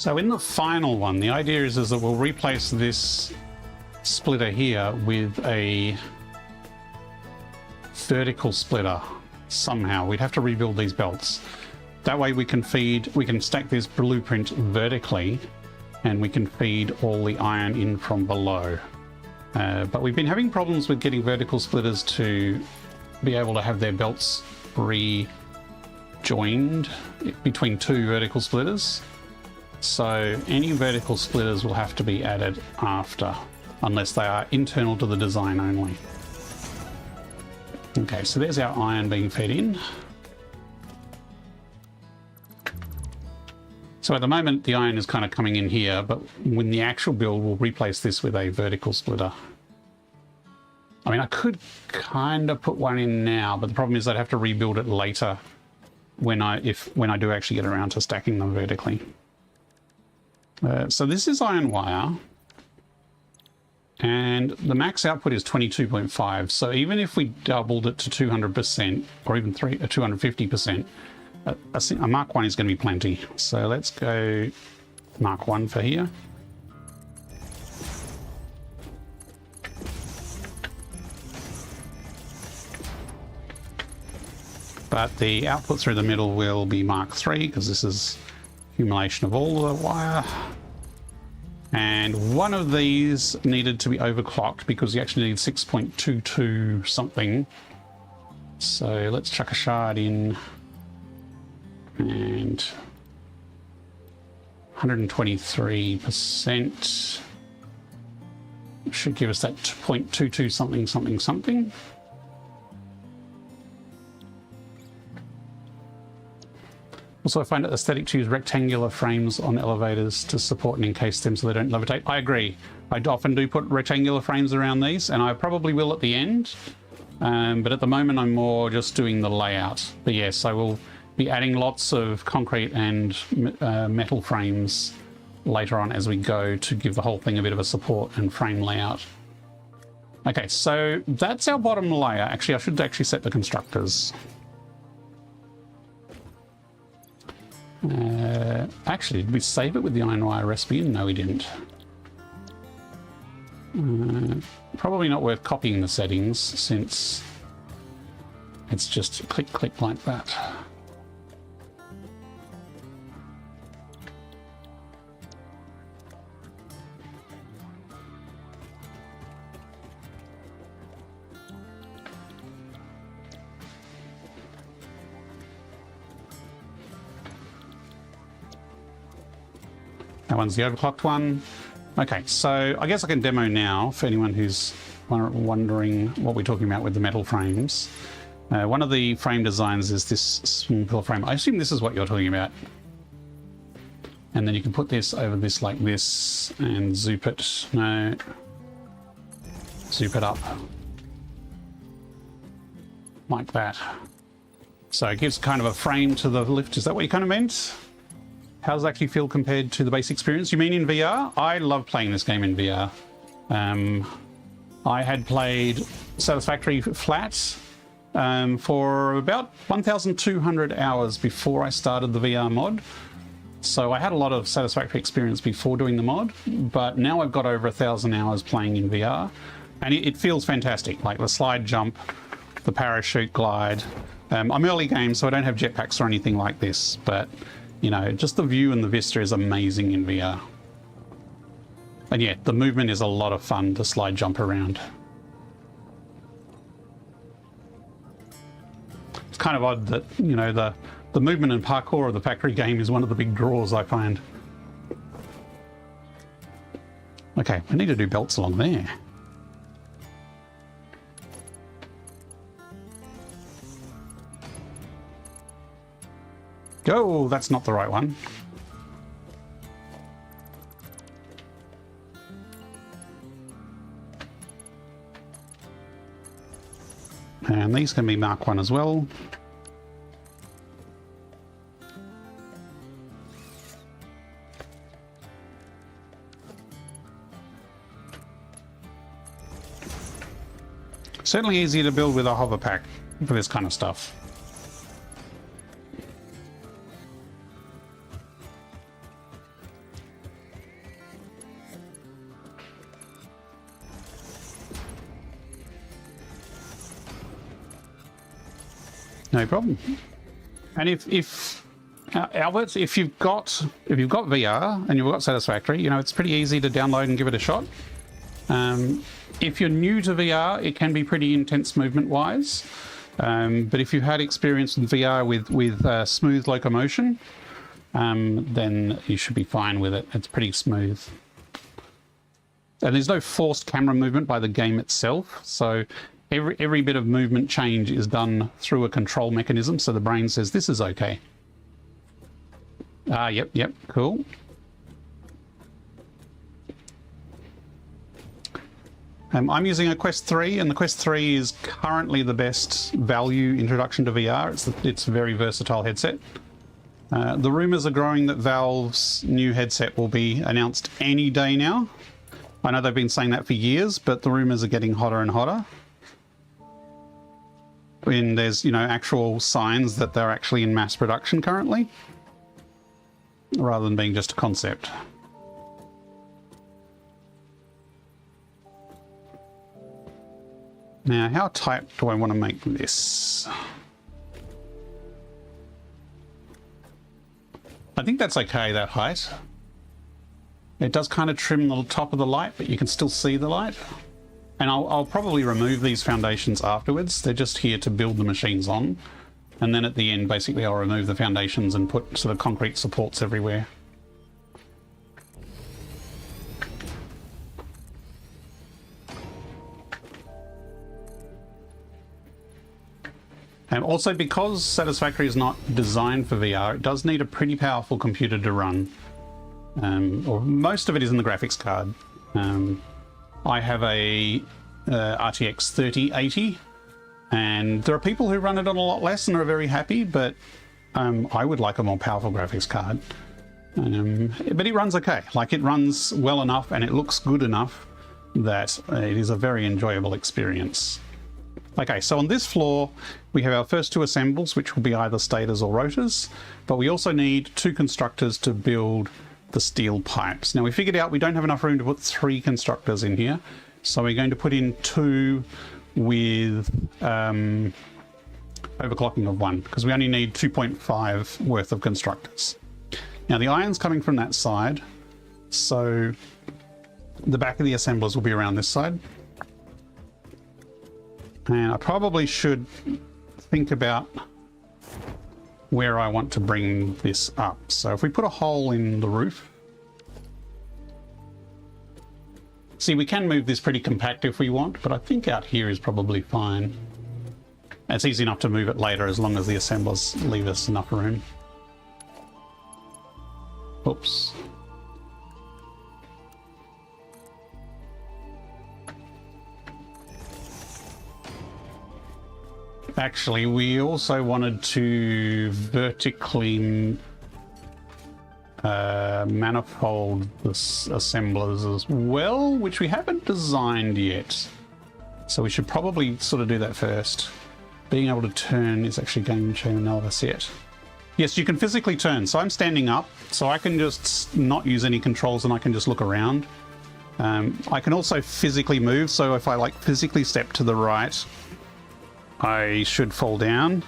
So in the final one, the idea is that we'll replace this splitter here with a vertical splitter somehow. We'd have to rebuild these belts. That way we can stack this blueprint vertically, and we can feed all the iron in from below. But we've been having problems with getting vertical splitters to be able to have their belts rejoined between two vertical splitters. So any vertical splitters will have to be added after, unless they are internal to the design only. Okay, so there's our iron being fed in. So at the moment the iron is kind of coming in here, but when the actual build, we'll replace this with a vertical splitter. I mean, I could kind of put one in now, but the problem is I'd have to rebuild it later when I do actually get around to stacking them vertically. So this is iron wire, and the max output is 22.5. So even if we doubled it to 200%, or even 250%, a Mark 1 is going to be plenty. So let's go Mark 1 for here. but the output through the middle will be Mark III because this is accumulation of all the wire. And one of these needed to be overclocked because you actually need 6.22 something. So let's chuck a shard in, and 123% should give us that 0.22 something something something. Also, I find it aesthetic to use rectangular frames on elevators to support and encase them so they don't levitate. I agree. I often do put rectangular frames around these, and I probably will at the end. But at the moment, I'm more just doing the layout. But yes, I will be adding lots of concrete and metal frames later on as we go to give the whole thing a bit of a support and frame layout. Okay, so that's our bottom layer. Actually, I should actually set the constructors. Actually, did we save it with the iron wire recipe? No, we didn't. Probably not worth copying the settings since it's just click, click like that. That one's the overclocked one. Okay, so I guess I can demo now for anyone who's wondering what we're talking about with the metal frames. One of the frame designs is this small frame. I assume this is what you're talking about. And then you can put this over this like this and zoop it. No. Zoop it up. Like that. So it gives kind of a frame to the lift. Is that what you kind of meant? How does it actually feel compared to the base experience? You mean in VR? I love playing this game in VR. I had played Satisfactory flat for about 1,200 hours before I started the VR mod. So I had a lot of Satisfactory experience before doing the mod, but now I've got over 1,000 hours playing in VR, and it feels fantastic. Like the slide jump, the parachute glide. I'm early game, so I don't have jetpacks or anything like this, but you know, just the view and the vista is amazing in VR. And yeah, the movement is a lot of fun to slide jump around. It's kind of odd that, you know, the movement and parkour of the factory game is one of the big draws, I find. Okay, I need to do belts along there. Oh, that's not the right one. And these can be Mark 1 as well. Certainly easier to build with a hover pack for this kind of stuff. No problem. And if Albert, if you've got VR and you've got Satisfactory, you know, it's pretty easy to download and give it a shot. If you're new to VR, it can be pretty intense movement wise. But if you've had experience with VR with smooth locomotion, then you should be fine with it. It's pretty smooth. And there's no forced camera movement by the game itself. So every bit of movement change is done through a control mechanism, so the brain says this is okay. Yep, cool. I'm using a Quest 3, and the Quest 3 is currently the best value introduction to VR. It's a very versatile headset. The rumours are growing that Valve's new headset will be announced any day now. I know they've been saying that for years, but the rumours are getting hotter and hotter. When there's, you know, actual signs that they're actually in mass production currently, rather than being just a concept. Now, how tight do I want to make this? I think that's okay, that height. It does kind of trim the top of the light, but you can still see the light. And I'll probably remove these foundations afterwards. They're just here to build the machines on. And then at the end, basically, I'll remove the foundations and put sort of concrete supports everywhere. And also, because Satisfactory is not designed for VR, it does need a pretty powerful computer to run. Or most of it is in the graphics card. I have a RTX 3080, and there are people who run it on a lot less and are very happy, but I would like a more powerful graphics card. But it runs okay. Like, it runs well enough and it looks good enough that it is a very enjoyable experience. Okay, so on this floor, we have our first two assembles, which will be either stators or rotors, but we also need two constructors to build the steel pipes. Now, we figured out we don't have enough room to put 3 constructors in here, so we're going to put in 2 with overclocking of 1, because we only need 2.5 worth of constructors. Now, the iron's coming from that side, so the back of the assemblers will be around this side. And I probably should think about where I want to bring this up. So if we put a hole in the roof. See, we can move this pretty compact if we want, but I think out here is probably fine. It's easy enough to move it later as long as the assemblers leave us enough room. Oops. Actually, we also wanted to vertically manifold the assemblers as well, which we haven't designed yet. So we should probably sort of do that first. Being able to turn is actually game changer analysis yet. Yes, you can physically turn. So I'm standing up, so I can just not use any controls and I can just look around. I can also physically move. So if I like physically step to the right, I should fall down.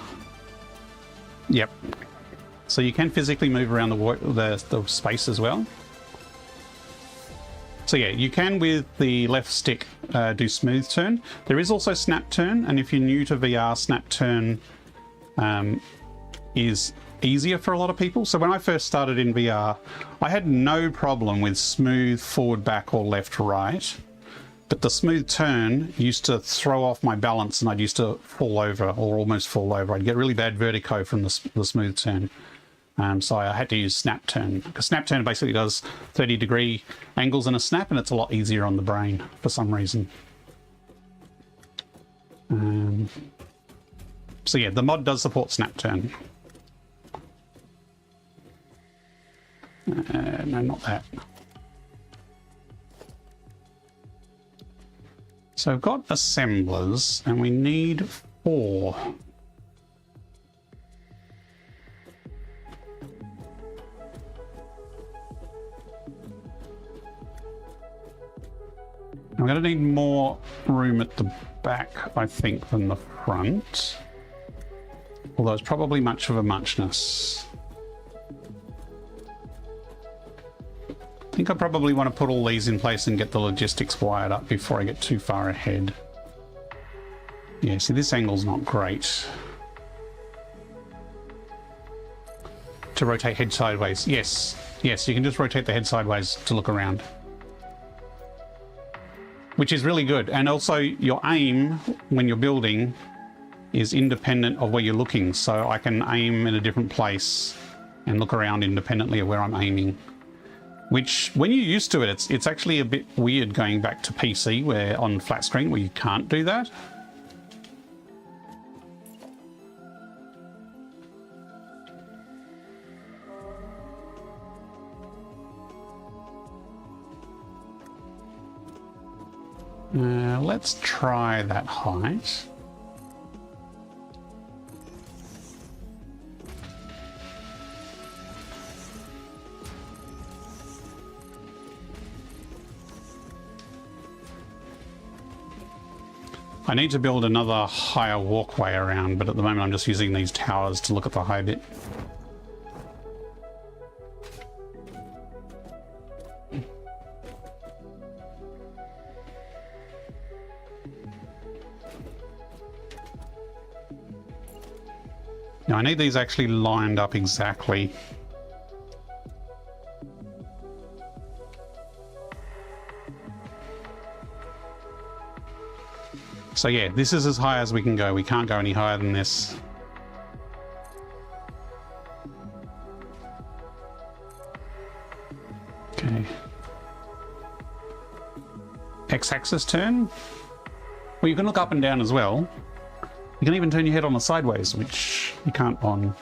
Yep. So you can physically move around the space as well. So yeah, you can with the left stick do smooth turn. There is also snap turn, and if you're new to VR, snap turn is easier for a lot of people. So when I first started in VR, I had no problem with smooth forward, back, or left, right. But the smooth turn used to throw off my balance and I'd used to fall over or almost fall over. I'd get really bad vertigo from the smooth turn. So I had to use snap turn, because snap turn basically does 30-degree angles in a snap, and it's a lot easier on the brain for some reason. So yeah, the mod does support snap turn. No, not that. So I've got assemblers and we need 4. I'm going to need more room at the back, I think, than the front. Although it's probably much of a muchness. I think I probably want to put all these in place and get the logistics wired up before I get too far ahead. Yeah, see, this angle's not great. To rotate head sideways. Yes, yes, you can just rotate the head sideways to look around. Which is really good. And also your aim when you're building is independent of where you're looking. So I can aim in a different place and look around independently of where I'm aiming. Which, when you're used to it, it's actually a bit weird going back to PC where on flat screen where you can't do that. Let's try that height. I need to build another higher walkway around, but at the moment I'm just using these towers to look at the high bit. Now I need these actually lined up exactly. So yeah, this is as high as we can go. We can't go any higher than this. Okay. X-axis turn. Well, you can look up and down as well. You can even turn your head on the sideways, which you can't on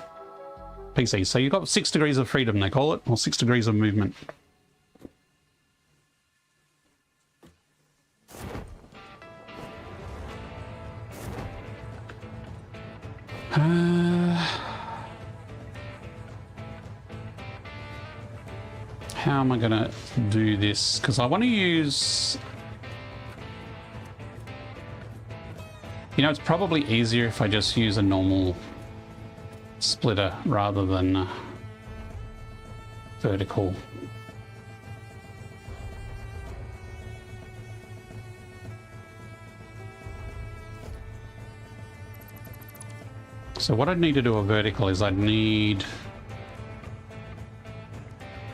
PC. So you've got 6 degrees of freedom, they call it, or 6 degrees of movement. How am I going to do this? Because I want to use... You know, it's probably easier if I just use a normal splitter rather than vertical. So what I'd need to do a vertical is I'd need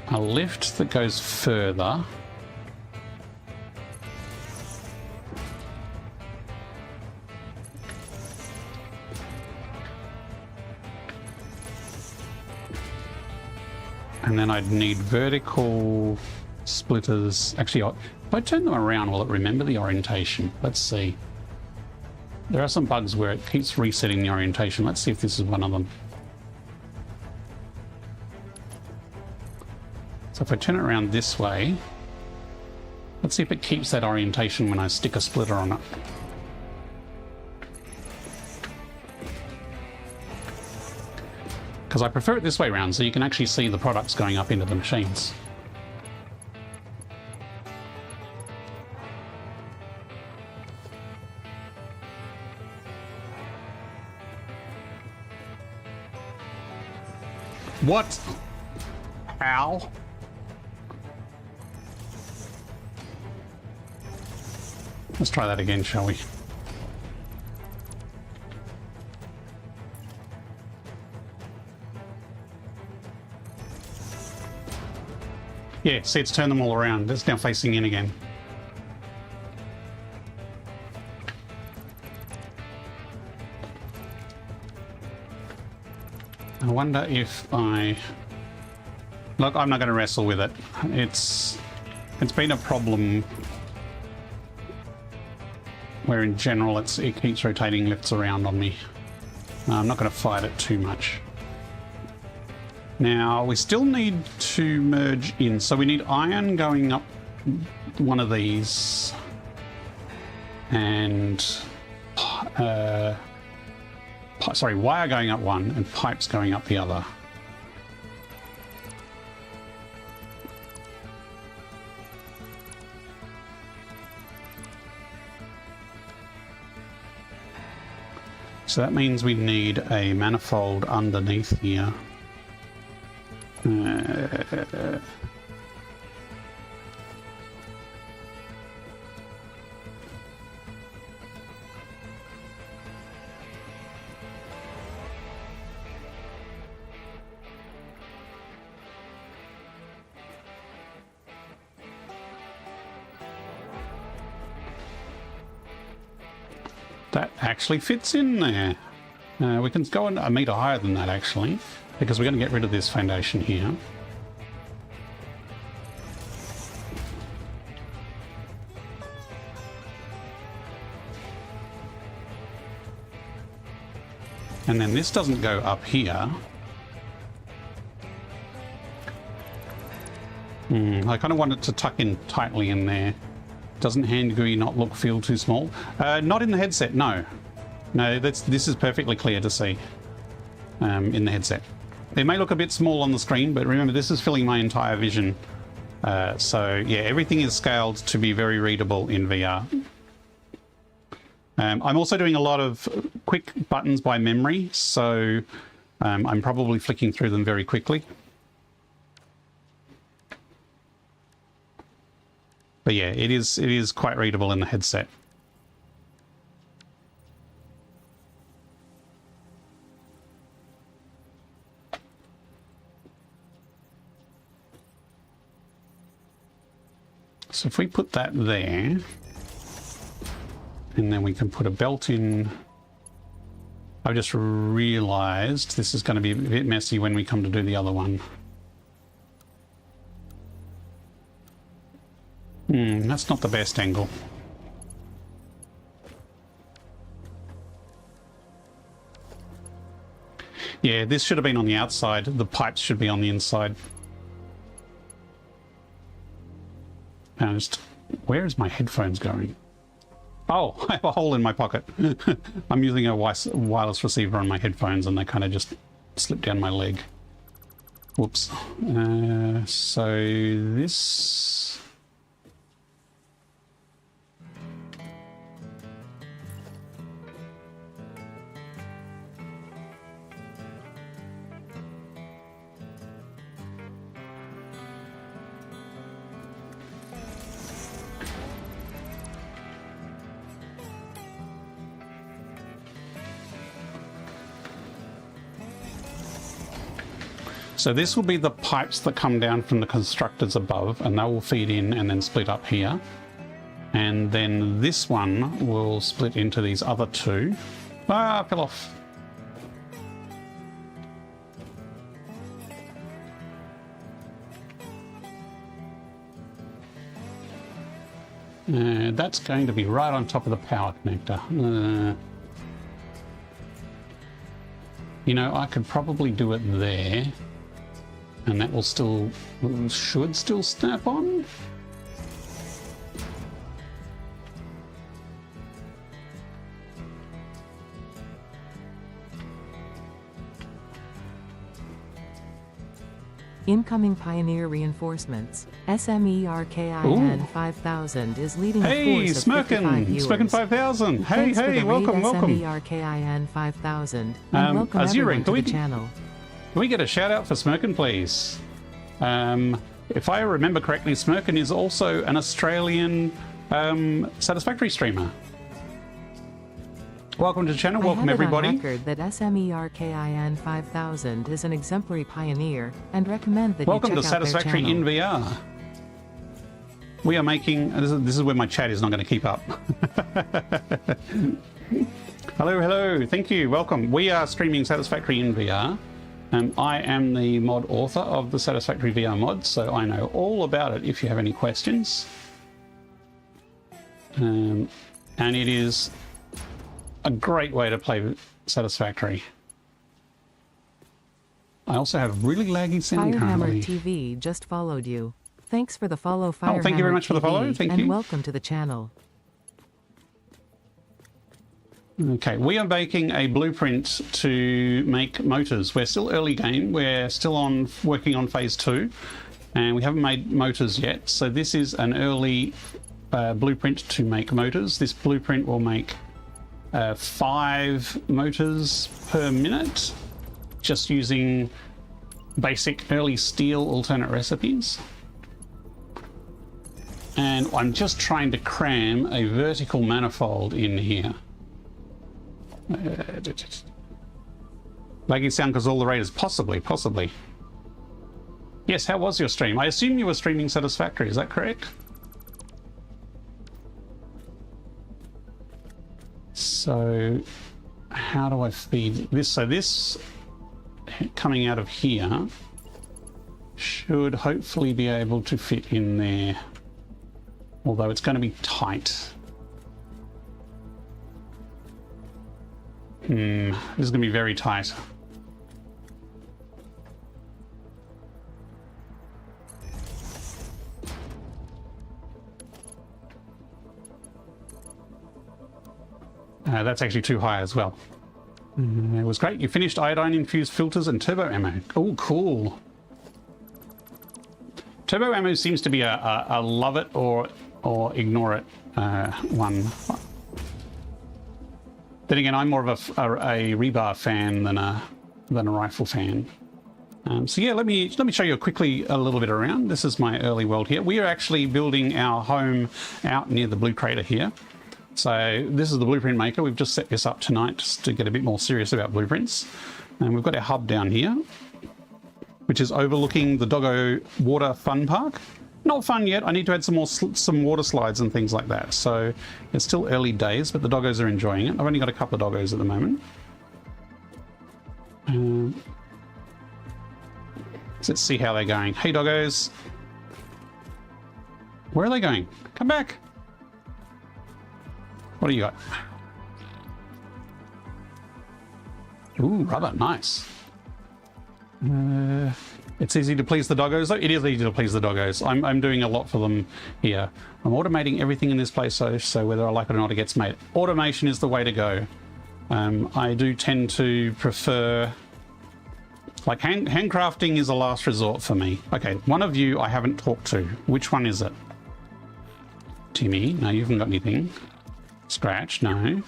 a lift that goes further. And then I'd need vertical splitters. Actually, if I turn them around, will it remember the orientation? Let's see. There are some bugs where it keeps resetting the orientation. Let's see if this is one of them. So if I turn it around this way, let's see if it keeps that orientation when I stick a splitter on it. Because I prefer it this way around so you can actually see the products going up into the machines. What? How? Let's try that again, shall we? Yeah, see, it's turned them all around. It's now facing in again. I wonder if I... Look, I'm not going to wrestle with it. It's been a problem where in general it keeps rotating lifts around on me. I'm not going to fight it too much. Now, we still need to merge in. So we need iron going up one of these. And... sorry, wire going up one and pipes going up the other. So that means we need a manifold underneath here. That actually fits in there. We can go a meter higher than that actually, because we're going to get rid of this foundation here. And then this doesn't go up here. I kind of want it to tuck in tightly in there. Doesn't hand GUI not look, feel too small? Not in the headset, no. No, this is perfectly clear to see in the headset. It may look a bit small on the screen, but remember this is filling my entire vision. So yeah, everything is scaled to be very readable in VR. I'm also doing a lot of quick buttons by memory, so I'm probably flicking through them very quickly. But yeah, it is quite readable in the headset. So if we put that there, and then we can put a belt in. I've just realised this is going to be a bit messy when we come to do the other one. That's not the best angle. Yeah, this should have been on the outside. The pipes should be on the inside. Where is my headphones going? Oh, I have a hole in my pocket. I'm using a wireless receiver on my headphones and they kind of just slip down my leg. Whoops. So this... So this will be the pipes that come down from the constructors above, and they will feed in and then split up here. And then this one will split into these other two. Ah, fell off. That's going to be right on top of the power connector. You know, I could probably do it there. And that will should still snap on. Incoming Pioneer reinforcements. SMERKIN 5000 is leading a force of 55 viewers. Smirkin 5000. Hey, Thanks for the welcome, raid, welcome. SMERKIN 5000, and welcome Azure, everyone to the channel. Can we get a shout out for Smirkin, please? If I remember correctly, Smirkin is also an Australian Satisfactory streamer. Welcome to the channel. Welcome everybody. I have it on record that SMERKIN 5000 is an exemplary pioneer, and recommend that welcome you to check out their Satisfactory in channel. VR. We are making. This is where my chat is not going to keep up. Hello, hello. Thank you. Welcome. We are streaming Satisfactory in VR. I am the mod author of the Satisfactory VR mod, so I know all about it if you have any questions. And it is a great way to play Satisfactory. I also have really laggy sound Firehammer currently. TV just followed you. Thanks for the follow, Firehammer thank you very much for the follow. Thank you. And welcome to the channel. Okay, we are making a blueprint to make motors. We're still early game. We're still working on phase 2, and we haven't made motors yet. So this is an early blueprint to make motors. This blueprint will make 5 motors per minute, just using basic early steel alternate recipes. And I'm just trying to cram a vertical manifold in here. Laggy sound because all the raiders, possibly. Yes, how was your stream? I assume you were streaming Satisfactory, is that correct? So how do I feed this? So this coming out of here should hopefully be able to fit in there, although it's going to be tight. This is going to be very tight. That's actually too high as well. It was great. You finished iodine-infused filters and turbo ammo. Oh, cool. Turbo ammo seems to be a love it or ignore it one. Then again, I'm more of a rebar fan than a rifle fan. So yeah, let me show you quickly a little bit around. This is my early world here. We are actually building our home out near the blue crater here. So this is the blueprint maker. We've just set this up tonight just to get a bit more serious about blueprints. And we've got our hub down here, which is overlooking the Doggo Water Fun Park. Not fun yet. I need to add some more some water slides and things like that. So it's still early days, but the doggos are enjoying it. I've only got a couple of doggos at the moment. So let's see how they're going. Hey, doggos. Where are they going? Come back. What do you got? Ooh, rubber. Nice. It's easy to please the doggos, though. It is easy to please the doggos. I'm doing a lot for them here. I'm automating everything in this place, so whether I like it or not, it gets made. Automation is the way to go. I do tend to prefer... Like, handcrafting is a last resort for me. Okay, one of you I haven't talked to. Which one is it? Timmy? No, you haven't got anything. Scratch? No.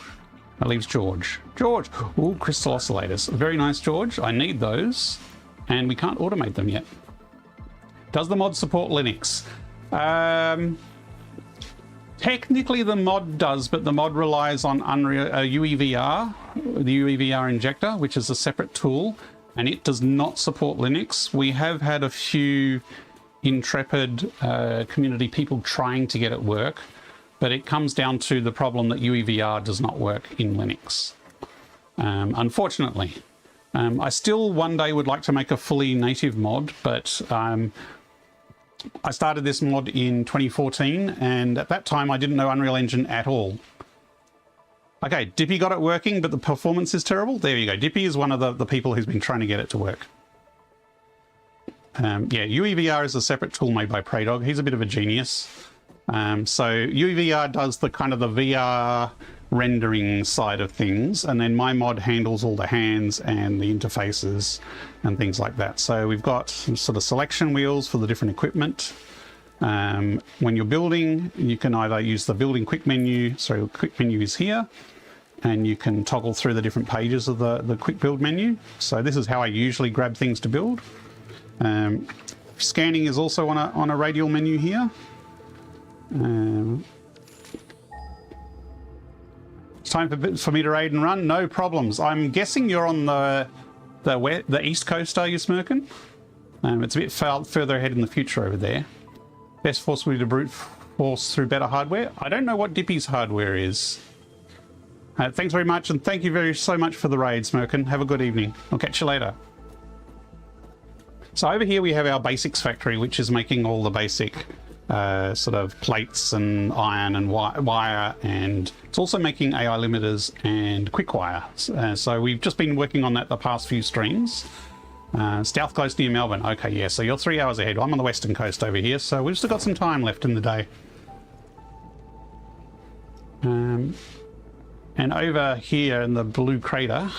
That leaves George. George! Ooh, crystal oscillators. Very nice, George. I need those. And we can't automate them yet. Does the mod support Linux? Technically the mod does, but the mod relies on Unreal UEVR, the UEVR injector, which is a separate tool, and it does not support Linux. We have had a few intrepid community people trying to get it work, but it comes down to the problem that UEVR does not work in Linux, unfortunately. I still one day would like to make a fully native mod, but I started this mod in 2014, and at that time I didn't know Unreal Engine at all. Okay, Dippy got it working, but the performance is terrible. There you go. Dippy is one of the people who's been trying to get it to work. Yeah, UEVR is a separate tool made by Praydog. He's a bit of a genius. So UEVR does the kind of the VR rendering side of things, and then my mod handles all the hands and the interfaces and things like that. So we've got some sort of selection wheels for the different equipment. When you're building, you can either use the building quick menu. So quick menu is here, and you can toggle through the different pages of the quick build menu. So this is how I usually grab things to build. Scanning is also on a radial menu here. It's time for me to raid and run. No problems. I'm guessing you're on the east coast, are you, Smirkin? It's a bit further ahead in the future over there. Best force will be to brute force through better hardware. I don't know what Dippy's hardware is. Thanks very much, and thank you so much for the raid, Smirkin. Have a good evening. I'll catch you later. So over here we have our basics factory, which is making all the basic sort of plates and iron and wire, and it's also making AI limiters and quick wire. So we've just been working on that the past few streams. South Coast near Melbourne. Okay, yeah, so you're 3 hours ahead. I'm on the western coast over here, so we've still got some time left in the day. And over here in the blue crater,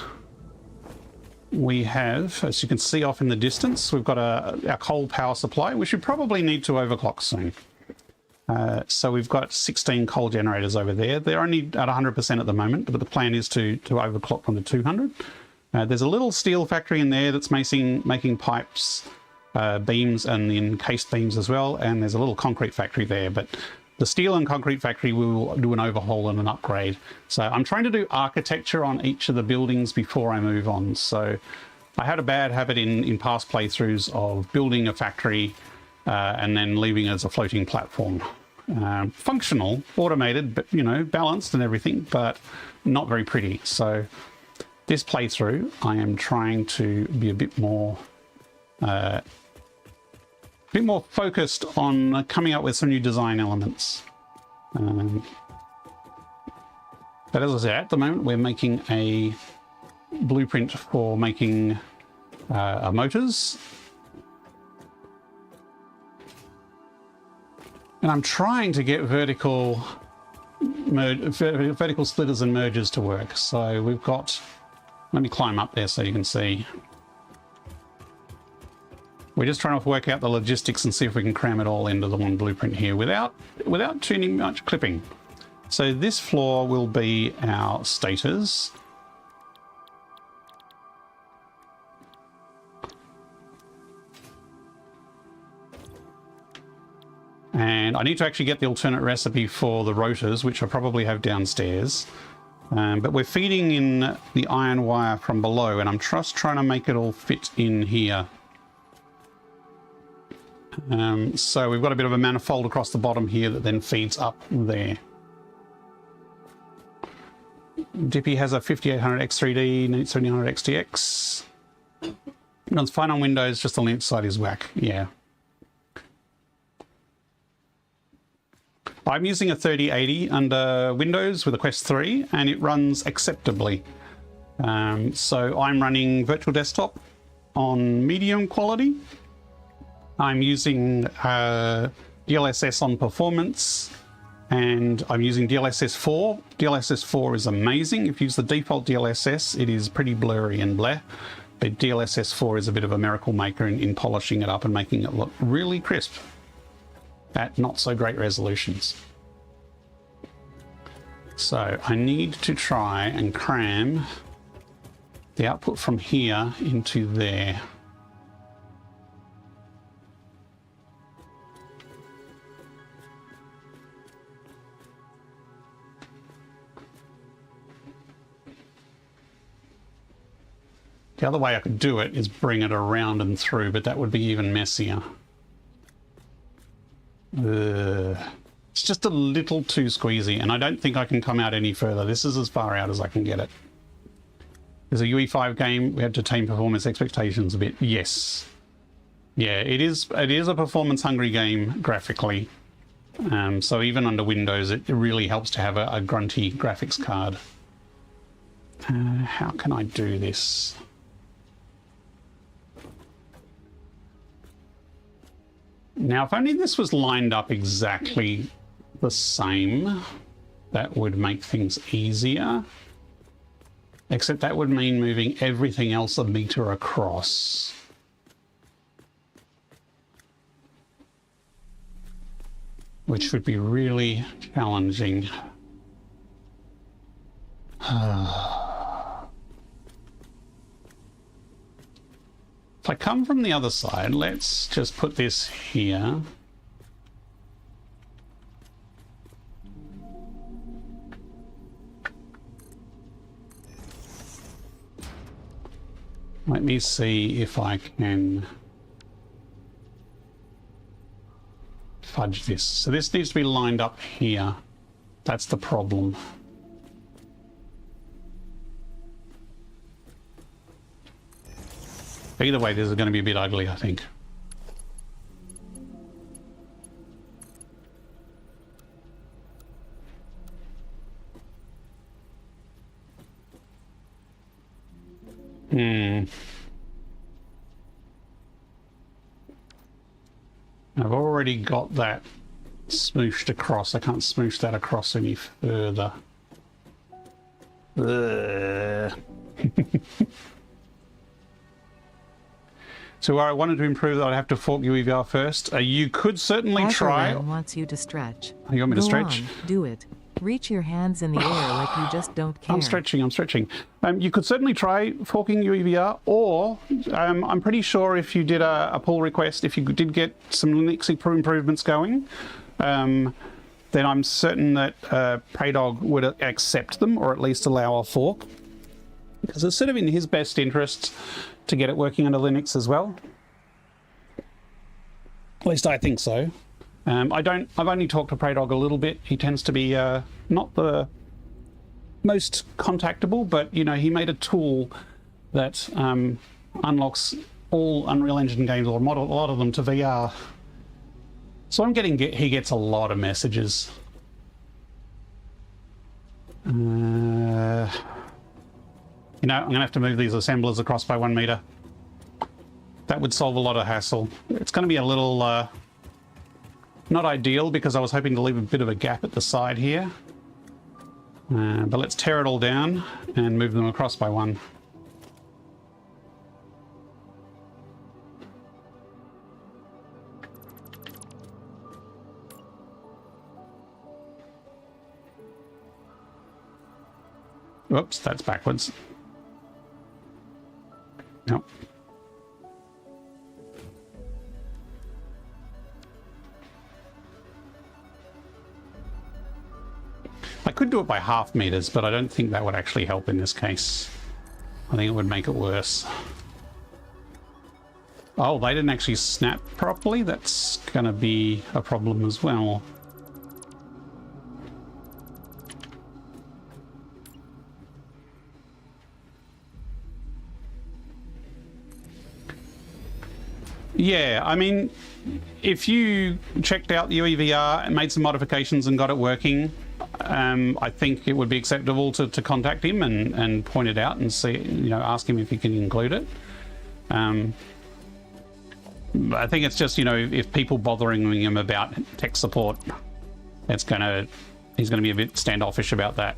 we have, as you can see off in the distance, we've got our coal power supply, which we probably need to overclock soon. So we've got 16 coal generators over there. They're only at 100% at the moment, but the plan is to overclock them to 200. There's a little steel factory in there that's making pipes, beams, and encased beams as well, and there's a little concrete factory there, but the steel and concrete factory we will do an overhaul and an upgrade. So I'm trying to do architecture on each of the buildings before I move on. So I had a bad habit in past playthroughs of building a factory and then leaving it as a floating platform. Functional, automated, but balanced and everything, but not very pretty. So this playthrough, I am trying to be a bit more focused on coming up with some new design elements. But as I said, at the moment we're making a blueprint for making motors. And I'm trying to get vertical splitters and mergers to work. So we've got, let me climb up there so you can see. We're just trying to work out the logistics and see if we can cram it all into the one blueprint here without too much clipping. So this floor will be our stators. And I need to actually get the alternate recipe for the rotors, which I probably have downstairs. But we're feeding in the iron wire from below, and I'm just trying to make it all fit in here. So we've got a bit of a manifold across the bottom here that then feeds up there. Dippy has a 5800 X3D, 1700 XTX. Runs fine on Windows, just the Linux side is whack. Yeah. I'm using a 3080 under Windows with a Quest 3 and it runs acceptably. So I'm running virtual desktop on medium quality. I'm using DLSS on performance and I'm using DLSS 4. DLSS 4 is amazing. If you use the default DLSS, it is pretty blurry and bleh. But DLSS 4 is a bit of a miracle maker in polishing it up and making it look really crisp at not so great resolutions. So I need to try and cram the output from here into there. The other way I could do it is bring it around and through, but that would be even messier. It's just a little too squeezy, and I don't think I can come out any further. This is as far out as I can get it. There's a UE5 game. We had to tame performance expectations a bit. Yes. Yeah, it is a performance-hungry game graphically. So even under Windows, it really helps to have a grunty graphics card. How can I do this? Now, if only this was lined up exactly the same, that would make things easier. Except that would mean moving everything else a meter across. Which would be really challenging. If I come from the other side, let's just put this here. Let me see if I can fudge this. So this needs to be lined up here. That's the problem. Either way, this is going to be a bit ugly, I think. I've already got that smooshed across. I can't smoosh that across any further. So where I wanted to improve that, I'd have to fork UEVR first. You could certainly try. Wants you to stretch. You want me to stretch? On, do it. Reach your hands in the air like you just don't care. I'm stretching. You could certainly try forking UEVR, or I'm pretty sure if you did a pull request, if you did get some Linux improvements going, then I'm certain that Praydog would accept them, or at least allow a fork. Because it's sort of in his best interests to get it working under Linux as well. At least I think so. I've only talked to Praydog a little bit. He tends to be not the most contactable, but you know, he made a tool that unlocks all Unreal Engine games, or a lot of them, to VR. So I'm getting he gets a lot of messages. You know, I'm going to have to move these assemblers across by 1 meter. That would solve a lot of hassle. It's going to be a little not ideal, because I was hoping to leave a bit of a gap at the side here. But let's tear it all down and move them across by 1. Whoops, that's backwards. Nope. I could do it by ½ meters, but I don't think that would actually help in this case. I think it would make it worse. Oh, they didn't actually snap properly. That's going to be a problem as well. Yeah, I mean, if you checked out the UEVR and made some modifications and got it working, I think it would be acceptable to contact him and point it out and see, you know, ask him if he can include it. I think it's just, you know, if people bothering him about tech support, he's gonna be a bit standoffish about that.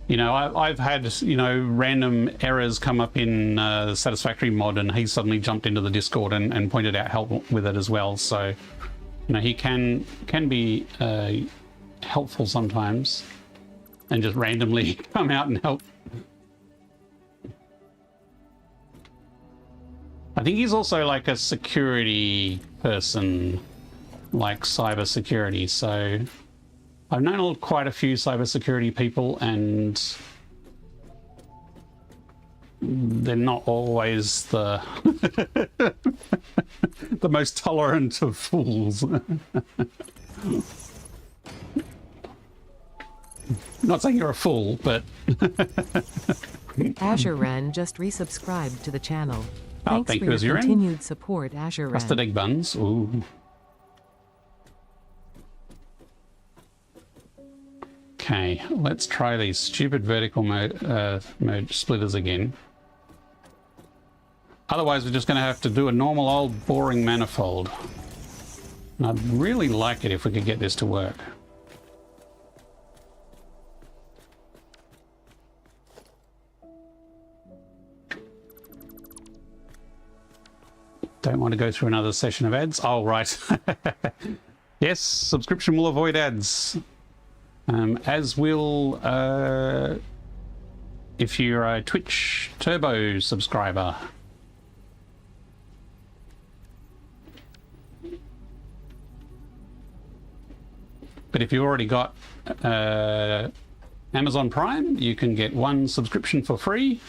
You know, I've had, you know, random errors come up in the Satisfactory mod, and he suddenly jumped into the Discord and pointed out help with it as well. So, you know, he can be helpful sometimes, and just randomly come out and help. I think he's also like a security person, like cyber security. So I've known quite a few cybersecurity people, and they're not always the the most tolerant of fools. Not saying you're a fool, but Azure Ren just resubscribed to the channel. Oh, Thanks thank for you, your Azure Ren. continued support, Azure Ren. Rusted egg buns. Ooh. Okay, let's try these stupid vertical mode splitters again. Otherwise, we're just going to have to do a normal old boring manifold. And I'd really like it if we could get this to work. Don't want to go through another session of ads. Oh, right. Yes, subscription will avoid ads. As will if you're a Twitch Turbo subscriber. But if you already got Amazon Prime, you can get one subscription for free.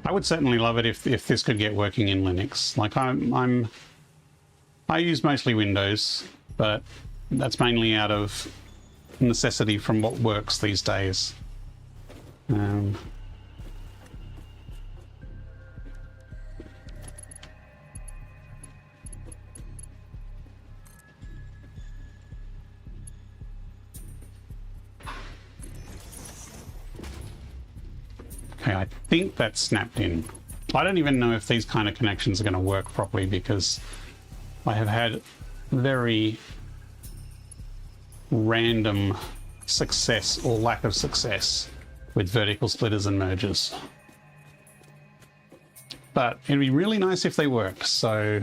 I would certainly love it if this could get working in Linux. Like I use mostly Windows, but that's mainly out of necessity from what works these days. Okay, I think that's snapped in. I don't even know if these kind of connections are going to work properly, because I have had very random success or lack of success with vertical splitters and mergers. But it'd be really nice if they work, so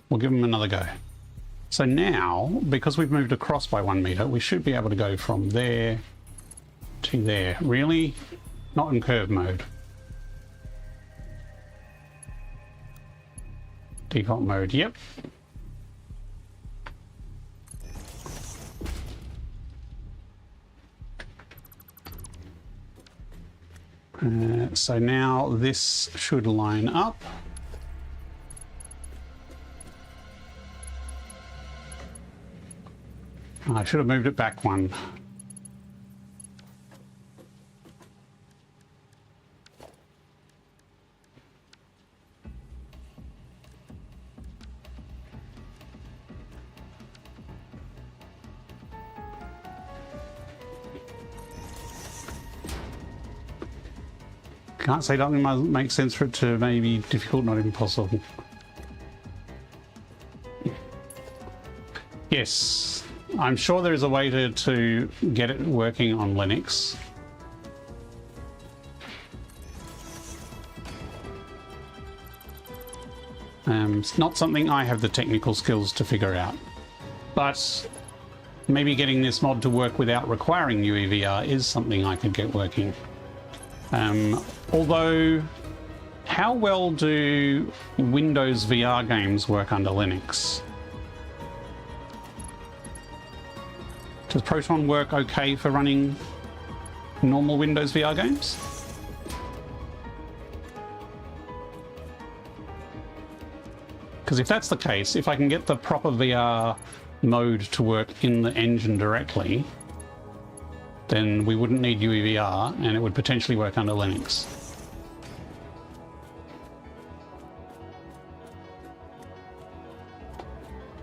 we'll give them another go. So now, because we've moved across by 1 meter, we should be able to go from there to there. Really? Not in curve mode. Default mode, yep. So now this should line up. I should have moved it back one. Can't say nothing might make sense for it to maybe difficult, not impossible. Yes, I'm sure there is a way to get it working on Linux. It's not something I have the technical skills to figure out, but maybe getting this mod to work without requiring UEVR is something I could get working. Although, how well do Windows VR games work under Linux? Does Proton work okay for running normal Windows VR games? Because if that's the case, if I can get the proper VR mode to work in the engine directly, then we wouldn't need UEVR and it would potentially work under Linux.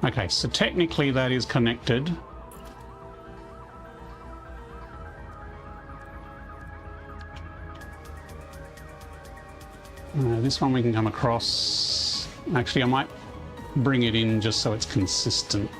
Okay, so technically that is connected. This one we can come across. Actually, I might bring it in just so it's consistent.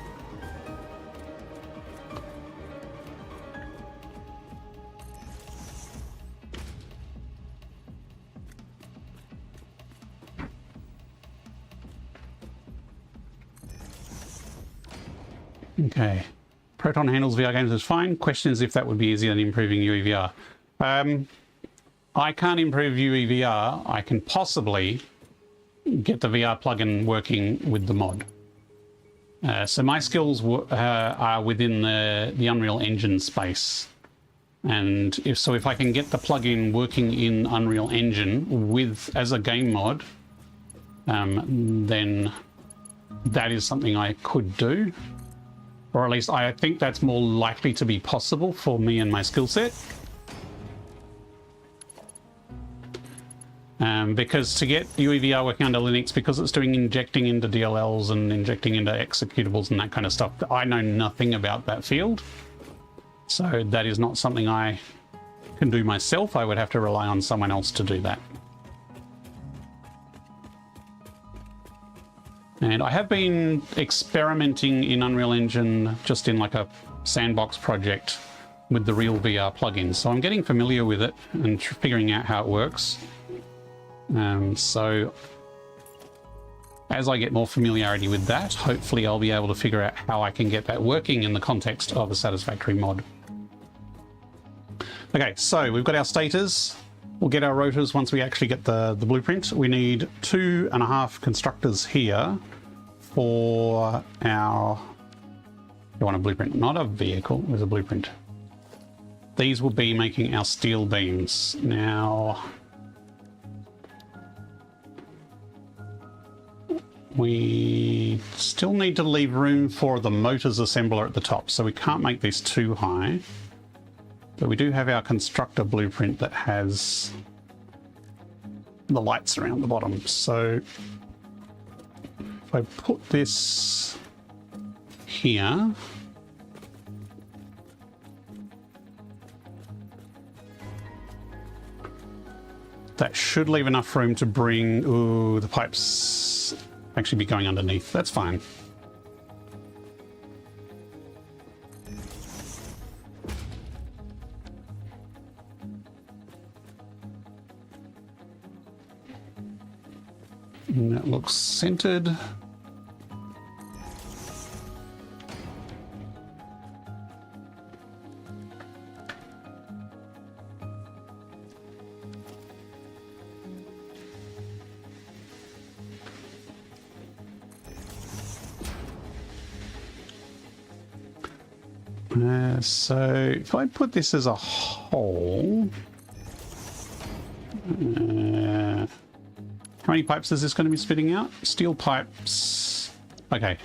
Okay. Proton handles VR games is fine. Question is if that would be easier than improving UEVR. I can't improve UEVR. I can possibly get the VR plugin working with the mod. So my skills are within the Unreal Engine space. And if I can get the plugin working in Unreal Engine as a game mod, then that is something I could do. Or at least I think that's more likely to be possible for me and my skill set. Because to get UEVR working under Linux, because it's doing injecting into DLLs and injecting into executables and that kind of stuff, I know nothing about that field. So that is not something I can do myself. I would have to rely on someone else to do that. And I have been experimenting in Unreal Engine just in like a sandbox project with the real VR plugin. So I'm getting familiar with it and figuring out how it works. So as I get more familiarity with that, hopefully I'll be able to figure out how I can get that working in the context of a Satisfactory mod. Okay, so we've got our stators. We'll get our rotors once we actually get the blueprint. We need 2.5 constructors here for our... You want a blueprint, not a vehicle, there's a blueprint. These will be making our steel beams. Now, we still need to leave room for the motors assembler at the top, so we can't make this too high. But we do have our constructor blueprint that has the lights around the bottom. So if I put this here, that should leave enough room to bring, ooh, the pipes actually be going underneath. That's fine. And that looks centered. So if I put this as a whole, how many pipes is this going to be spitting out? Steel pipes. Okay.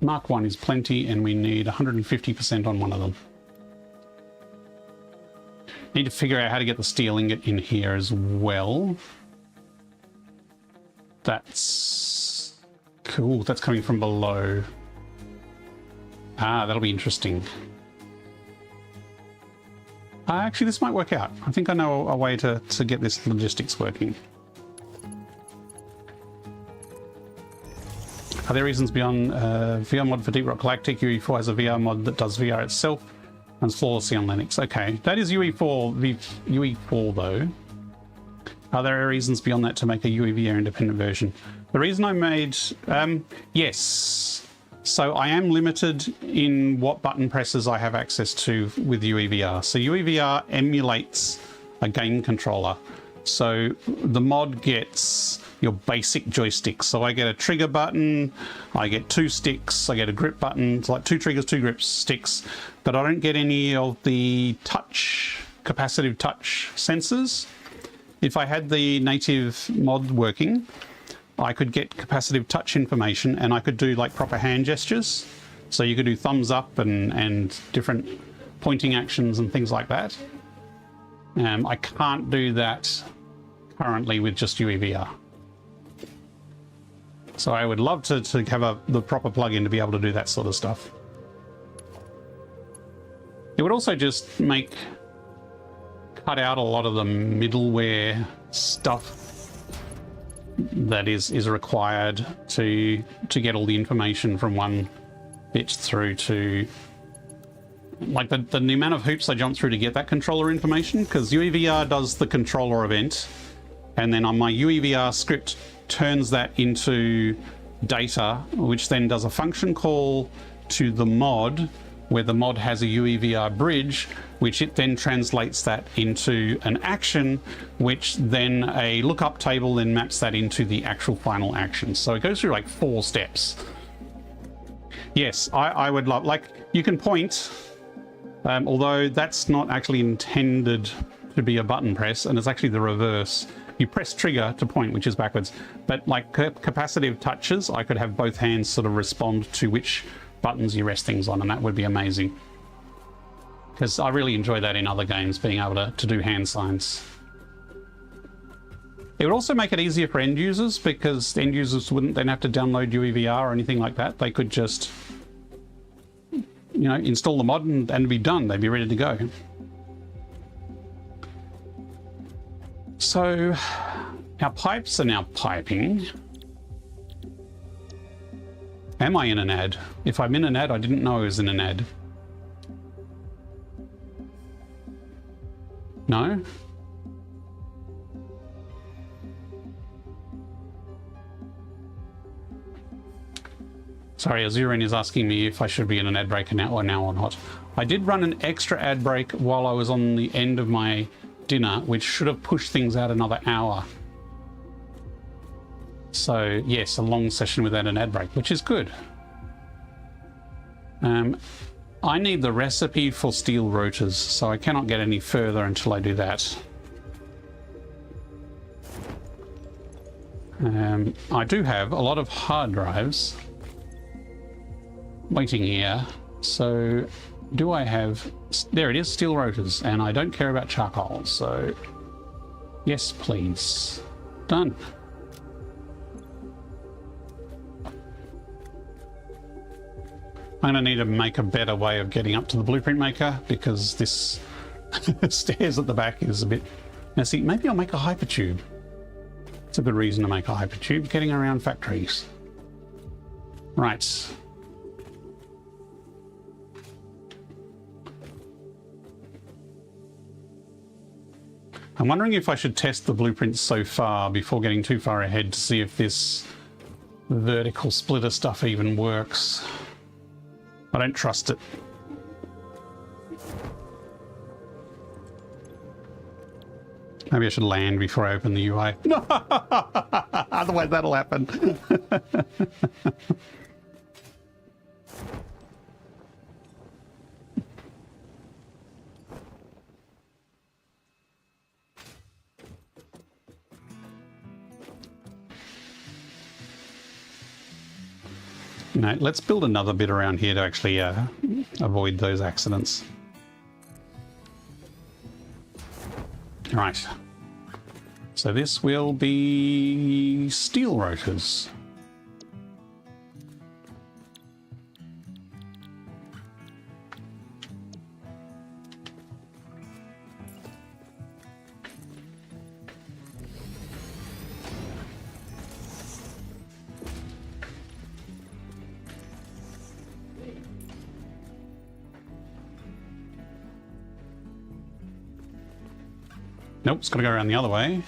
Mark 1 is plenty, and we need 150% on one of them. Need to figure out how to get the steel ingot in here as well. That's cool. That's coming from below. Ah, that'll be interesting. Actually, this might work out. I think I know a way to get this logistics working. Are there reasons beyond VR mod for Deep Rock Galactic? UE4 has a VR mod that does VR itself and runs flawlessly on Linux. Okay, that is UE4 though. Are there reasons beyond that to make a UEVR independent version? The reason I made, yes. So I am limited in what button presses I have access to with UEVR. So UEVR emulates a game controller. So the mod gets your basic joysticks. So I get a trigger button, I get 2 sticks, I get a grip button, it's like 2 triggers, 2 grips, sticks, but I don't get any of the touch, capacitive touch sensors. If I had the native mod working, I could get capacitive touch information and I could do like proper hand gestures. So you could do thumbs up and different pointing actions and things like that. I can't do that currently with just UEVR. So I would love to have the proper plugin to be able to do that sort of stuff. It would also just cut out a lot of the middleware stuff that is required to get all the information from one bit through to like the amount of hoops I jump through to get that controller information, because UEVR does the controller event, and then on my UEVR script turns that into data, which then does a function call to the mod, where the mod has a UEVR bridge, which it then translates that into an action, which then a lookup table then maps that into the actual final action. So it goes through like 4 steps. Yes, I would love, like, you can point, although that's not actually intended to be a button press, and it's actually the reverse. You press trigger to point, which is backwards. But like capacitive touches, I could have both hands sort of respond to which buttons you rest things on, and that would be amazing. Because I really enjoy that in other games, being able to do hand signs. It would also make it easier for end users, because end users wouldn't then have to download UEVR or anything like that. They could just, you know, install the mod and be done. They'd be ready to go. So our pipes are now piping. Am I in an ad? If I'm in an ad, I didn't know I was in an ad. No? Sorry, Azurin is asking me if I should be in an ad break now or not. I did run an extra ad break while I was on the end of my dinner, which should have pushed things out another hour. So yes, a long session without an ad break, which is good. I need the recipe for steel rotors, so I cannot get any further until I do that. I do have a lot of hard drives waiting here, so do I have... There it is, steel rotors, and I don't care about charcoal, so yes, please. Done. I'm going to need to make a better way of getting up to the blueprint maker, because this stairs at the back is a bit messy. Maybe I'll make a hypertube. It's a good reason to make a hypertube, getting around factories. Right. I'm wondering if I should test the blueprints so far before getting too far ahead to see if this vertical splitter stuff even works. I don't trust it. Maybe I should land before I open the UI. No! Otherwise that'll happen. No, let's build another bit around here to actually avoid those accidents. Right. So this will be steel rotors. Nope, it's got to go around the other way.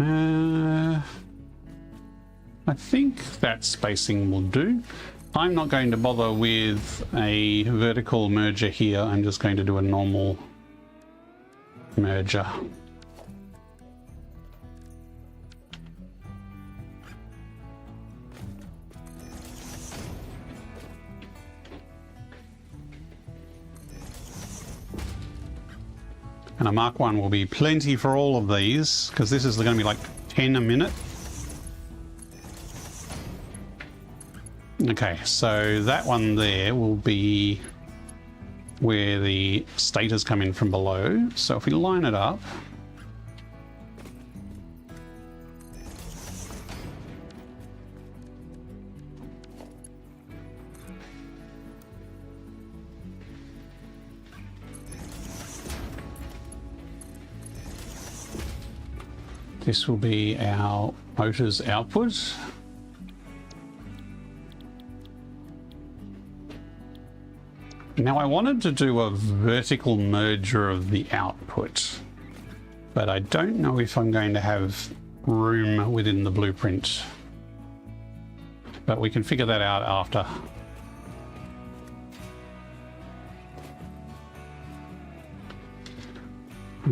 I think that spacing will do. I'm not going to bother with a vertical merger here. I'm just going to do a normal merger. And a Mark 1 will be plenty for all of these, because this is going to be like 10 a minute. Okay, so that one there will be where the stators come in from below. So if we line it up, this will be our motor's output. Now I wanted to do a vertical merger of the output, but I don't know if I'm going to have room within the blueprint. But we can figure that out after.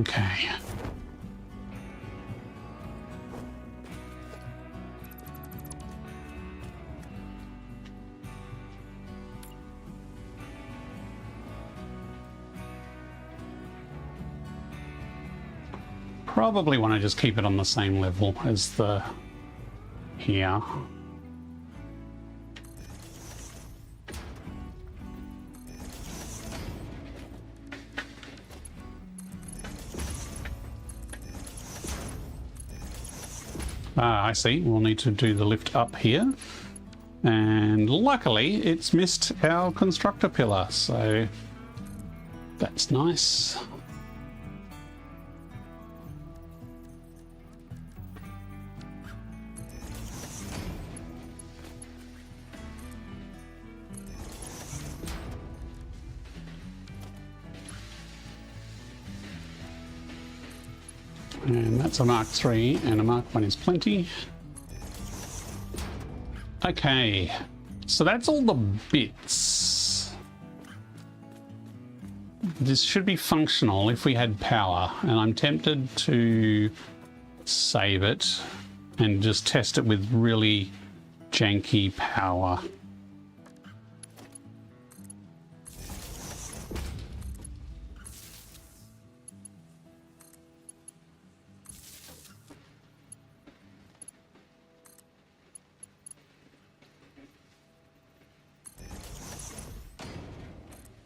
Okay. Probably want to just keep it on the same level as the here. Ah, I see. We'll need to do the lift up here. And luckily it's missed our constructor pillar, so that's nice. And that's a Mark 3, and a Mark 1 is plenty. Okay, so that's all the bits. This should be functional if we had power, and I'm tempted to save it and just test it with really janky power.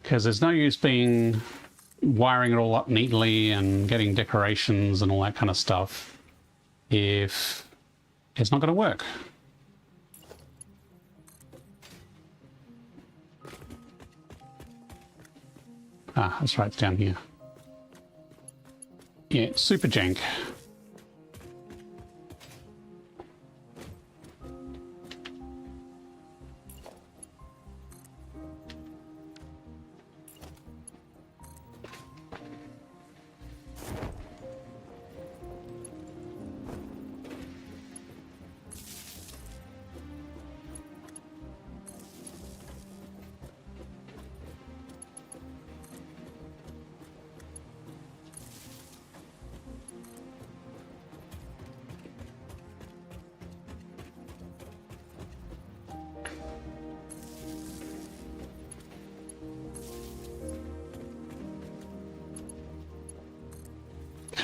Because there's no use wiring it all up neatly and getting decorations and all that kind of stuff if it's not going to work. Ah, that's right, it's down here. Yeah, super jank.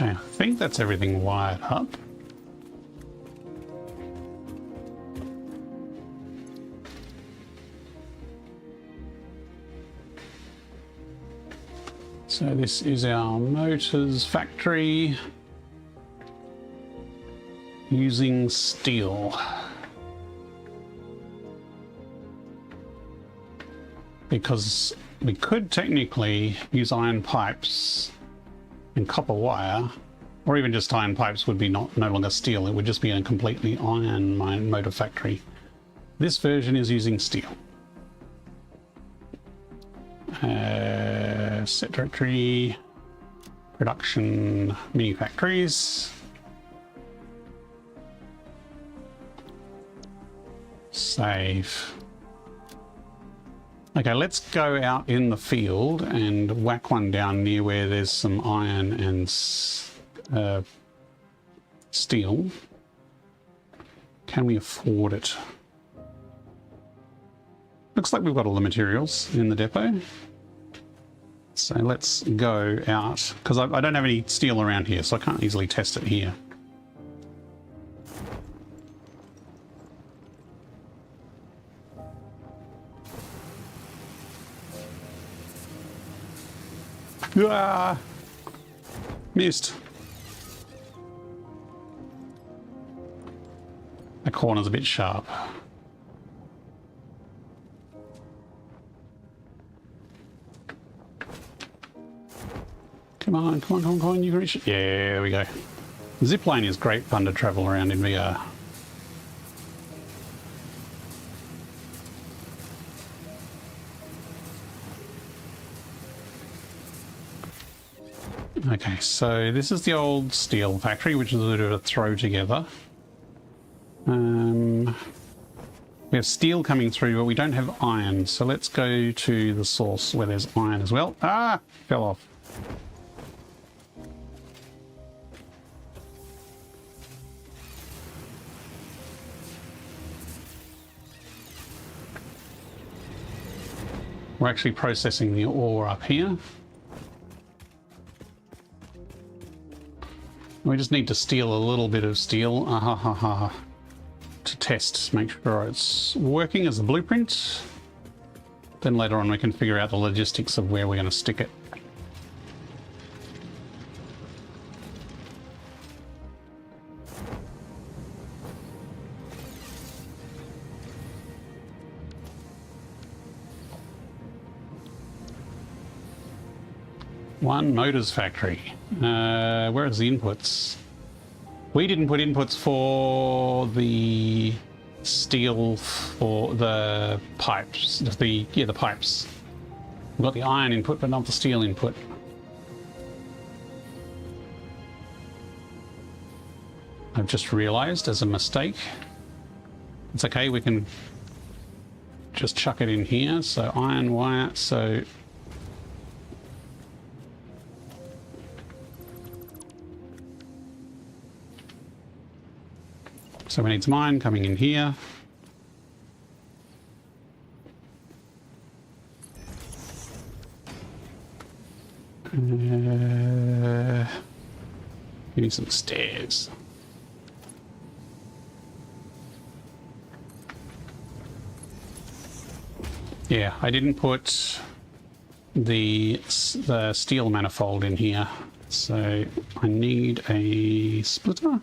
Okay, I think that's everything wired up. So this is our motors factory using steel. Because we could technically use iron pipes and copper wire, or even just iron pipes would be no longer steel. It would just be a completely iron motor factory. This version is using steel. Set directory, production, mini factories. Save. Okay, let's go out in the field and whack one down near where there's some iron and steel. Can we afford it? Looks like we've got all the materials in the depot. So let's go out, because I don't have any steel around here, so I can't easily test it here. Ah! Missed. The corner's a bit sharp. Come on, come on, come on, come on, you can reach it. Yeah, there we go. Zipline is great fun to travel around in VR. Okay, so this is the old steel factory, which is a bit of a throw together. We have steel coming through, but we don't have iron. So let's go to the source where there's iron as well. Ah! Fell off. We're actually processing the ore up here. We just need to steal a little bit of steel to test, make sure it's working as a blueprint. Then later on we can figure out the logistics of where we're going to stick it. One motors factory. Where is the inputs? We didn't put inputs for the steel for the pipes. The pipes. We've got the iron input, but not the steel input. I've just realized as a mistake. It's okay, we can just chuck it in here. So iron wire, so we need some iron coming in here. We need some stairs. Yeah, I didn't put the steel manifold in here, so I need a splitter.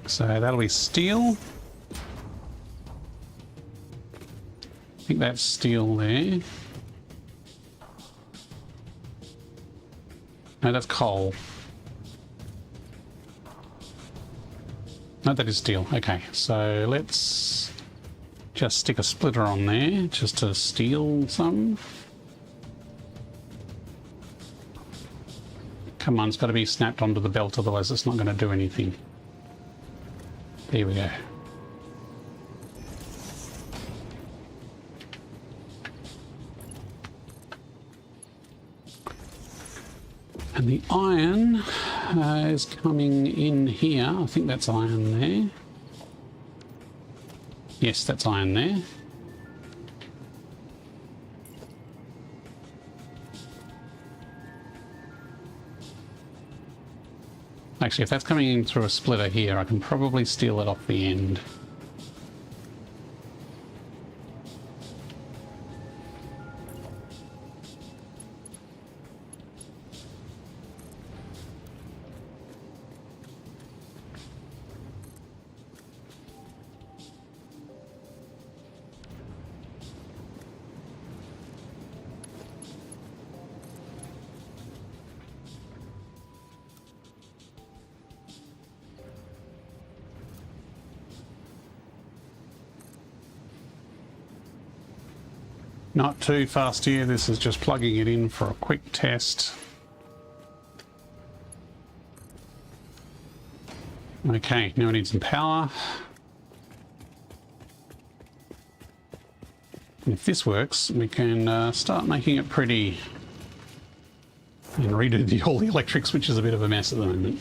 So that'll be steel. I think that's steel there. No, that's coal. No, that is steel. Okay, so let's just stick a splitter on there just to steal some. Come on, it's got to be snapped onto the belt, otherwise it's not going to do anything. There we go. And the iron is coming in here. I think that's iron there. Yes, that's iron there. Actually, if that's coming in through a splitter here, I can probably steal it off the end. Not too fast here. This is just plugging it in for a quick test. Okay, now we need some power. And if this works, we can start making it pretty and redo all the electrics, which is a bit of a mess at the moment.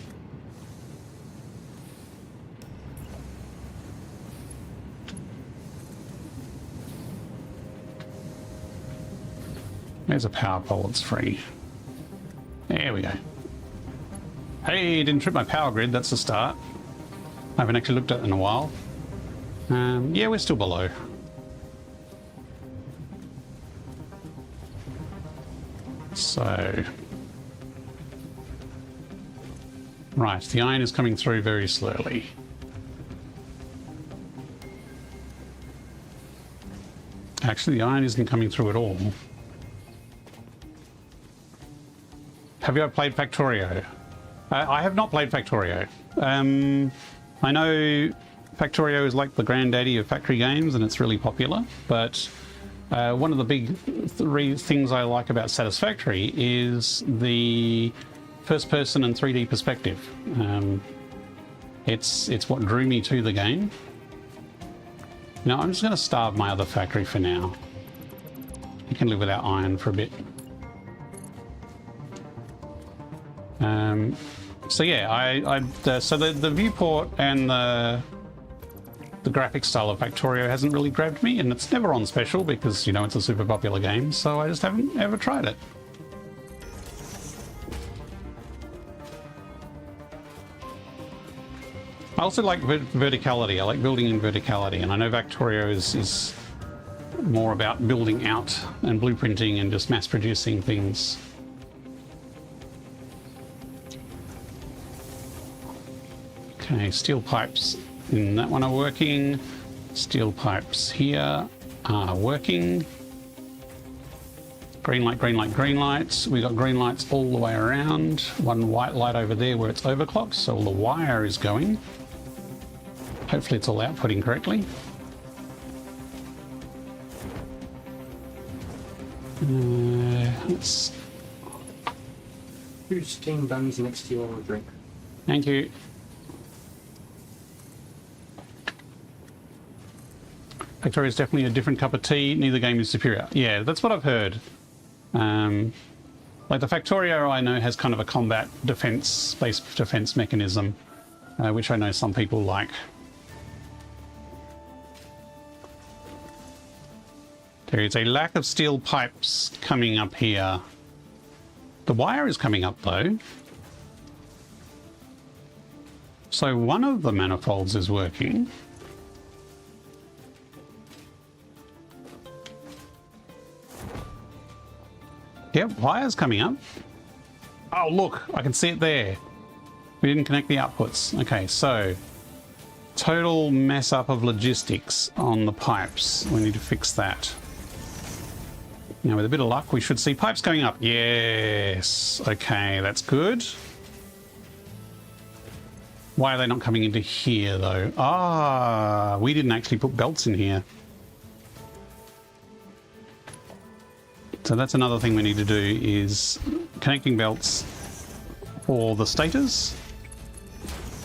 There's a power pole that's free. There we go. Hey, didn't trip my power grid, that's a start. I haven't actually looked at it in a while. Yeah, we're still below. So... Right, the iron is coming through very slowly. Actually, the iron isn't coming through at all. Have you ever played Factorio? I have not played Factorio. I know Factorio is like the granddaddy of factory games and it's really popular, but one of the big things I like about Satisfactory is the first person and 3D perspective. It's what drew me to the game. Now I'm just going to starve my other factory for now. You can live without iron for a bit. So yeah, so the viewport and the graphic style of Factorio hasn't really grabbed me, and it's never on special because, you know, it's a super popular game, so I just haven't ever tried it. I also like verticality. I like building in verticality, and I know Factorio is more about building out and blueprinting and just mass producing things. Okay, steel pipes in that one are working. Steel pipes here are working. Green light, green light, green lights. We got green lights all the way around. One white light over there where it's overclocked, so all the wire is going. Hopefully it's all outputting correctly. Let's... Two steam buns next to your drink. Thank you. Factorio is definitely a different cup of tea. Neither game is superior. Yeah, that's what I've heard. Like the Factorio I know has kind of a combat defense, space defense mechanism, which I know some people like. There is a lack of steel pipes coming up here. The wire is coming up though. So one of the manifolds is working. Yep, wire's coming up. Oh, look, I can see it there. We didn't connect the outputs. Okay, so total mess up of logistics on the pipes. We need to fix that. Now, with a bit of luck, we should see pipes going up. Yes. Okay, that's good. Why are they not coming into here, though? Ah, we didn't actually put belts in here. So that's another thing we need to do, is connecting belts for the stators.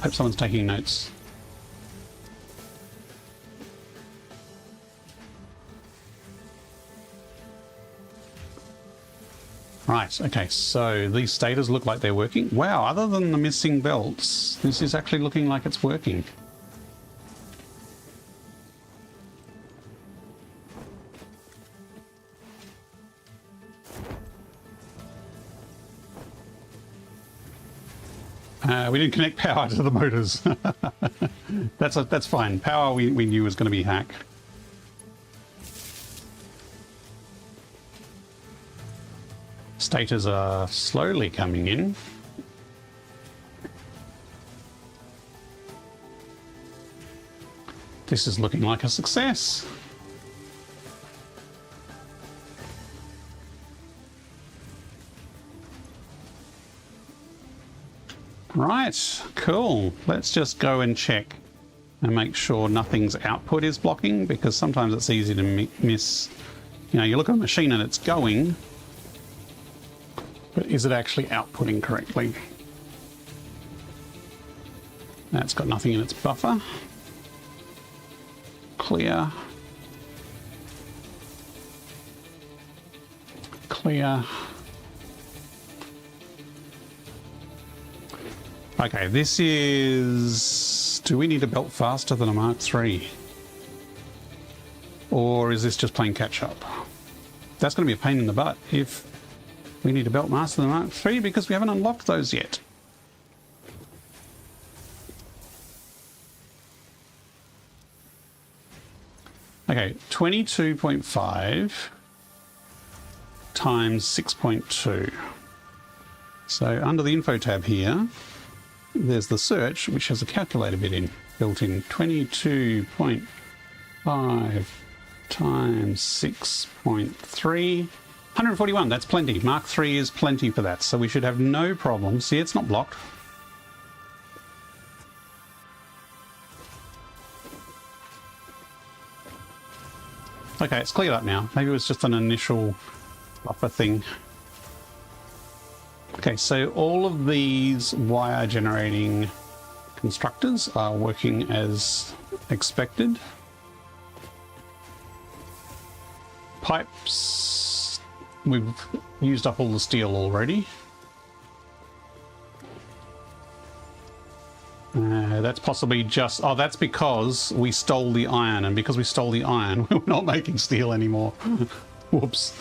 Hope someone's taking notes. Right, okay, so these stators look like they're working. Wow, other than the missing belts, this is actually looking like it's working. We didn't connect power to the motors. That's fine. Power we knew was going to be hacked. Stators are slowly coming in. This is looking like a success. Right, cool. Let's just go and check and make sure nothing's output is blocking, because sometimes it's easy to miss You know, you look at a machine and it's going, but is it actually outputting correctly? That's got nothing in its buffer. Clear. Clear. Okay, this is... Do we need a belt faster than a Mark III? Or is this just playing catch up? That's going to be a pain in the butt if we need a belt faster than a Mark III because we haven't unlocked those yet. Okay, 22.5 times 6.2. So under the info tab here, there's the search, which has a calculator bit in, built in. 22.5 times 6.3. 141, that's plenty. Mark III is plenty for that, so we should have no problem. See, it's not blocked. Okay, it's cleared up now. Maybe it was just an initial buffer thing. Okay, so all of these wire generating constructors are working as expected. Pipes, we've used up all the steel already. That's possibly just... Oh, that's because we stole the iron, and because we stole the iron, we're not making steel anymore. Whoops.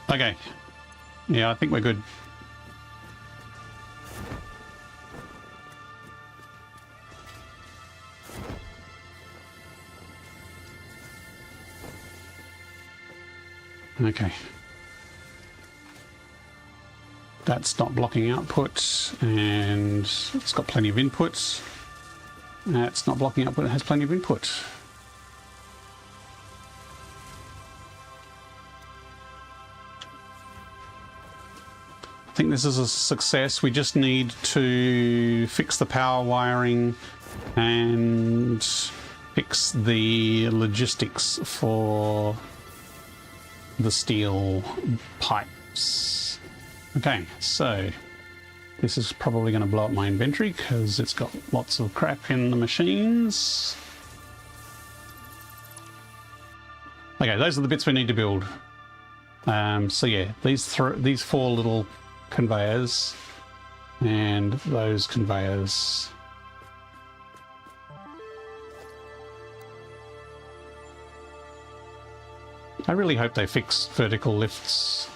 Okay. Yeah, I think we're good. Okay. That's not blocking output, and it's got plenty of inputs. That's not blocking output, it has plenty of input. I think this is a success. We just need to fix the power wiring and fix the logistics for the steel pipes. Okay, so this is probably going to blow up my inventory because it's got lots of crap in the machines. Okay, those are the bits we need to build. So yeah, these four little conveyors and those conveyors. I really hope they fix vertical lifts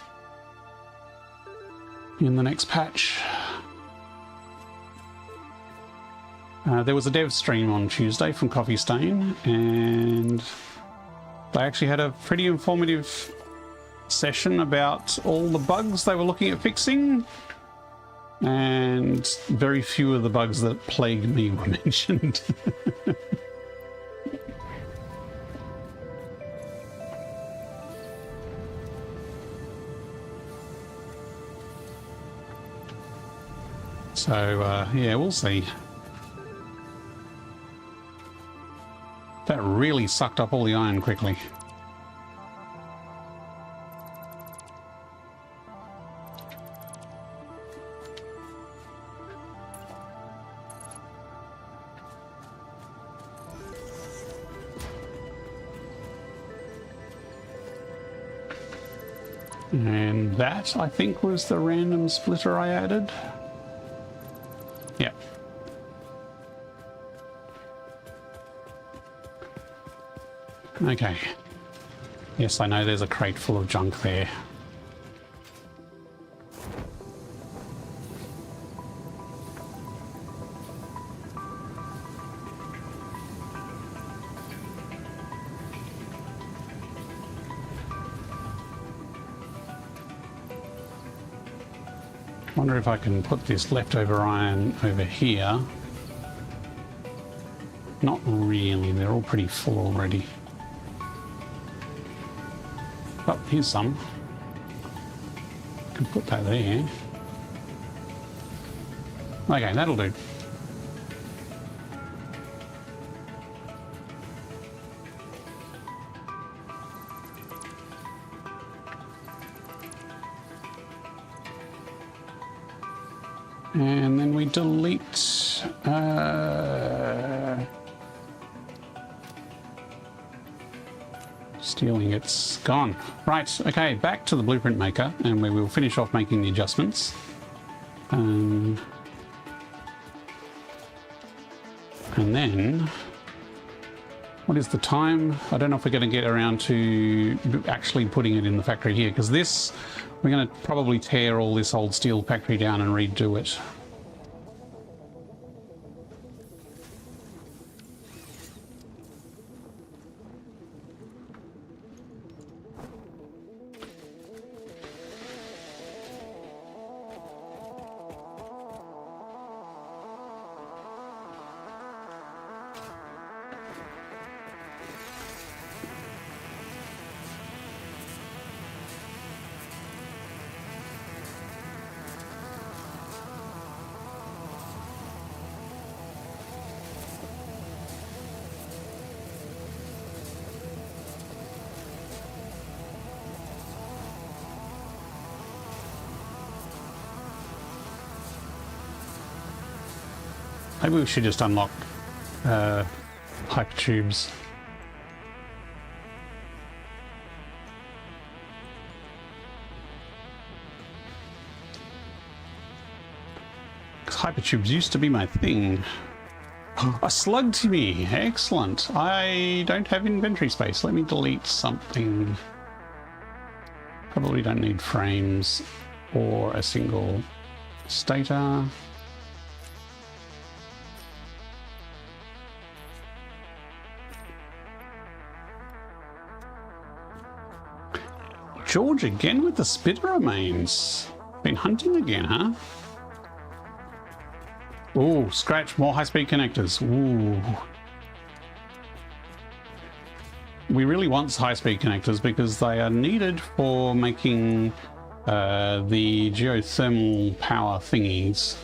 in the next patch. There was a dev stream on Tuesday from Coffee Stain, and they actually had a pretty informative session about all the bugs they were looking at fixing, and very few of the bugs that plagued me were mentioned. So, yeah, we'll see. That really sucked up all the iron quickly. And that, I think, was the random splitter I added. Yeah. Okay. Yes, I know there's a crate full of junk there. Wonder if I can put this leftover iron over here. Not really, they're all pretty full already. Oh, here's some. Can put that there. Okay, that'll do. delete... stealing, it's gone. Right, okay, back to the blueprint maker, and we will finish off making the adjustments. And then, what is the time? I don't know if we're going to get around to actually putting it in the factory here, because this, we're going to probably tear all this old steel factory down and redo it. Maybe we should just unlock hypertubes. Because hypertubes used to be my thing. A slug to me, excellent. I don't have inventory space. Let me delete something. Probably don't need frames or a single stator. George again with the spitter remains. Been hunting again, huh? Ooh, scratch, more high-speed connectors. Ooh. We really want high-speed connectors because they are needed for making the geothermal power thingies.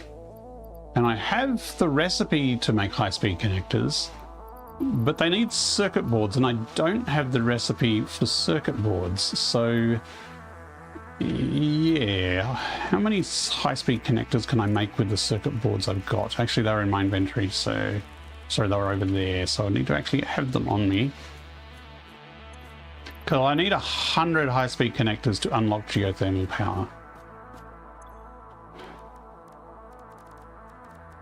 And I have the recipe to make high-speed connectors, but they need circuit boards, and I don't have the recipe for circuit boards. So, yeah. How many high-speed connectors can I make with the circuit boards I've got? Actually, they were in my inventory, so... Sorry, they were over there, so I need to actually have them on me. Because I need 100 high-speed connectors to unlock geothermal power.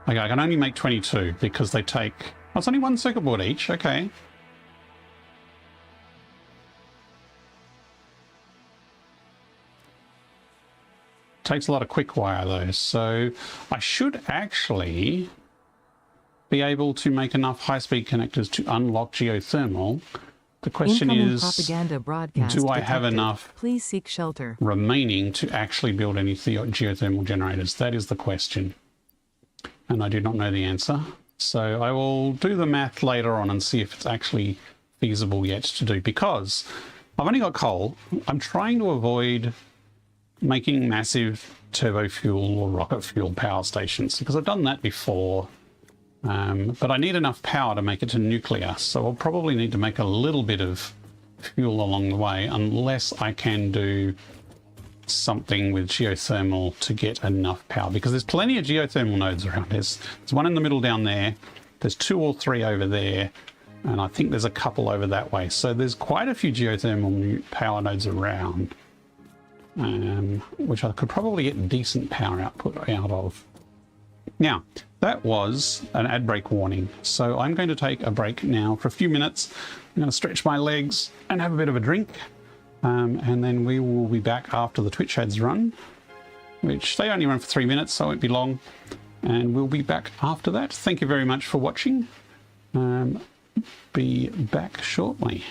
Okay, I can only make 22 because they take... Oh, it's only one circuit board each, okay. Takes a lot of quick wire though, so I should actually be able to make enough high-speed connectors to unlock geothermal. The question is, propaganda broadcast do I have detected. enough Please seek shelter remaining to actually build any geothermal generators? That is the question. And I do not know the answer. So I will do the math later on and see if it's actually feasible yet to do, because I've only got coal. I'm trying to avoid making massive turbo fuel or rocket fuel power stations because I've done that before. But I need enough power to make it to nuclear, so I'll probably need to make a little bit of fuel along the way unless I can do something with geothermal to get enough power, because there's plenty of geothermal nodes around. There's one in the middle down there, there's 2 or 3 over there, and I think there's a couple over that way. So there's quite a few geothermal power nodes around, which I could probably get decent power output out of. Now, that was an ad break warning, so I'm going to take a break now for a few minutes. I'm going to stretch my legs and have a bit of a drink. And then we will be back after the Twitch ads run, which they only run for 3 minutes, so it won't be long. And we'll be back after that. Thank you very much for watching. Be back shortly.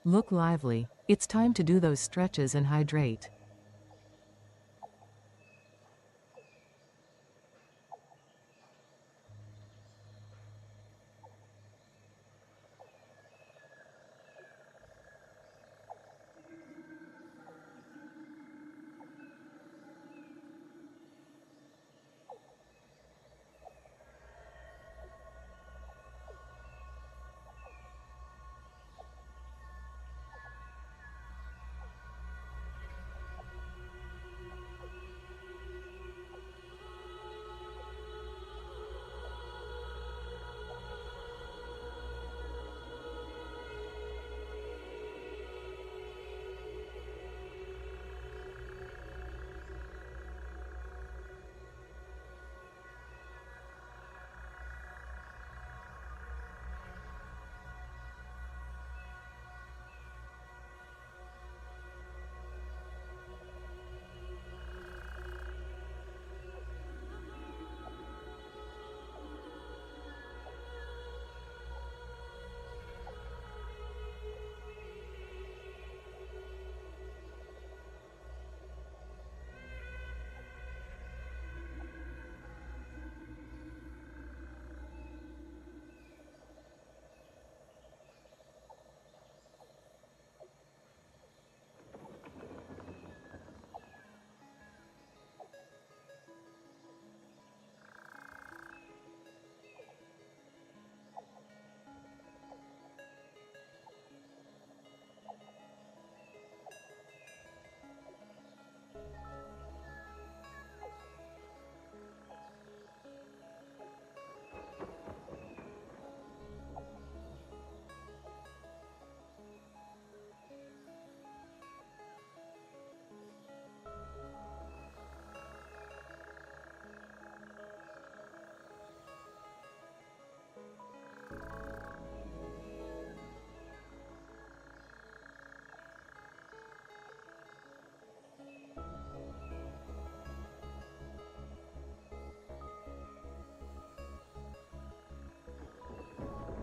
Look lively. It's time to do those stretches and hydrate.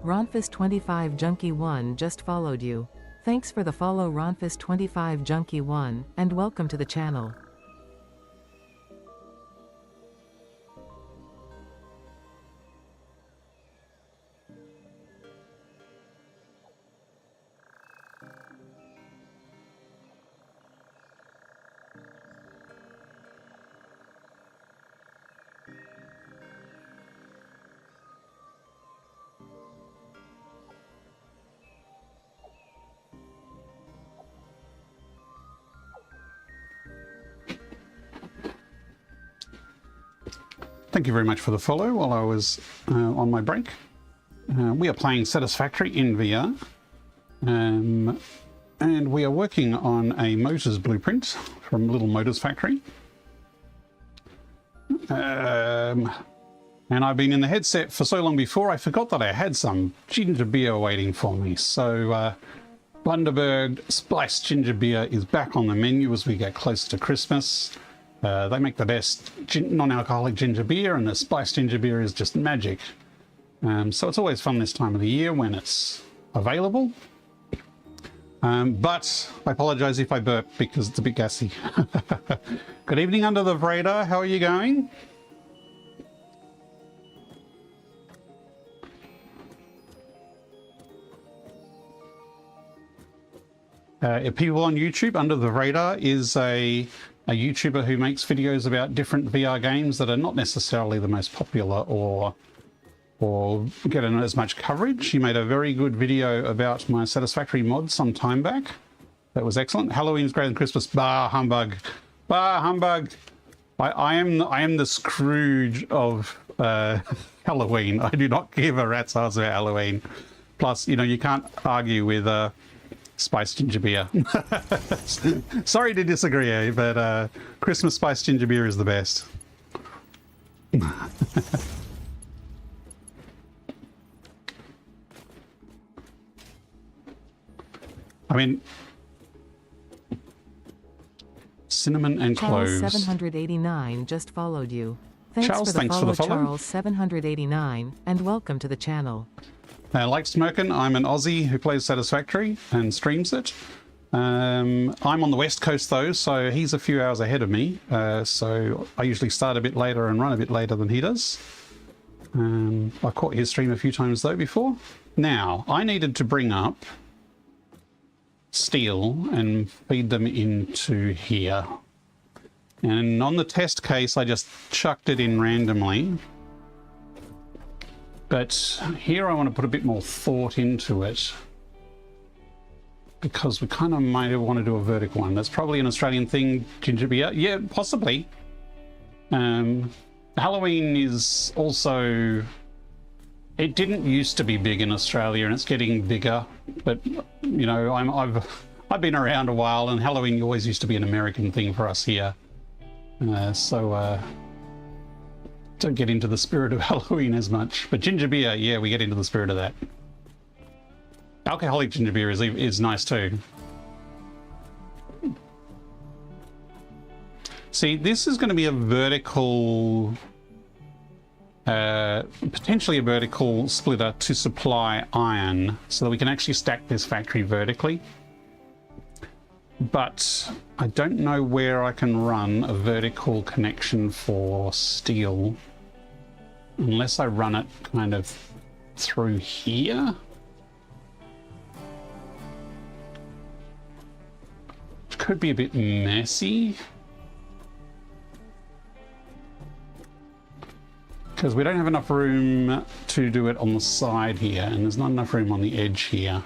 Ronfus25 Junkie 1 just followed you. Thanks for the follow Ronfus25 Junkie 1, and welcome to the channel. Thank you very much for the follow while I was on my break. We are playing Satisfactory in VR. And we are working on a motors blueprint from Little Motors Factory. And I've been in the headset for so long before, I forgot that I had some ginger beer waiting for me. So Bundaberg Spiced Ginger Beer is back on the menu as we get closer to Christmas. They make the best non-alcoholic ginger beer, and the spiced ginger beer is just magic. So it's always fun this time of the year when it's available. But I apologize if I burp because it's a bit gassy. Good evening, Under the Radar. How are you going? If people on YouTube, Under the Radar is a YouTuber who makes videos about different VR games that are not necessarily the most popular or get as much coverage. He made a very good video about my Satisfactory mod some time back. That was excellent. Halloween's greater than Christmas. Bah humbug. Bah humbug. I am the Scrooge of Halloween. I do not give a rat's ass about Halloween. Plus, you know, you can't argue with spiced ginger beer. Sorry to disagree, but Christmas spiced ginger beer is the best. I mean, cinnamon and cloves. Charles 789 just followed you. Charles, thanks for the follow. Charles 789, and welcome to the channel. Like Smirkin, I'm an Aussie who plays Satisfactory and streams it. I'm on the West Coast though, so he's a few hours ahead of me. So I usually start a bit later and run a bit later than he does. I caught his stream a few times though before. Now, I needed to bring up steel and feed them into here. And on the test case, I just chucked it in randomly. But here I want to put a bit more thought into it because we kind of might want to do a vertical one. That's probably an Australian thing, ginger beer. Yeah, possibly. Halloween is also... It didn't used to be big in Australia, and it's getting bigger. But you know, I've been around a while, and Halloween always used to be an American thing for us here. Don't get into the spirit of Halloween as much. But ginger beer, yeah, we get into the spirit of that. Alcoholic ginger beer is nice too. See, this is going to be a vertical, potentially a vertical splitter to supply iron so that we can actually stack this factory vertically. But I don't know where I can run a vertical connection for steel unless I run it kind of through here. Which could be a bit messy. Because we don't have enough room to do it on the side here, and there's not enough room on the edge here.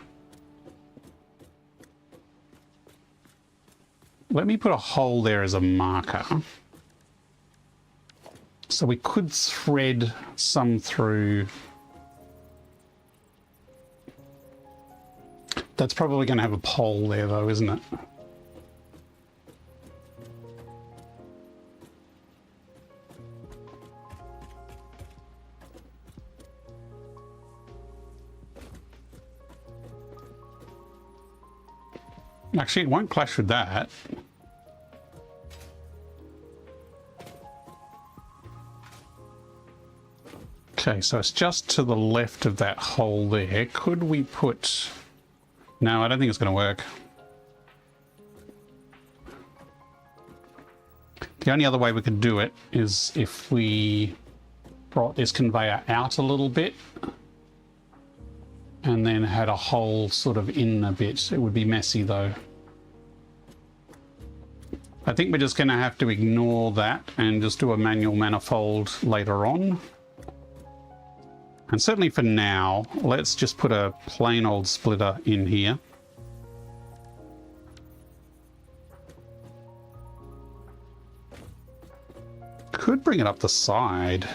Let me put a hole there as a marker. So we could thread some through. That's probably going to have a pole there though, isn't it? Actually, it won't clash with that. Okay, so it's just to the left of that hole there. Could we put... No, I don't think it's going to work. The only other way we could do it is if we brought this conveyor out a little bit and then had a hole sort of in a bit. It would be messy though. I think we're just going to have to ignore that and just do a manual manifold later on. And certainly for now, let's just put a plain old splitter in here. Could bring it up the side.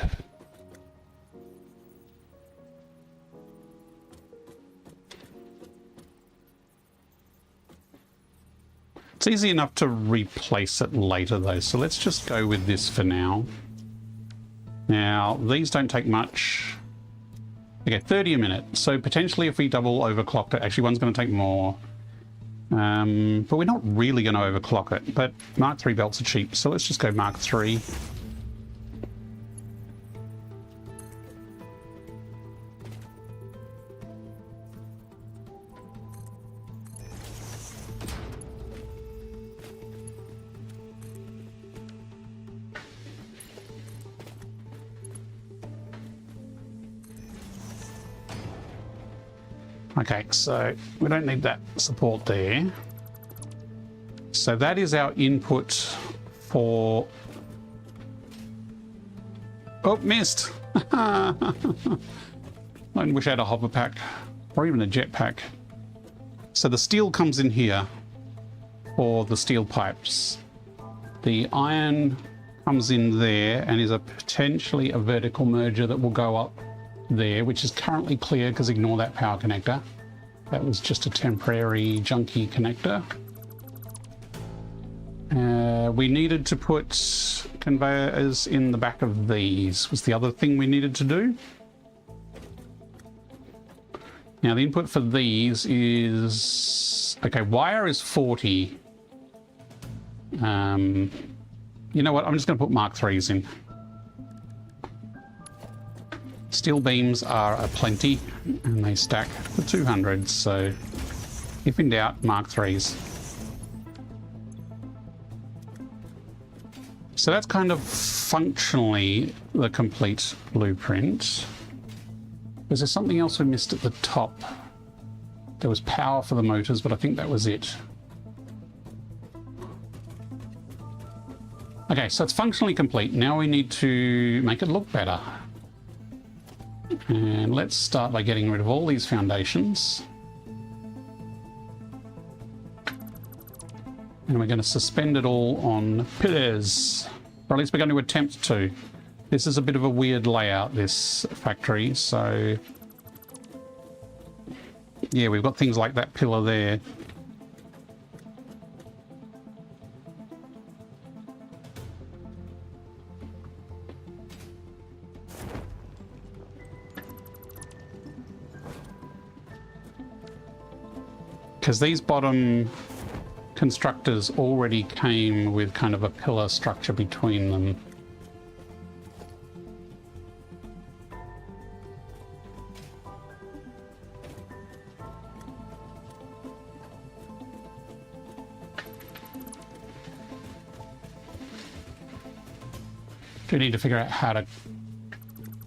It's easy enough to replace it later though, so let's just go with this for now. Now, these don't take much. Okay, 30 a minute. So potentially if we double overclocked it, actually one's going to take more. But we're not really going to overclock it. But Mark III belts are cheap, so let's just go Mark III. Okay, so we don't need that support there. So that is our input for... Oh, missed! I wish I had a hopper pack or even a jet pack. So the steel comes in here for the steel pipes. The iron comes in there and is potentially a vertical merger that will go up there, which is currently clear because ignore that power connector. That was just a temporary junky connector. We needed to put conveyors in the back of these, was the other thing we needed to do. Now the input for these is... Okay, wire is 40. You know what, I'm just going to put Mark IIIs in. Steel beams are aplenty and they stack for 200, so if in doubt, Mark IIIs. So that's kind of functionally the complete blueprint. Was there something else we missed at the top? There was power for the motors, but I think that was it. Okay, so it's functionally complete. Now we need to make it look better. And let's start by getting rid of all these foundations. And we're going to suspend it all on pillars. Or at least we're going to attempt to. This is a bit of a weird layout, this factory, so... Yeah, we've got things like that pillar there. Because these bottom constructors already came with kind of a pillar structure between them. Do need to figure out how to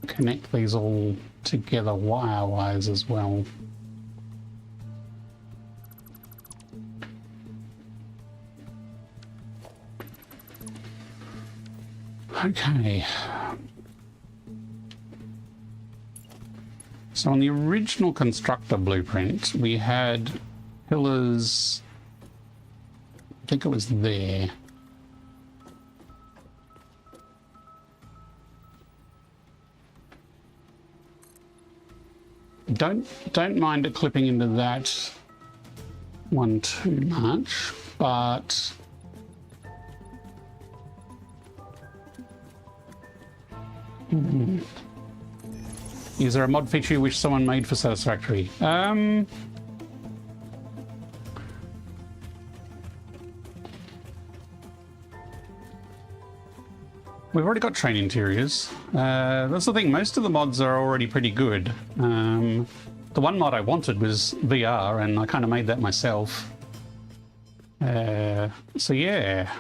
connect these all together wire-wise as well. Okay. So on the original constructor blueprint, we had pillars, I think it was there. Don't mind it clipping into that one too much, but is there a mod feature you wish someone made for Satisfactory? we've already got train interiors. That's the thing, most of the mods are already pretty good. The one mod I wanted was VR, and I kind of made that myself. So yeah.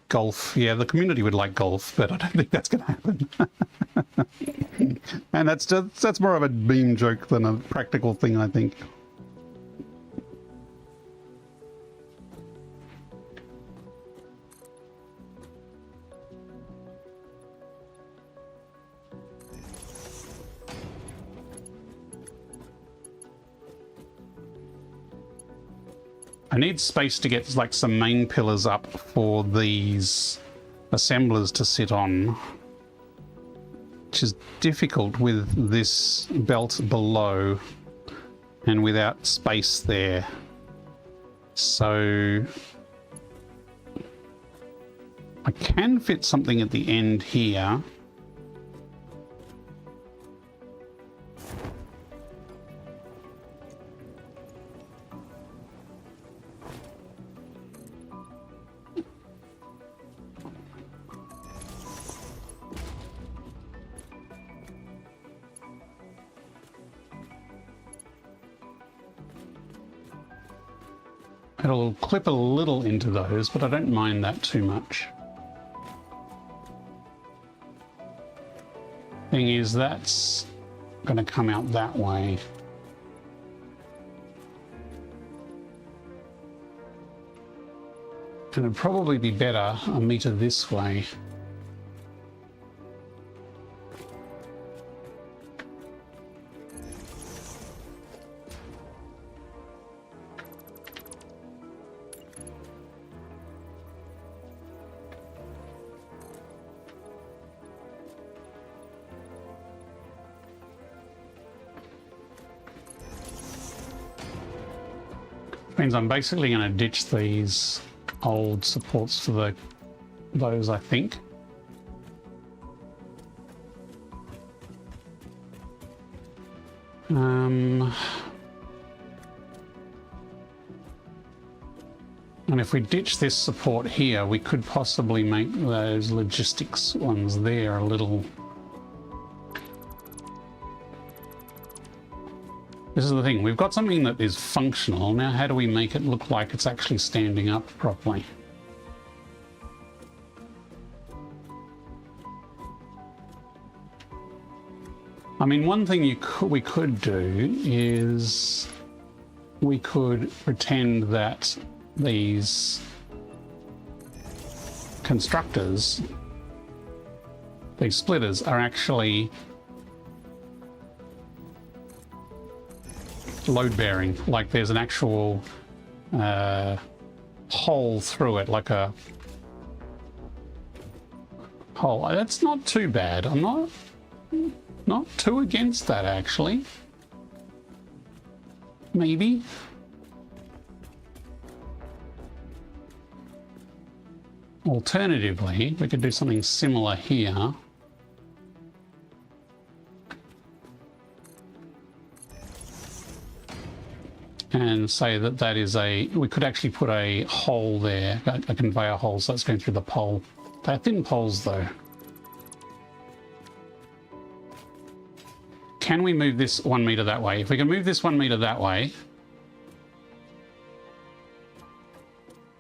Golf, yeah, the community would like golf, but I don't think that's going to happen. And that's more of a meme joke than a practical thing, I think. I need space to get like some main pillars up for these assemblers to sit on, which is difficult with this belt below and without space there. So I can fit something at the end here. It'll clip a little into those, but I don't mind that too much. Thing is, that's going to come out that way. And it'd probably be better a meter this way. Means I'm basically going to ditch these old supports for those, I think. And if we ditch this support here, we could possibly make those logistics ones there a little... This is the thing, we've got something that is functional. Now how do we make it look like it's actually standing up properly? I mean, one thing we could do is we could pretend that these constructors, these splitters, are actually load bearing, like there's an actual hole through it, like a hole. That's not too bad. I'm not too against that, actually. Maybe. Alternatively, we could do something similar here. And say that that is we could actually put a hole there, a conveyor hole, so it's going through the pole. They're thin poles though. Can we move this 1 meter that way? If we can move this 1 meter that way,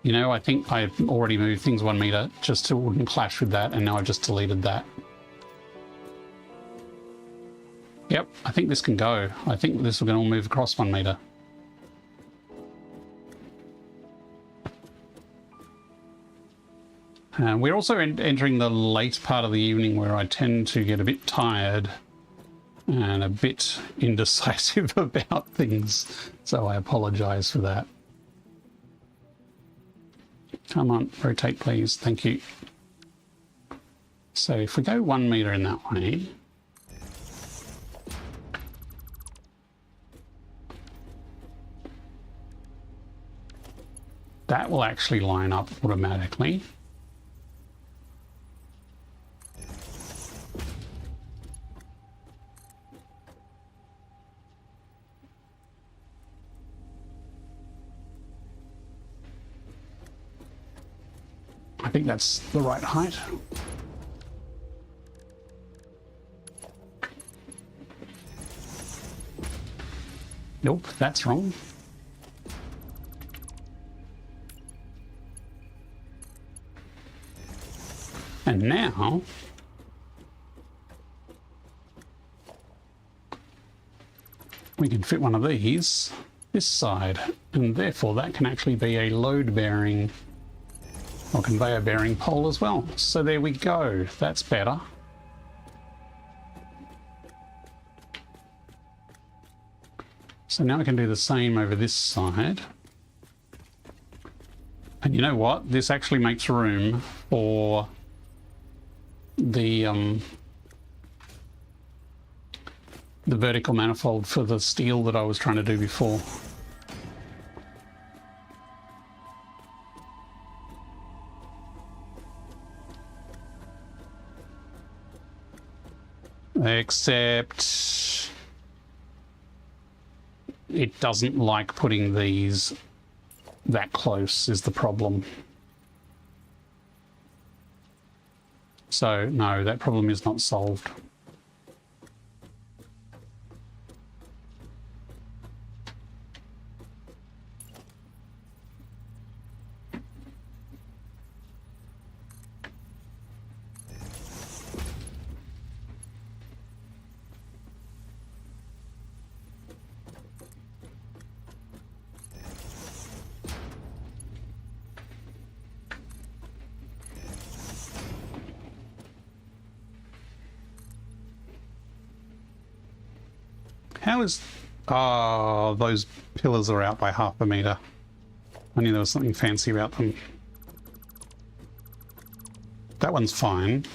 you know, I think I've already moved things 1 meter just so it wouldn't clash with that, and now I've just deleted that. Yep, I think this can go. I think this will all move across 1 meter. We're also entering the late part of the evening where I tend to get a bit tired and a bit indecisive about things, so I apologize for that. Come on, rotate please, thank you. So if we go 1 meter in that way, that will actually line up automatically. I think that's the right height. Nope, that's wrong. And now we can fit one of these this side, and therefore that can actually be a load bearing or conveyor bearing pole as well. So there we go, that's better. So now I can do the same over this side. And you know what? This actually makes room for the vertical manifold for the steel that I was trying to do before. Except it doesn't like putting these that close is the problem. So no, that problem is not solved. How is... Oh, those pillars are out by half a meter. I knew there was something fancy about them. That one's fine.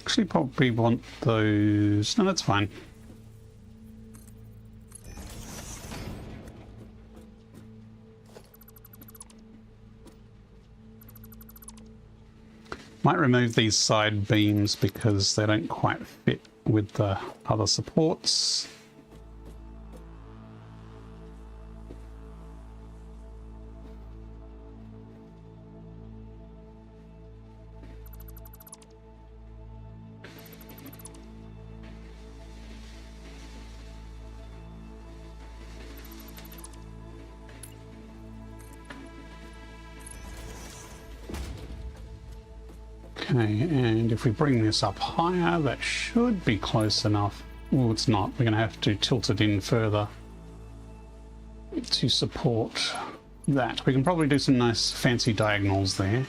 Actually, probably want those... No, that's fine. Might remove these side beams because they don't quite fit with the other supports. Okay, and if we bring this up higher, that should be close enough. Oh, it's not. We're going to have to tilt it in further to support that. We can probably do some nice fancy diagonals there.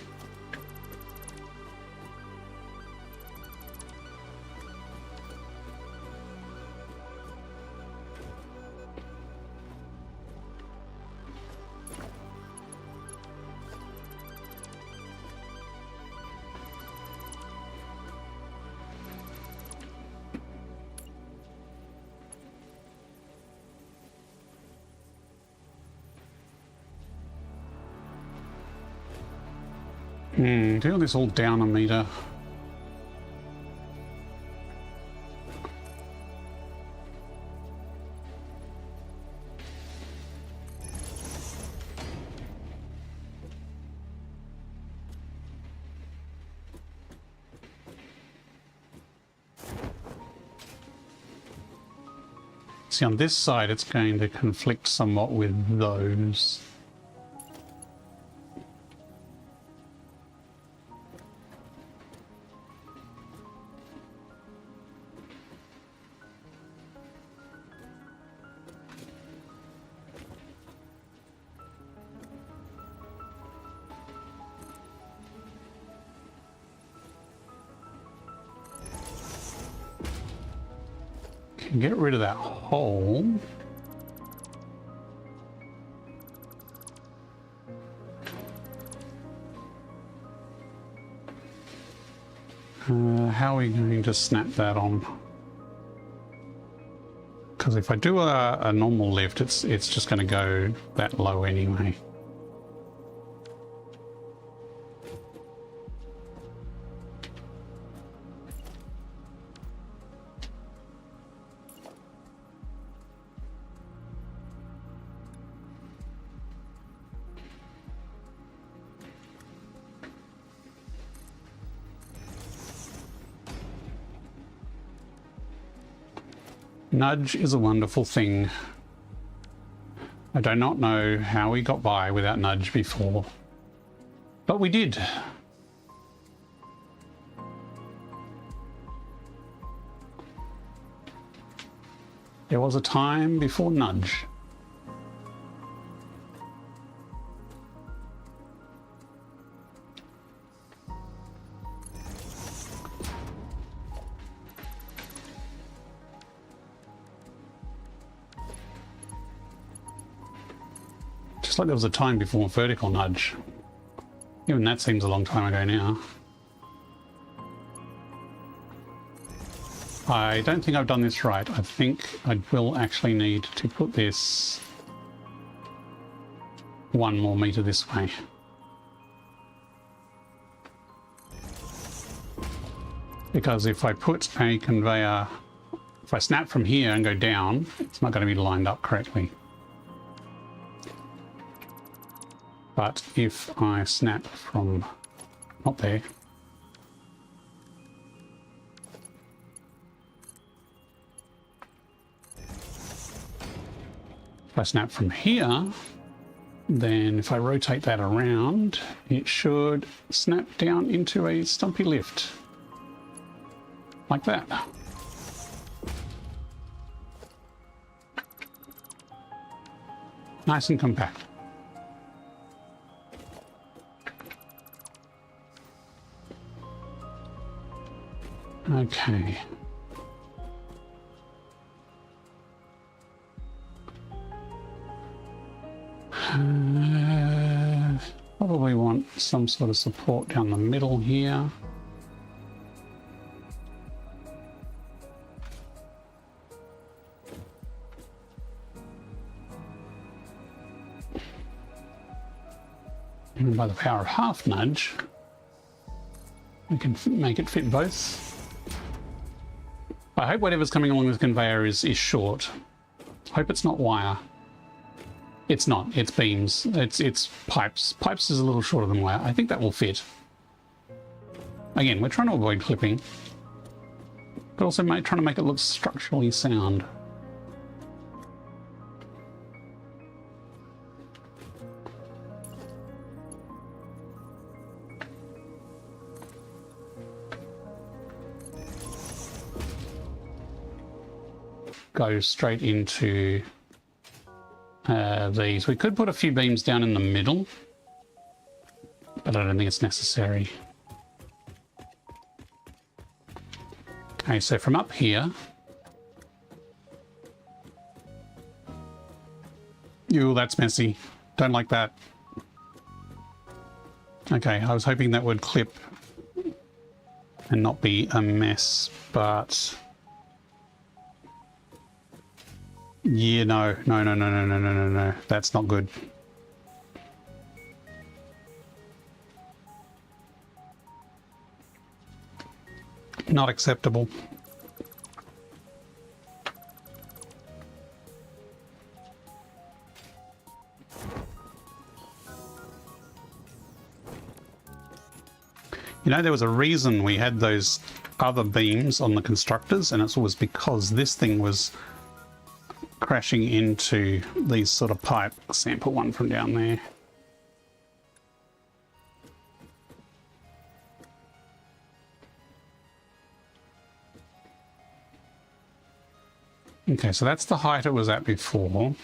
Do this all down a meter. See, on this side, it's going to conflict somewhat with those. Get rid of that hole. How are we going to snap that on? Because if I do a normal lift, it's just going to go that low anyway. Nudge is a wonderful thing. I do not know how we got by without nudge before, but we did. There was a time before nudge. Just like there was a time before vertical nudge. Even that seems a long time ago now. I don't think I've done this right. I think I will actually need to put this 1 more meter this way. Because if I put a conveyor, if I snap from here and go down, it's not going to be lined up correctly. But if I snap from not there, if I snap from here, then if I rotate that around, it should snap down into a stumpy lift. Like that. Nice and compact. Okay. Probably want some sort of support down the middle here. And by the power of half nudge, we can make it fit both. I hope whatever's coming along this conveyor is short. I hope it's not wire. It's not. It's beams. It's pipes. Pipes is a little shorter than wire. I think that will fit. Again, we're trying to avoid clipping, but also trying to make it look structurally sound. Go straight into these. We could put a few beams down in the middle, but I don't think it's necessary. Okay, so from up here, ew, that's messy. Don't like that. Okay, I was hoping that would clip and not be a mess, but yeah, no, that's not good. Not acceptable. You know, there was a reason we had those other beams on the constructors, and it was because this thing was crashing into these sort of pipe. Sample one from down there. Okay, so that's the height it was at before.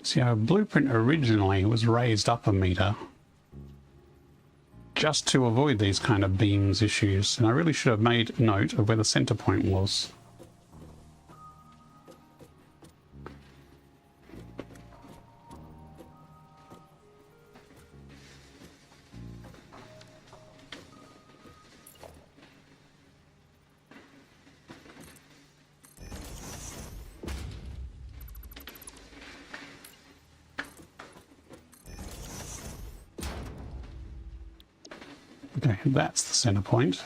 See, our blueprint originally was raised up a meter just to avoid these kind of beams issues, and I really should have made note of where the center point was. Okay, that's the center point.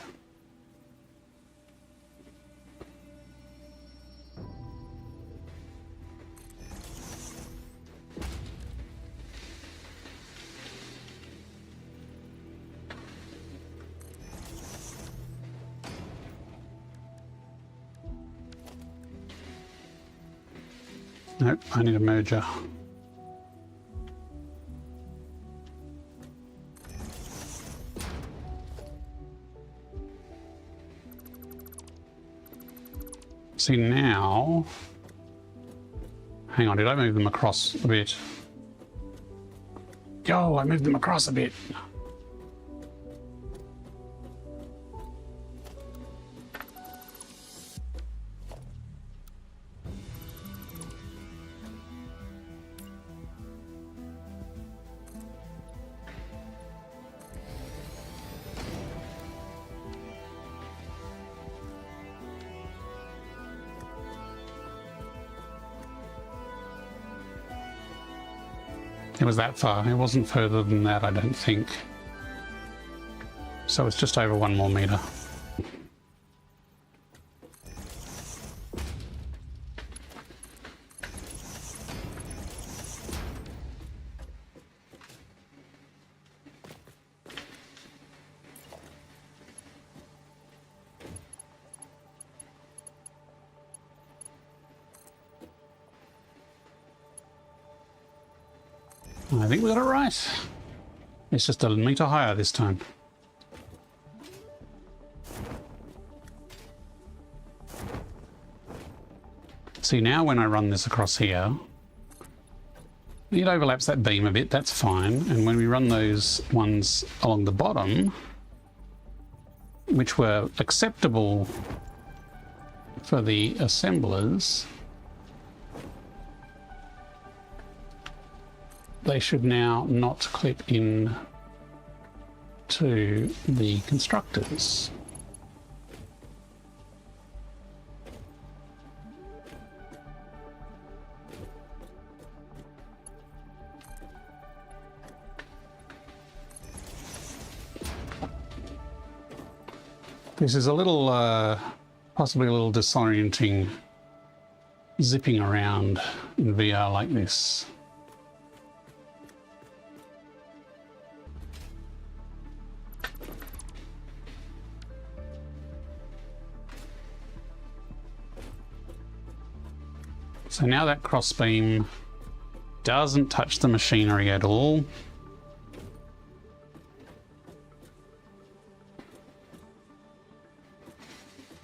Nope, I need a merger. See now, hang on, did I move them across a bit? Yo, I moved them across a bit. It was that far. It wasn't further than that, I don't think. So it's just over 1 more meter. I think we got it right. It's just a meter higher this time. See, now when I run this across here, it overlaps that beam a bit, that's fine. And when we run those ones along the bottom, which were acceptable for the assemblers, they should now not clip in to the constructors. This is a little, possibly a little disorienting, zipping around in VR like this. So now that crossbeam doesn't touch the machinery at all.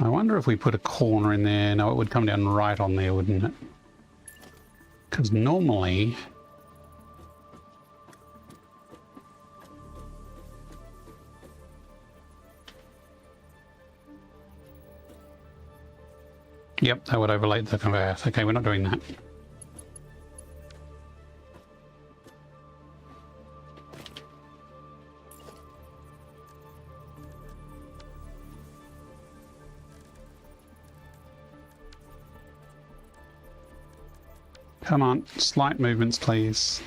I wonder if we put a corner in there. No, it would come down right on there, wouldn't it? Because normally... Yep, that would overlay the conveyor. Okay, we're not doing that. Come on, slight movements, please.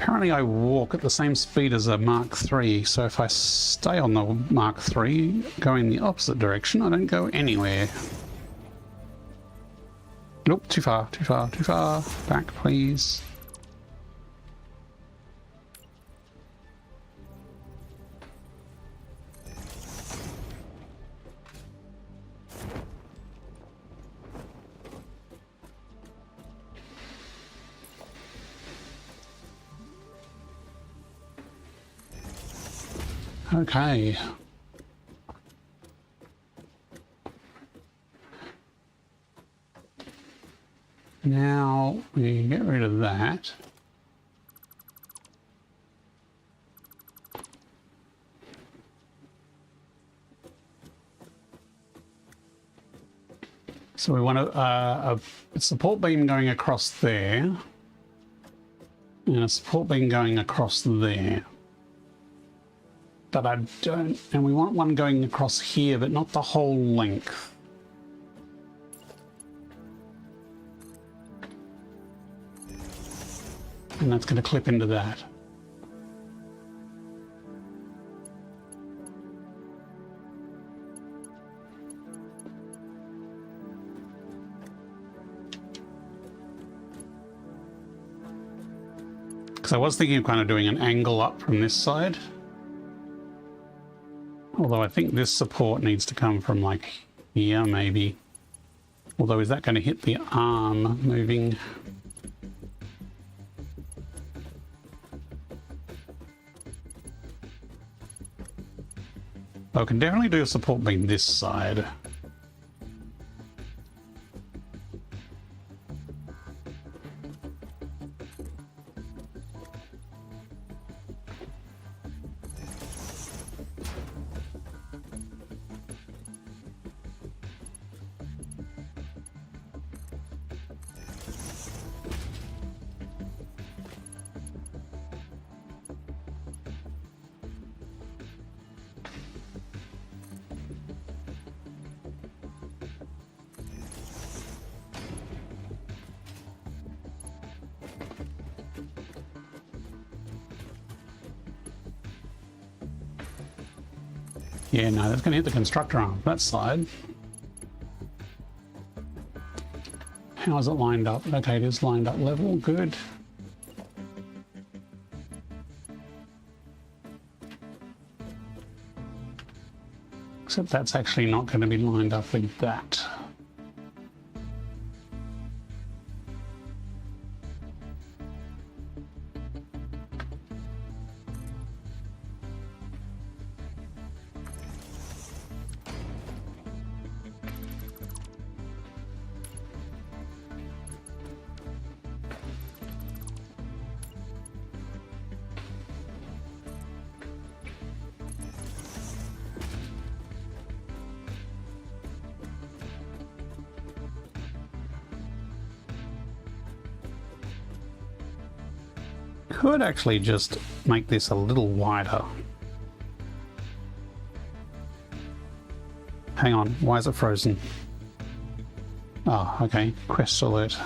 Apparently I walk at the same speed as a Mark III, so if I stay on the Mark III, going the opposite direction, I don't go anywhere. Nope, too far, too far, too far. Back, please. Okay. Now we get rid of that. So we want a support beam going across there and a support beam going across there. But I don't, and we want one going across here, but not the whole length. And that's going to clip into that. Because I was thinking of kind of doing an angle up from this side. Although I think this support needs to come from like here, maybe. Although is that going to hit the arm moving? I can definitely do a support beam this side. Yeah, no, that's going to hit the constructor arm, that side. How is it lined up? Okay, it is lined up level, good. Except that's actually not going to be lined up with that. Could actually just make this a little wider. Hang on, why is it frozen? Oh, okay, quest alert.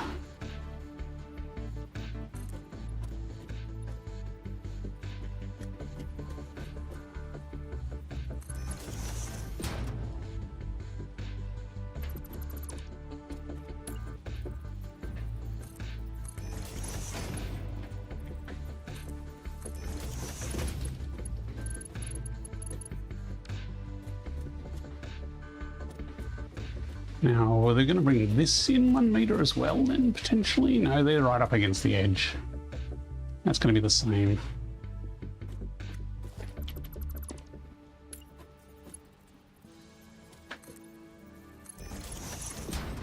Now, are they going to bring this in 1 meter as well then, potentially? No, they're right up against the edge. That's going to be the same.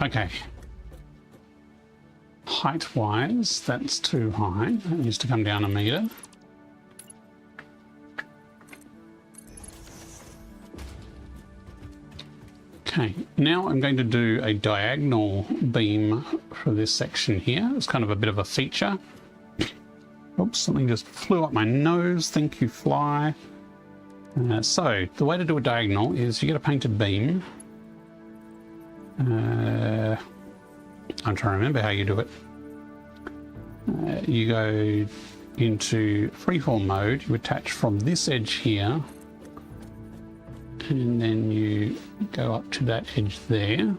Okay. Height-wise, that's too high. That needs to come down 1 meter. Okay, now I'm going to do a diagonal beam for this section here. It's kind of a bit of a feature. Oops, something just flew up my nose. Thank you, fly. So the way to do a diagonal is you get a painted beam. I'm trying to remember how you do it. You go into freeform mode, you attach from this edge here, and then you go up to that edge there.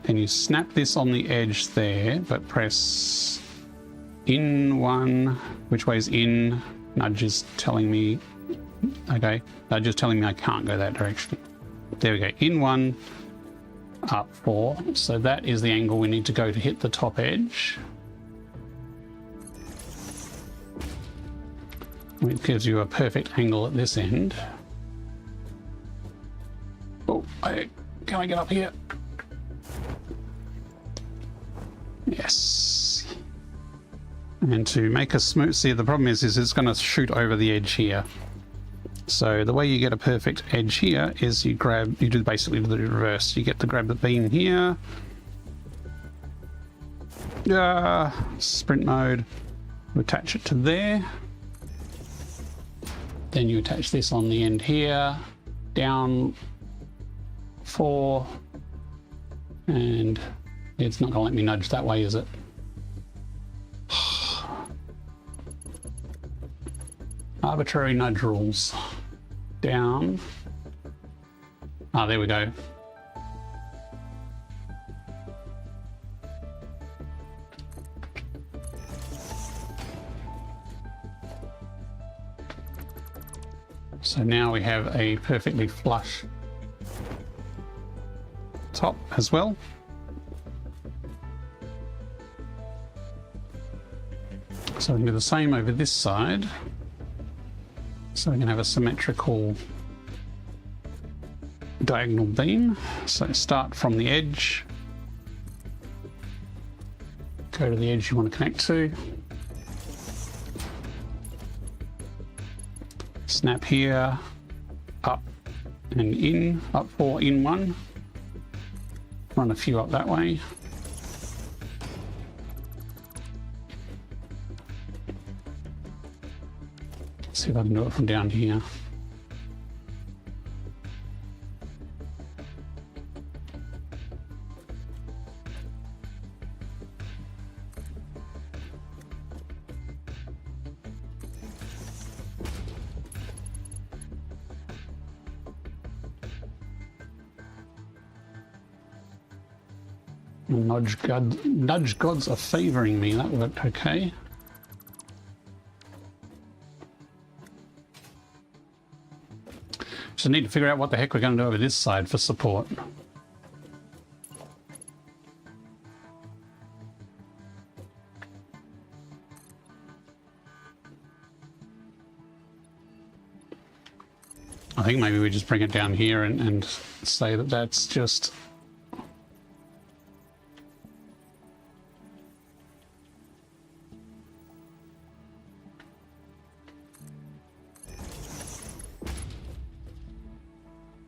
Then you snap this on the edge there, but press in one, which way is in? Nudge is telling me, okay, nudge is telling me I can't go that direction. There we go, in one, up 4. So that is the angle we need to go to hit the top edge. It gives you a perfect angle at this end. Oh, can I get up here? Yes. And to make a smooth, see, the problem is it's going to shoot over the edge here. So the way you get a perfect edge here is you do basically the reverse. You get to grab the beam here. Sprint mode. You attach it to there. Then you attach this on the end here. Down 4. And it's not going to let me nudge that way, is it? Arbitrary nudge rules. Down. Ah, there we go. So now we have a perfectly flush top as well. So we can do the same over this side. So we can have a symmetrical diagonal beam. So start from the edge, go to the edge you want to connect to, snap here, up and in, up 4, in 1, run a few up that way. See if I can do it from down here. Nudge gods are favoring me. That worked okay. So I need to figure out what the heck we're going to do over this side for support. I think maybe we just bring it down here and say that that's just...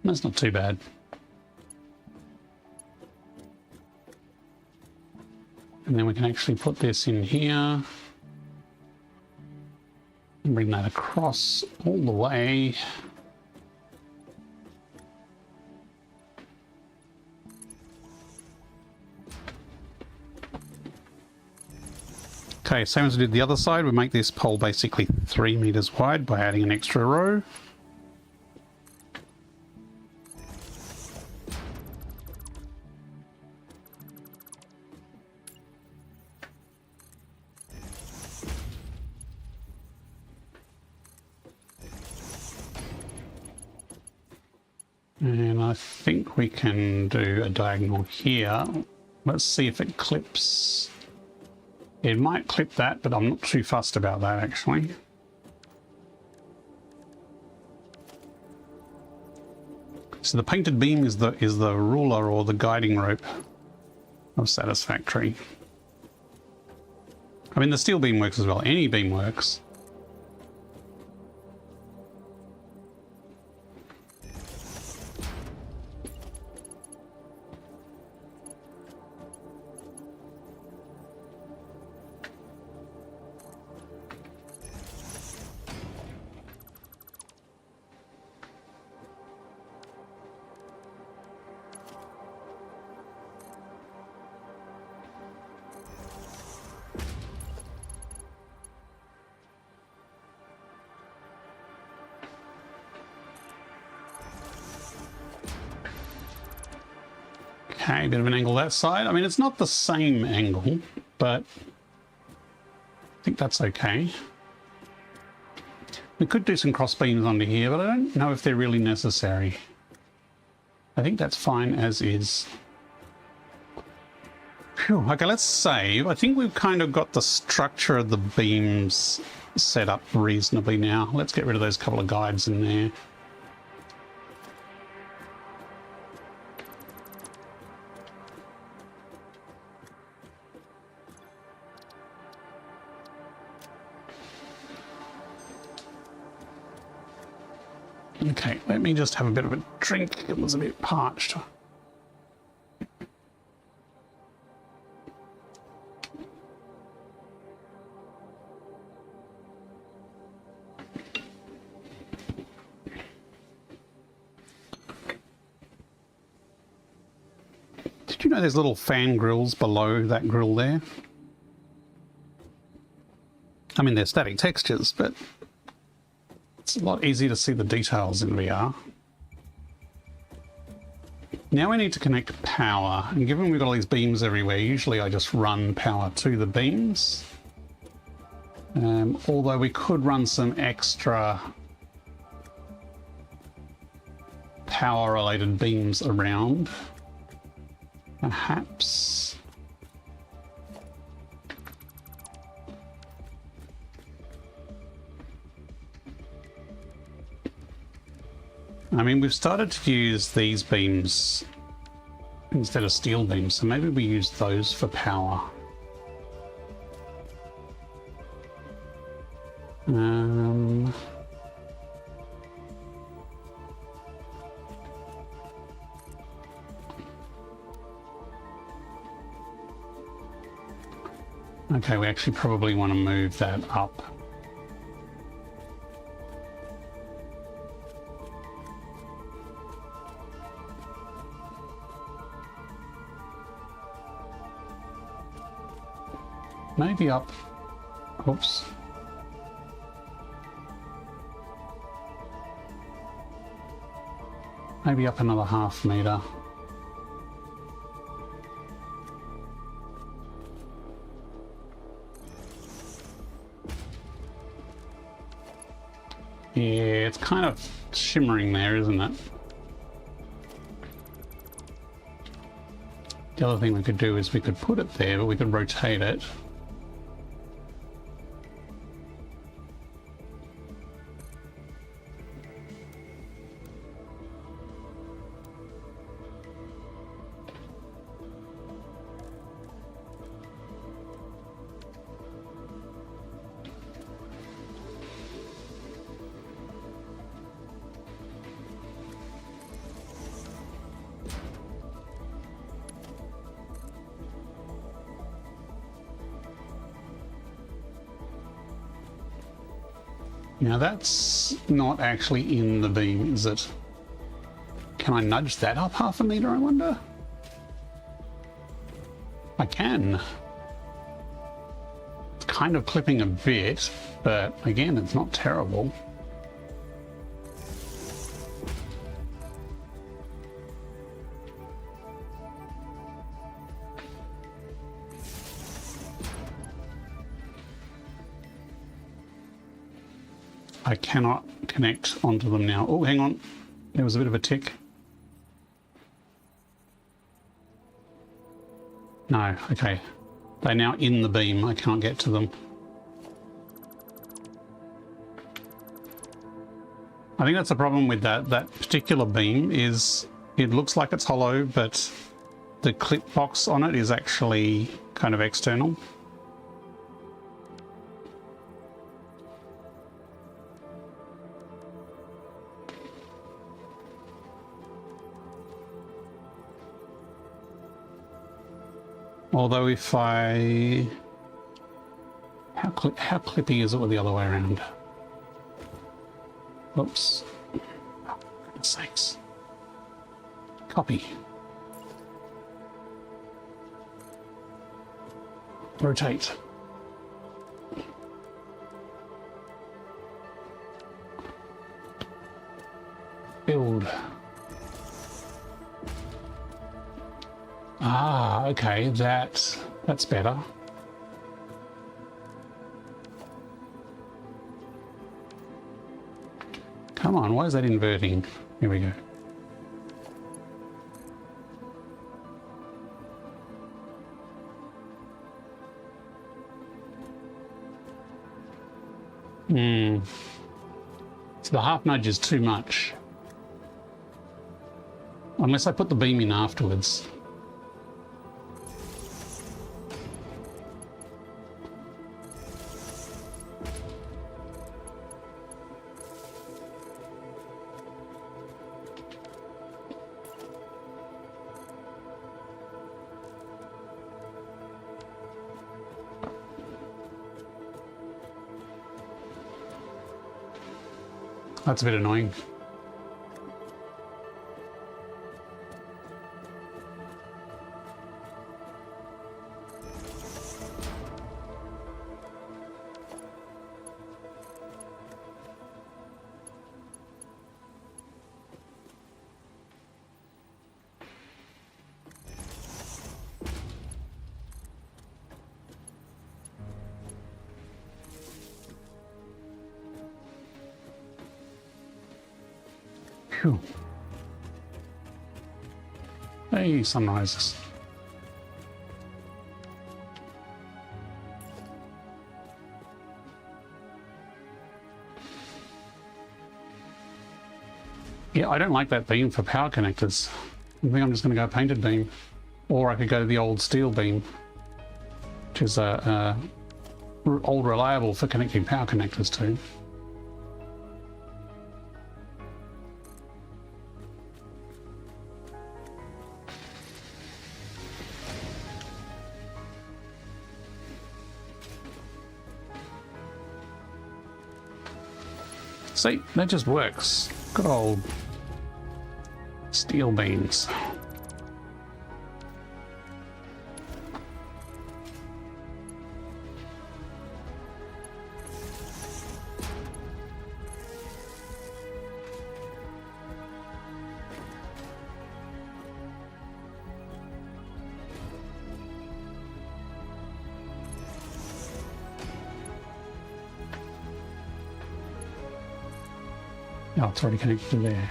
That's not too bad. And then we can actually put this in here and bring that across all the way. Okay, same as we did the other side, we make this pole basically 3 meters wide by adding an extra row. And I think we can do a diagonal here. Let's see if it clips. It might clip that, but I'm not too fussed about that actually. So the painted beam is the ruler or the guiding rope of Satisfactory. I mean, the steel beam works as well. Any beam works. Okay, a bit of an angle that side. I mean, it's not the same angle, but I think that's okay. We could do some cross beams under here, but I don't know if they're really necessary. I think that's fine as is. Phew. Okay, let's save. I think we've kind of got the structure of the beams set up reasonably now. Let's get rid of those couple of guides in there. Okay, let me just have a bit of a drink. It was a bit parched. Did you know there's little fan grills below that grill there? I mean, they're static textures, but it's a lot easier to see the details in VR. Now we need to connect power, and given we've got all these beams everywhere, usually I just run power to the beams. Although we could run some extra power-related beams around. Perhaps. I mean, we've started to use these beams instead of steel beams, so maybe we use those for power. Okay, we actually probably want to move that up. Maybe up. Oops. Maybe up another ½ meter. Yeah, it's kind of shimmering there, isn't it? The other thing we could do is we could put it there, but we could rotate it. Now that's not actually in the beam, is it? Can I nudge that up ½ meter, I wonder? I can. It's kind of clipping a bit, but again, it's not terrible. I cannot connect onto them now. Oh, hang on. There was a bit of a tick. No, okay. They're now in the beam. I can't get to them. I think that's the problem with that particular beam is it looks like it's hollow, but the clip box on it is actually kind of external. Although if I... How clippy is it with the other way around? Oops. Oh, for goodness sakes. Copy. Rotate. Build. Ah, okay, that's better. Come on, why is that inverting? Here we go. So the half nudge is too much. Unless I put the beam in afterwards. That's a bit annoying. Phew. Hey, sunrises. Yeah, I don't like that beam for power connectors. I think I'm just going to go painted beam. Or I could go to the old steel beam, which is old reliable for connecting power connectors to. See, that just works. Good old steel beams. Oh, it's already connected to there.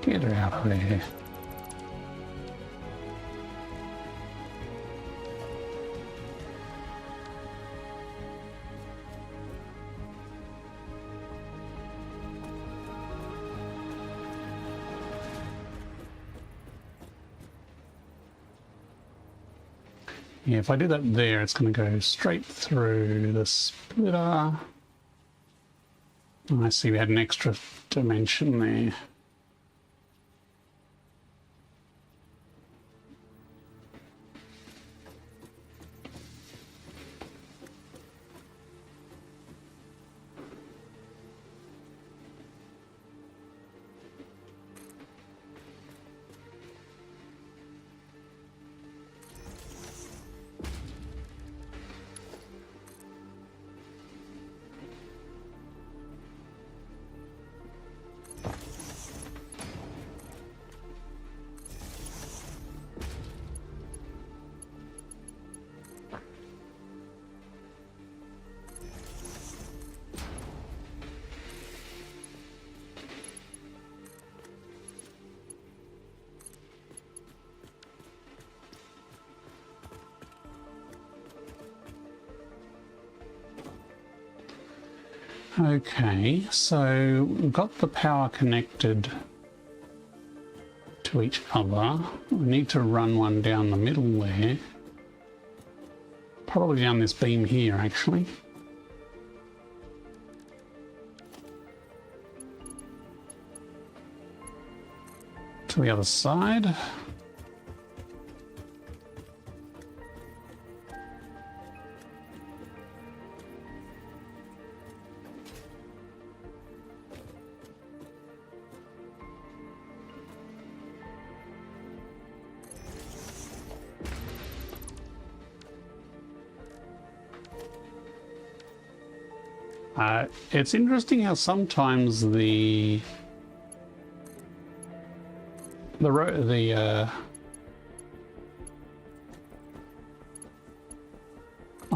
Get her out of there. Yeah, if I do that there, it's going to go straight through the splitter. I see we had an extra dimension there. Okay, so we've got the power connected to each other. We need to run one down the middle there. Probably down this beam here, actually. To the other side. It's interesting how sometimes I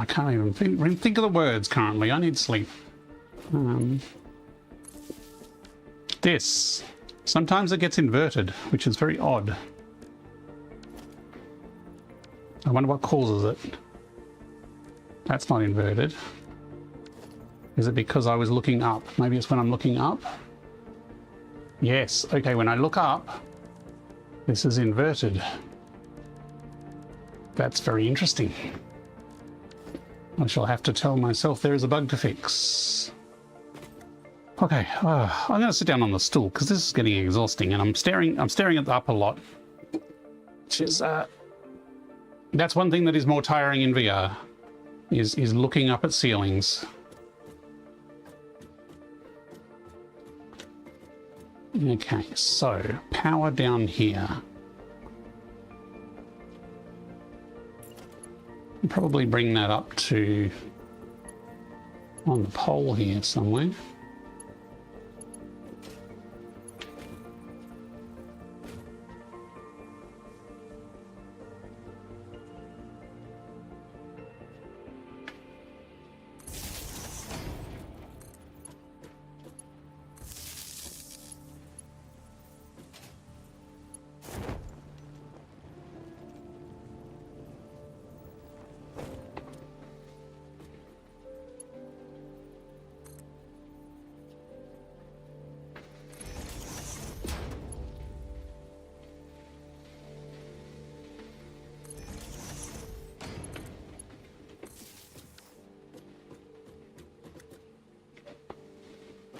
can't even think of the words currently. I need sleep. This. Sometimes it gets inverted, which is very odd. I wonder what causes it. That's not inverted. Is it because I was looking up? Maybe it's when I'm looking up. Yes. Okay, when I look up, this is inverted. That's very interesting. I shall have to tell myself there is a bug to fix. Okay, I'm going to sit down on the stool because this is getting exhausting, and I'm staring at the up a lot, which is that's one thing that is more tiring in VR, is looking up at ceilings. Okay, so power down here. Probably bring that up to on the pole here somewhere.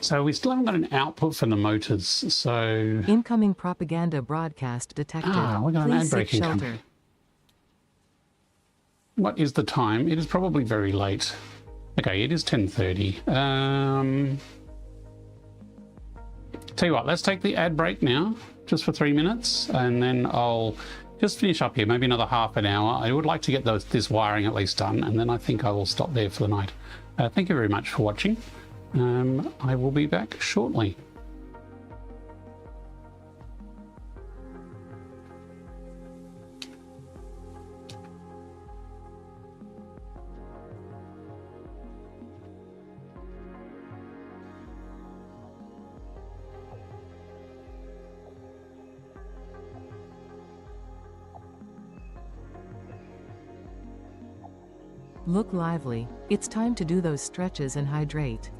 So we still haven't got an output for the motors, so... Incoming propaganda broadcast detected. We got an ad Please break seek incoming. shelter. What is the time? It is probably very late. Okay, it is 10:30. Tell you what, let's take the ad break now, just for 3 minutes, and then I'll just finish up here, maybe another half an hour. I would like to get this wiring at least done, and then I think I will stop there for the night. Thank you very much for watching. I will be back shortly. Look lively. It's time to do those stretches and hydrate.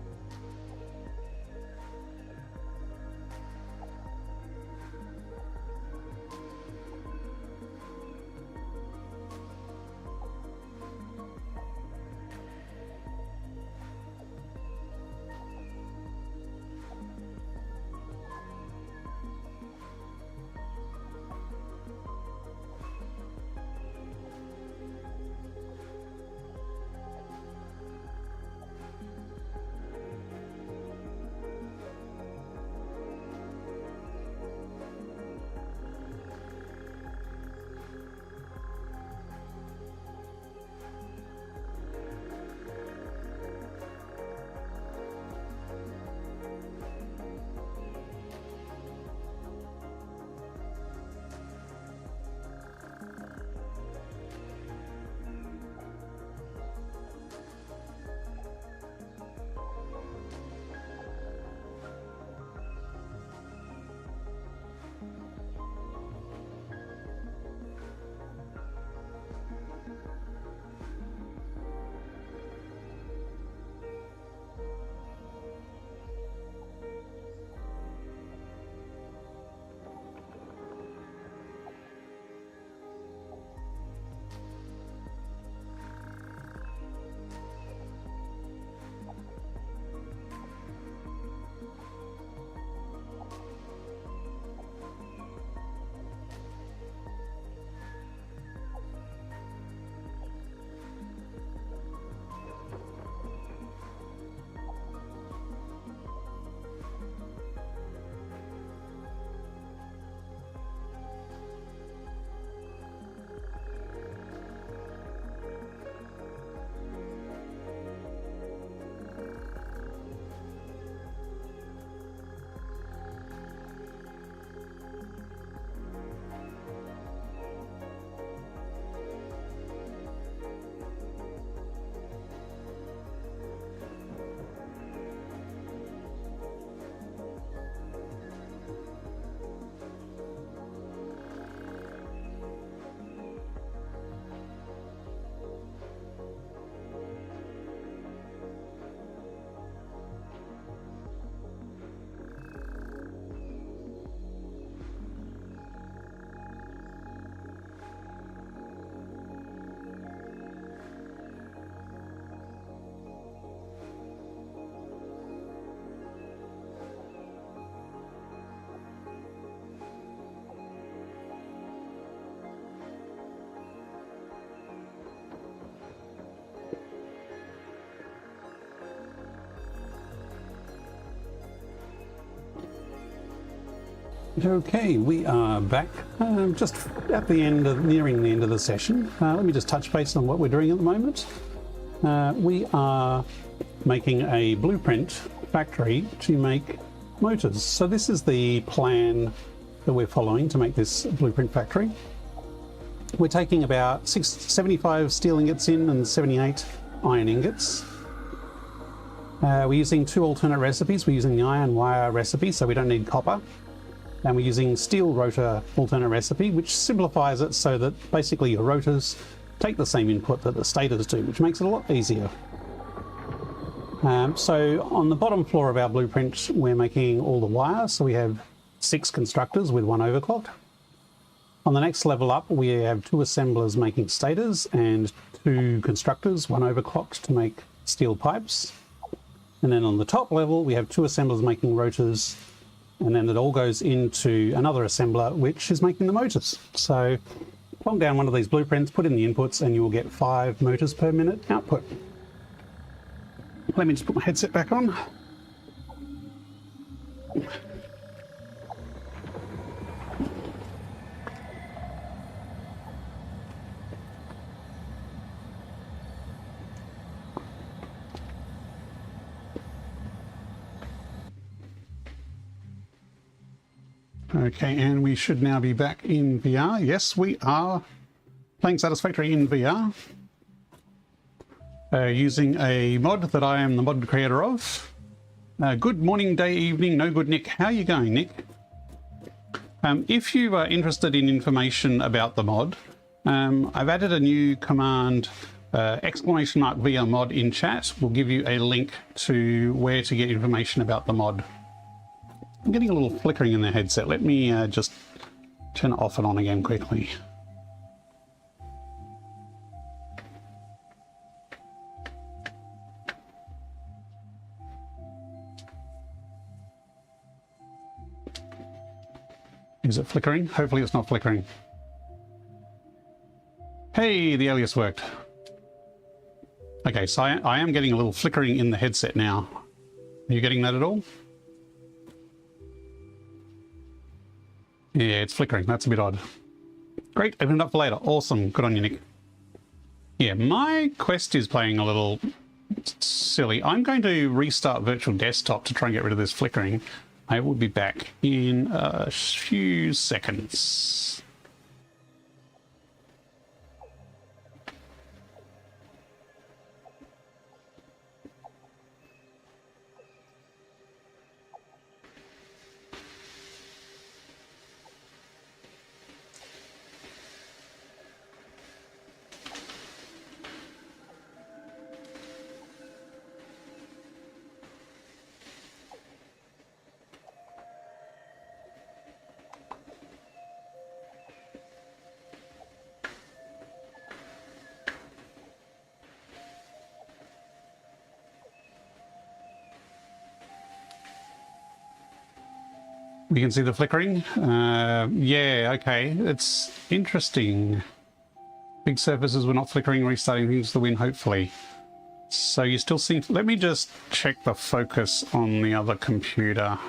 Okay, we are back just at the end of, nearing the end of the session. Let me just touch base on what we're doing at the moment. We are making a blueprint factory to make motors. So this is the plan that we're following to make this blueprint factory. We're taking about 75 steel ingots in and 78 iron ingots. We're using two alternate recipes. We're using the iron wire recipe, so we don't need copper. And we're using steel rotor alternate recipe, which simplifies it so that basically your rotors take the same input that the stators do, which makes it a lot easier. So on the bottom floor of our blueprint, we're making all the wires. So we have 6 constructors with 1 overclock. On the next level up, we have 2 assemblers making stators and 2 constructors, 1 overclocked to make steel pipes. And then on the top level, we have 2 assemblers making rotors, and then it all goes into another assembler, which is making the motors. So plonk down one of these blueprints, put in the inputs, and you will get 5 motors per minute output. Let me just put my headset back on. Okay, and we should now be back in VR. Yes, we are playing Satisfactory in VR. Using a mod that I am the mod creator of. Good morning, day, evening, no good Nick. How are you going, Nick? If you are interested in information about the mod, I've added a new command, !VR mod in chat. We'll give you a link to where to get information about the mod. I'm getting a little flickering in the headset. Let me just turn it off and on again quickly. Is it flickering? Hopefully it's not flickering. Hey, the alias worked. Okay, so I am getting a little flickering in the headset now. Are you getting that at all? Yeah, it's flickering. That's a bit odd. Great, open it up for later. Awesome. Good on you, Nick. Yeah, my Quest is playing a little silly. I'm going to restart Virtual Desktop to try and get rid of this flickering. I will be back in a few seconds. You can see the flickering. Yeah, okay. It's interesting. Big surfaces were not flickering, restarting things to win, hopefully. So you still seem... Let me just check the focus on the other computer.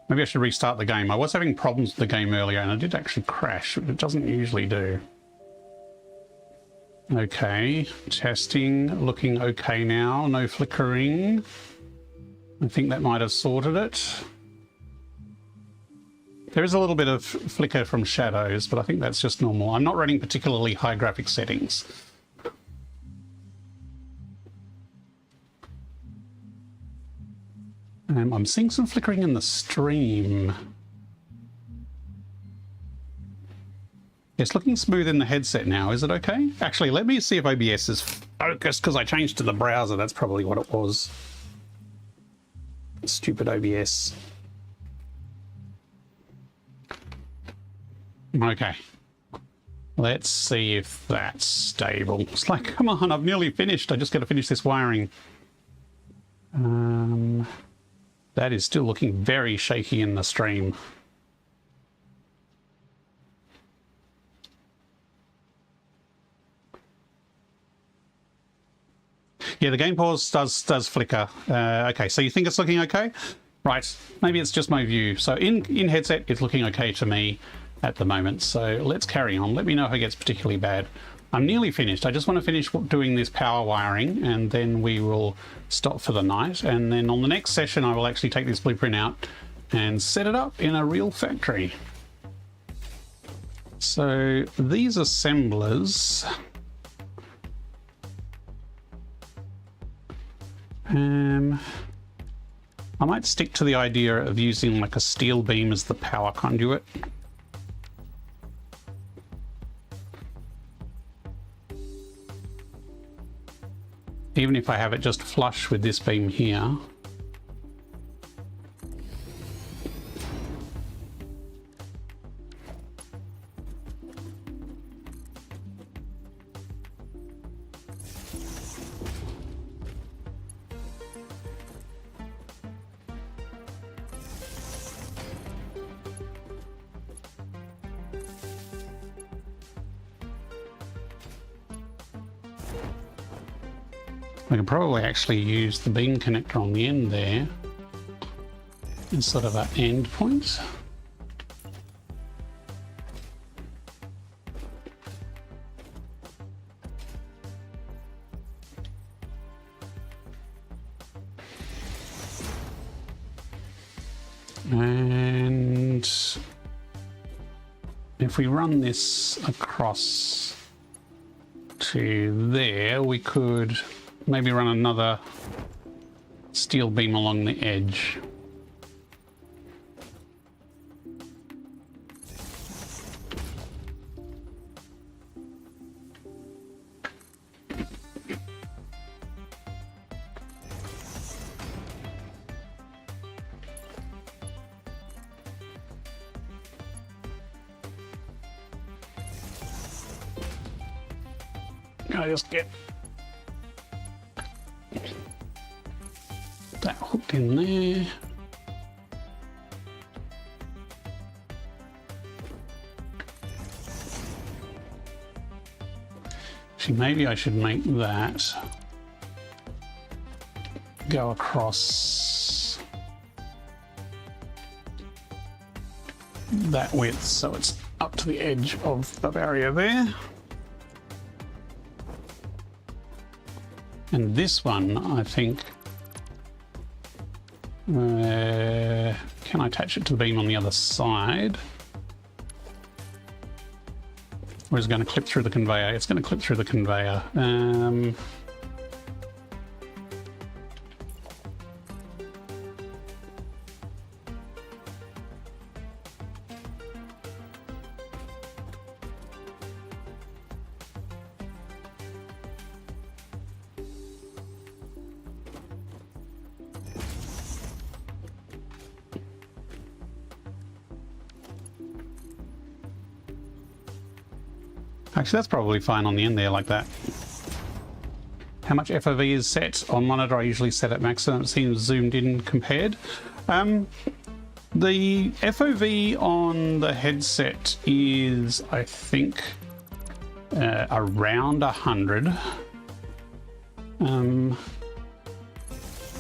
Maybe I should restart the game. I was having problems with the game earlier and I did actually crash, which it doesn't usually do. Okay, testing, looking okay now, no flickering. I think that might have sorted it. There is a little bit of flicker from shadows, but I think that's just normal. I'm not running particularly high graphic settings. I'm seeing some flickering in the stream. It's looking smooth in the headset now. Is it okay? Actually, let me see if OBS is focused because I changed to the browser. That's probably what it was. Stupid OBS. Okay. Let's see if that's stable. It's like, come on, I've nearly finished. I just got to finish this wiring. That is still looking very shaky in the stream. Yeah, the game pause does flicker. Okay, so you think it's looking okay? Right, maybe it's just my view. So in headset, it's looking okay to me at the moment. So let's carry on. Let me know if it gets particularly bad. I'm nearly finished. I just want to finish doing this power wiring, and then we will stop for the night. And then on the next session, I will actually take this blueprint out and set it up in a real factory. So these assemblers, I might stick to the idea of using like a steel beam as the power conduit. Even if I have it just flush with this beam here. I could probably actually use the beam connector on the end there instead of an end point. And if we run this across to there, we could maybe run another steel beam along the edge. I just get that hooked in there. Actually, maybe I should make that go across that width so it's up to the edge of the barrier there. And this one, I think, can I attach it to the beam on the other side? Or is it going to clip through the conveyor? It's going to clip through the conveyor. Actually, that's probably fine on the end there like that. How much FOV is set on monitor? I usually set at maximum. It seems zoomed in compared. The FOV on the headset is, I think, around 100. And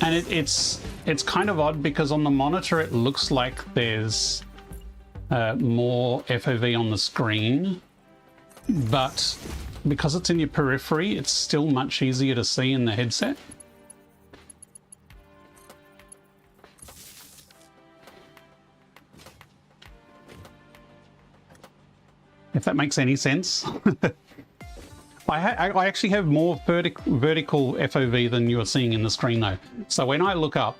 it's kind of odd because on the monitor it looks like there's more FOV on the screen. But because it's in your periphery, it's still much easier to see in the headset. If that makes any sense. I actually have more vertical FOV than you're seeing in the screen though. So when I look up,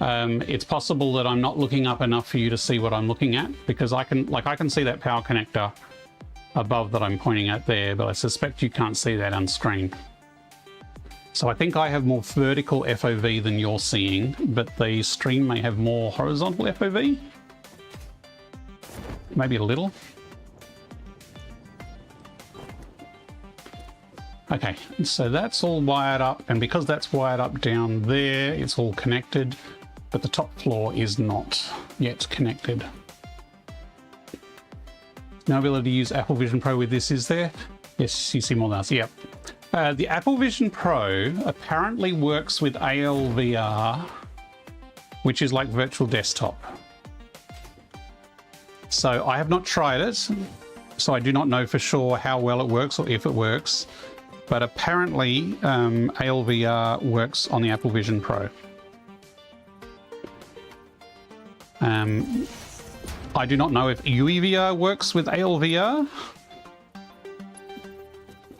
it's possible that I'm not looking up enough for you to see what I'm looking at, because I can see that power connector above that I'm pointing at there, but I suspect you can't see that on screen. So I think I have more vertical FOV than you're seeing, but the stream may have more horizontal FOV. Maybe a little. Okay, so that's all wired up, and because that's wired up down there, it's all connected, but the top floor is not yet connected. No ability to use Apple Vision Pro with this, is there? Yes, you see more than us. Yep. The Apple Vision Pro apparently works with ALVR which is like virtual desktop. So I have not tried it, so I do not know for sure how well it works or if it works. But apparently ALVR works on the Apple Vision Pro. I do not know if UEVR works with ALVR.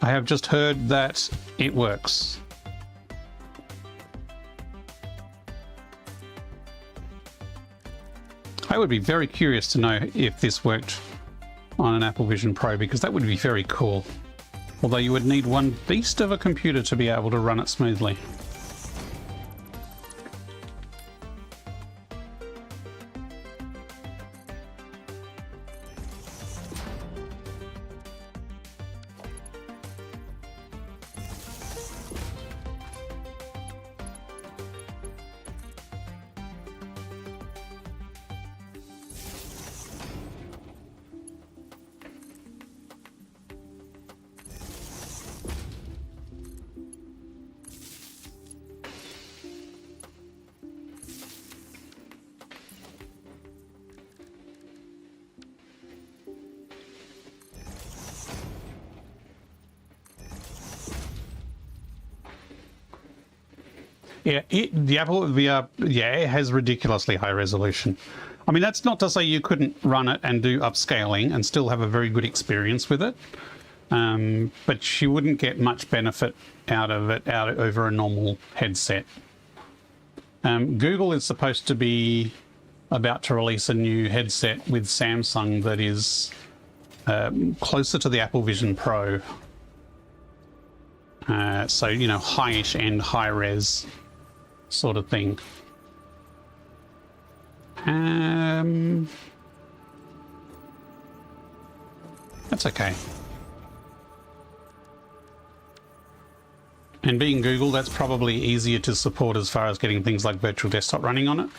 I have just heard that it works. I would be very curious to know if this worked on an Apple Vision Pro, because that would be very cool. Although you would need one beast of a computer to be able to run it smoothly. Yeah, the Apple VR, it has ridiculously high resolution. I mean, that's not to say you couldn't run it and do upscaling and still have a very good experience with it, but you wouldn't get much benefit out of it over a normal headset. Google is supposed to be about to release a new headset with Samsung that is closer to the Apple Vision Pro. So, you know, high-ish and high-res sort of thing. That's okay. And being Google, that's probably easier to support as far as getting things like virtual desktop running on it.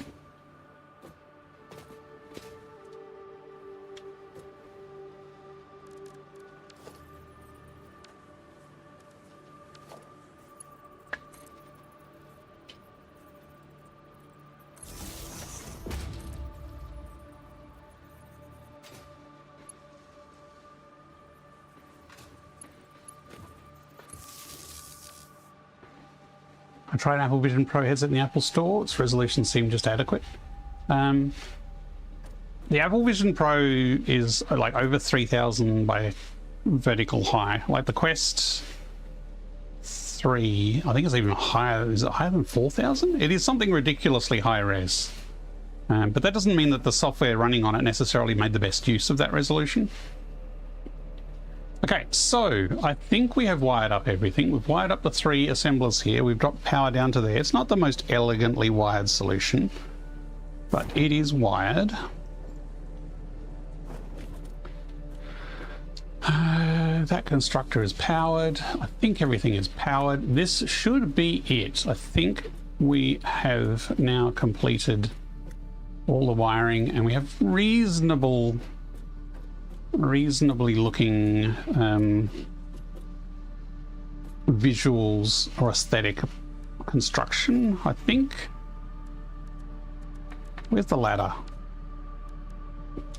I tried an Apple Vision Pro headset in the Apple Store. Its resolution seemed just adequate. The Apple Vision Pro is like over 3,000 by vertical high. Like the Quest 3, I think it's even higher. Is it higher than 4,000? It is something ridiculously high res. But that doesn't mean that the software running on it necessarily made the best use of that resolution. Okay, so I think we have wired up everything. We've wired up the 3 assemblers here. We've dropped power down to there. It's not the most elegantly wired solution, but it is wired. That constructor is powered. I think everything is powered. This should be it. I think we have now completed all the wiring, and we have reasonably looking visuals or aesthetic construction, I think. Where's the ladder?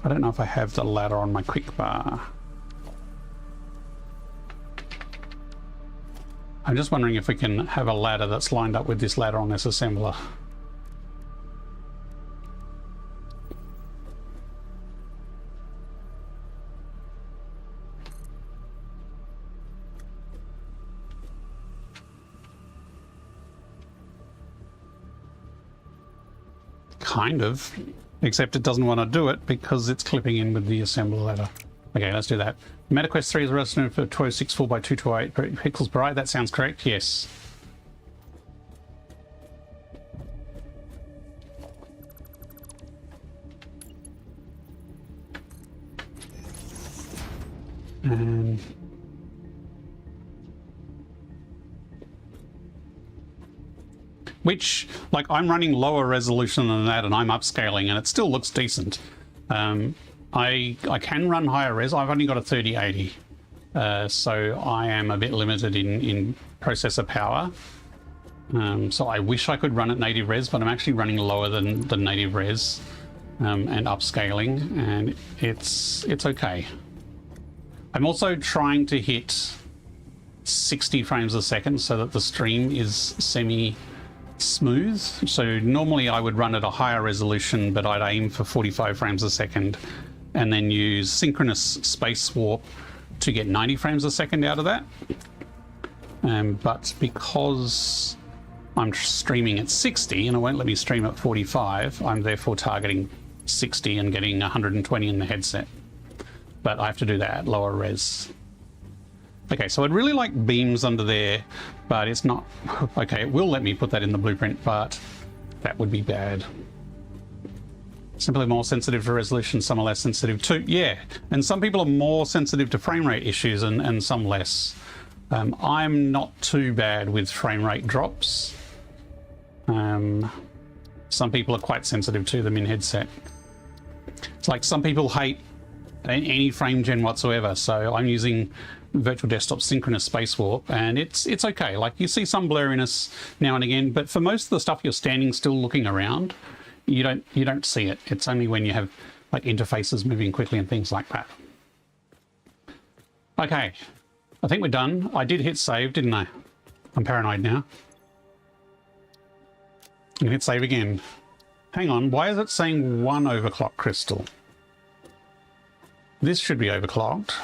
I don't know if I have the ladder on my quick bar. I'm just wondering if we can have a ladder that's lined up with this ladder on this assembler. Kind of, except it doesn't want to do it because it's clipping in with the assembler ladder. Okay, let's do that. MetaQuest 3 is resolution for 2064 by 2208 pixels per eye. That sounds correct, yes. And which, like, I'm running lower resolution than that and I'm upscaling and it still looks decent. I can run higher res. I've only got a 3080, so I am a bit limited in processor power. So I wish I could run at native res, but I'm actually running lower than the native res and upscaling, and it's okay. I'm also trying to hit 60 frames a second so that the stream is semi-smooth. So normally I would run at a higher resolution, but I'd aim for 45 frames a second and then use synchronous space warp to get 90 frames a second out of that. But because I'm streaming at 60 and it won't let me stream at 45, I'm therefore targeting 60 and getting 120 in the headset. But I have to do that at lower res. Okay, so I'd really like beams under there, but it's not. Okay, it will let me put that in the blueprint, but that would be bad. Simply more sensitive to resolution, some are less sensitive to. Yeah, and some people are more sensitive to frame rate issues and some less. I'm not too bad with frame rate drops. Some people are quite sensitive to them in headset. It's like some people hate any frame gen whatsoever, so I'm using virtual desktop synchronous space warp, and it's okay. Like, you see some blurriness now and again, but for most of the stuff you're standing still looking around, you don't see it. It's only when you have like interfaces moving quickly and things like that. Okay, I think we're done. I did hit save, didn't I? I'm paranoid now. And hit save again. Hang on, why is it saying 1 overclock crystal? This should be overclocked.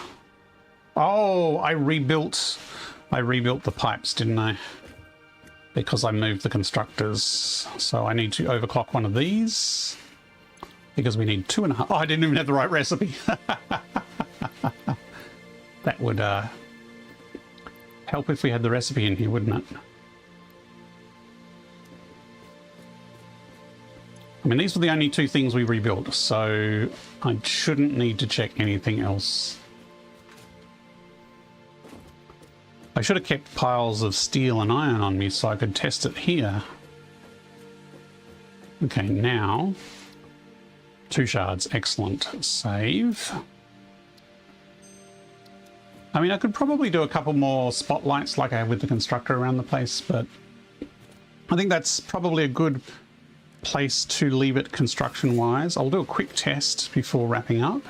Oh, I rebuilt the pipes, didn't I? Because I moved the constructors. So I need to overclock one of these because we need 2.5. Oh, I didn't even have the right recipe. That would help if we had the recipe in here, wouldn't it? I mean, these were the only 2 things we rebuilt, so I shouldn't need to check anything else. I should have kept piles of steel and iron on me so I could test it here. Okay, now 2 shards, excellent. Save. I mean, I could probably do a couple more spotlights like I have with the constructor around the place, but I think that's probably a good place to leave it construction-wise. I'll do a quick test before wrapping up.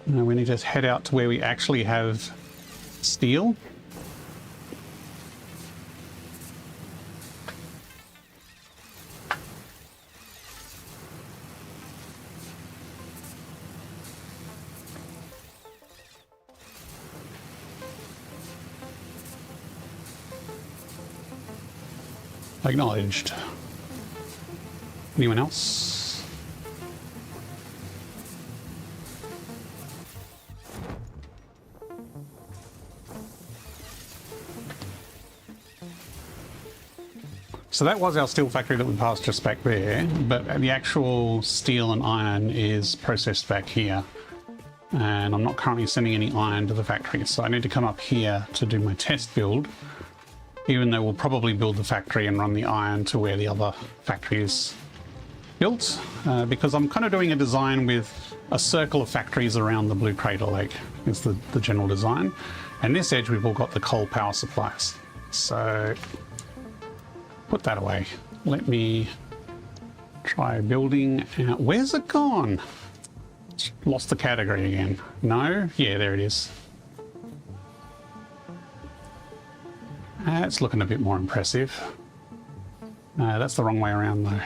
Now we need to head out to where we actually have steel. Acknowledged. Anyone else? So that was our steel factory that we passed just back there, but the actual steel and iron is processed back here. And I'm not currently sending any iron to the factory, so I need to come up here to do my test build, even though we'll probably build the factory and run the iron to where the other factory is built, because I'm kind of doing a design with a circle of factories around the Blue Crater Lake is the general design. And this edge we've all got the coal power supplies. So put that away. Let me try building out. Where's it gone? Lost the category again. No? Yeah, there it is. It's looking a bit more impressive. That's the wrong way around though.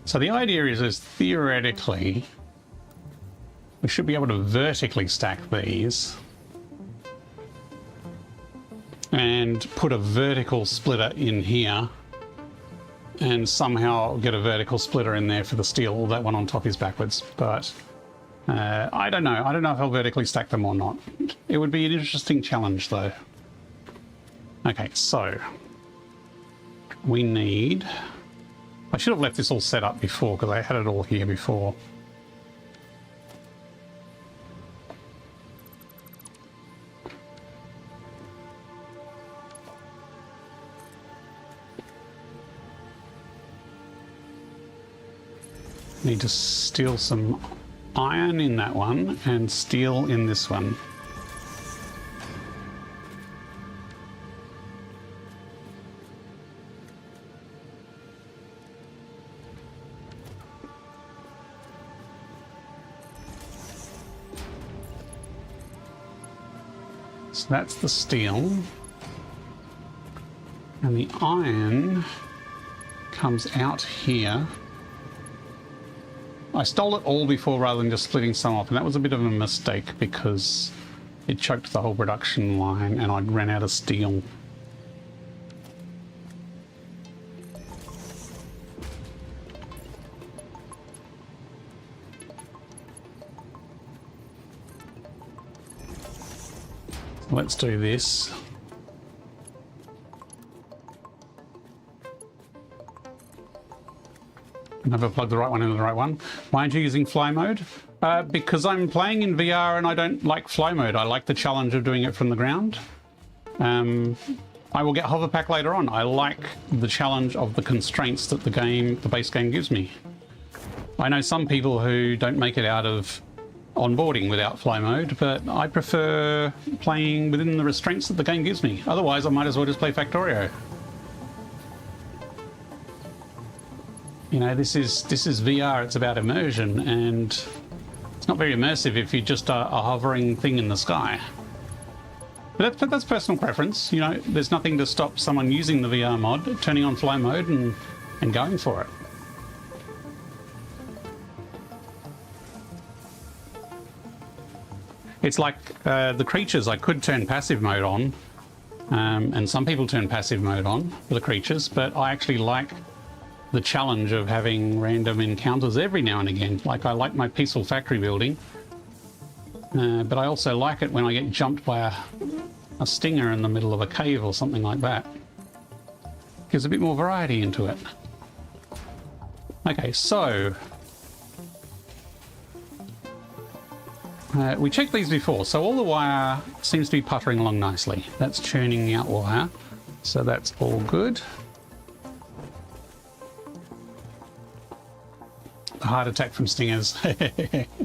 So the idea is theoretically we should be able to vertically stack these and put a vertical splitter in here and somehow get a vertical splitter in there for the steel. That one on top is backwards, but I don't know. I don't know if I'll vertically stack them or not. It would be an interesting challenge though. Okay, so we need... I should have left this all set up before because I had it all here before. Need to steal some iron in that one and steel in this one. So that's the steel. And the iron comes out here. I stole it all before rather than just splitting some off, and that was a bit of a mistake because it choked the whole production line and I ran out of steel. Let's do this. Never plugged the right one into the right one. Why aren't you using fly mode? Because I'm playing in VR and I don't like fly mode. I like the challenge of doing it from the ground. I will get hover pack later on. I like the challenge of the constraints that the base game gives me. I know some people who don't make it out of onboarding without fly mode, but I prefer playing within the restraints that the game gives me. Otherwise, I might as well just play Factorio. You know, this is VR. It's about immersion, and it's not very immersive if you're just a hovering thing in the sky. But that's personal preference. You know, there's nothing to stop someone using the VR mod, turning on fly mode, and going for it. It's like the creatures. I could turn passive mode on, and some people turn passive mode on for the creatures, but I actually like the challenge of having random encounters every now and again. Like, I like my peaceful factory building, but I also like it when I get jumped by a stinger in the middle of a cave or something like that. Gives a bit more variety into it. Okay, so we checked these before, so all the wire seems to be puttering along nicely. That's churning out wire, so that's all good. A heart attack from stingers. Okay,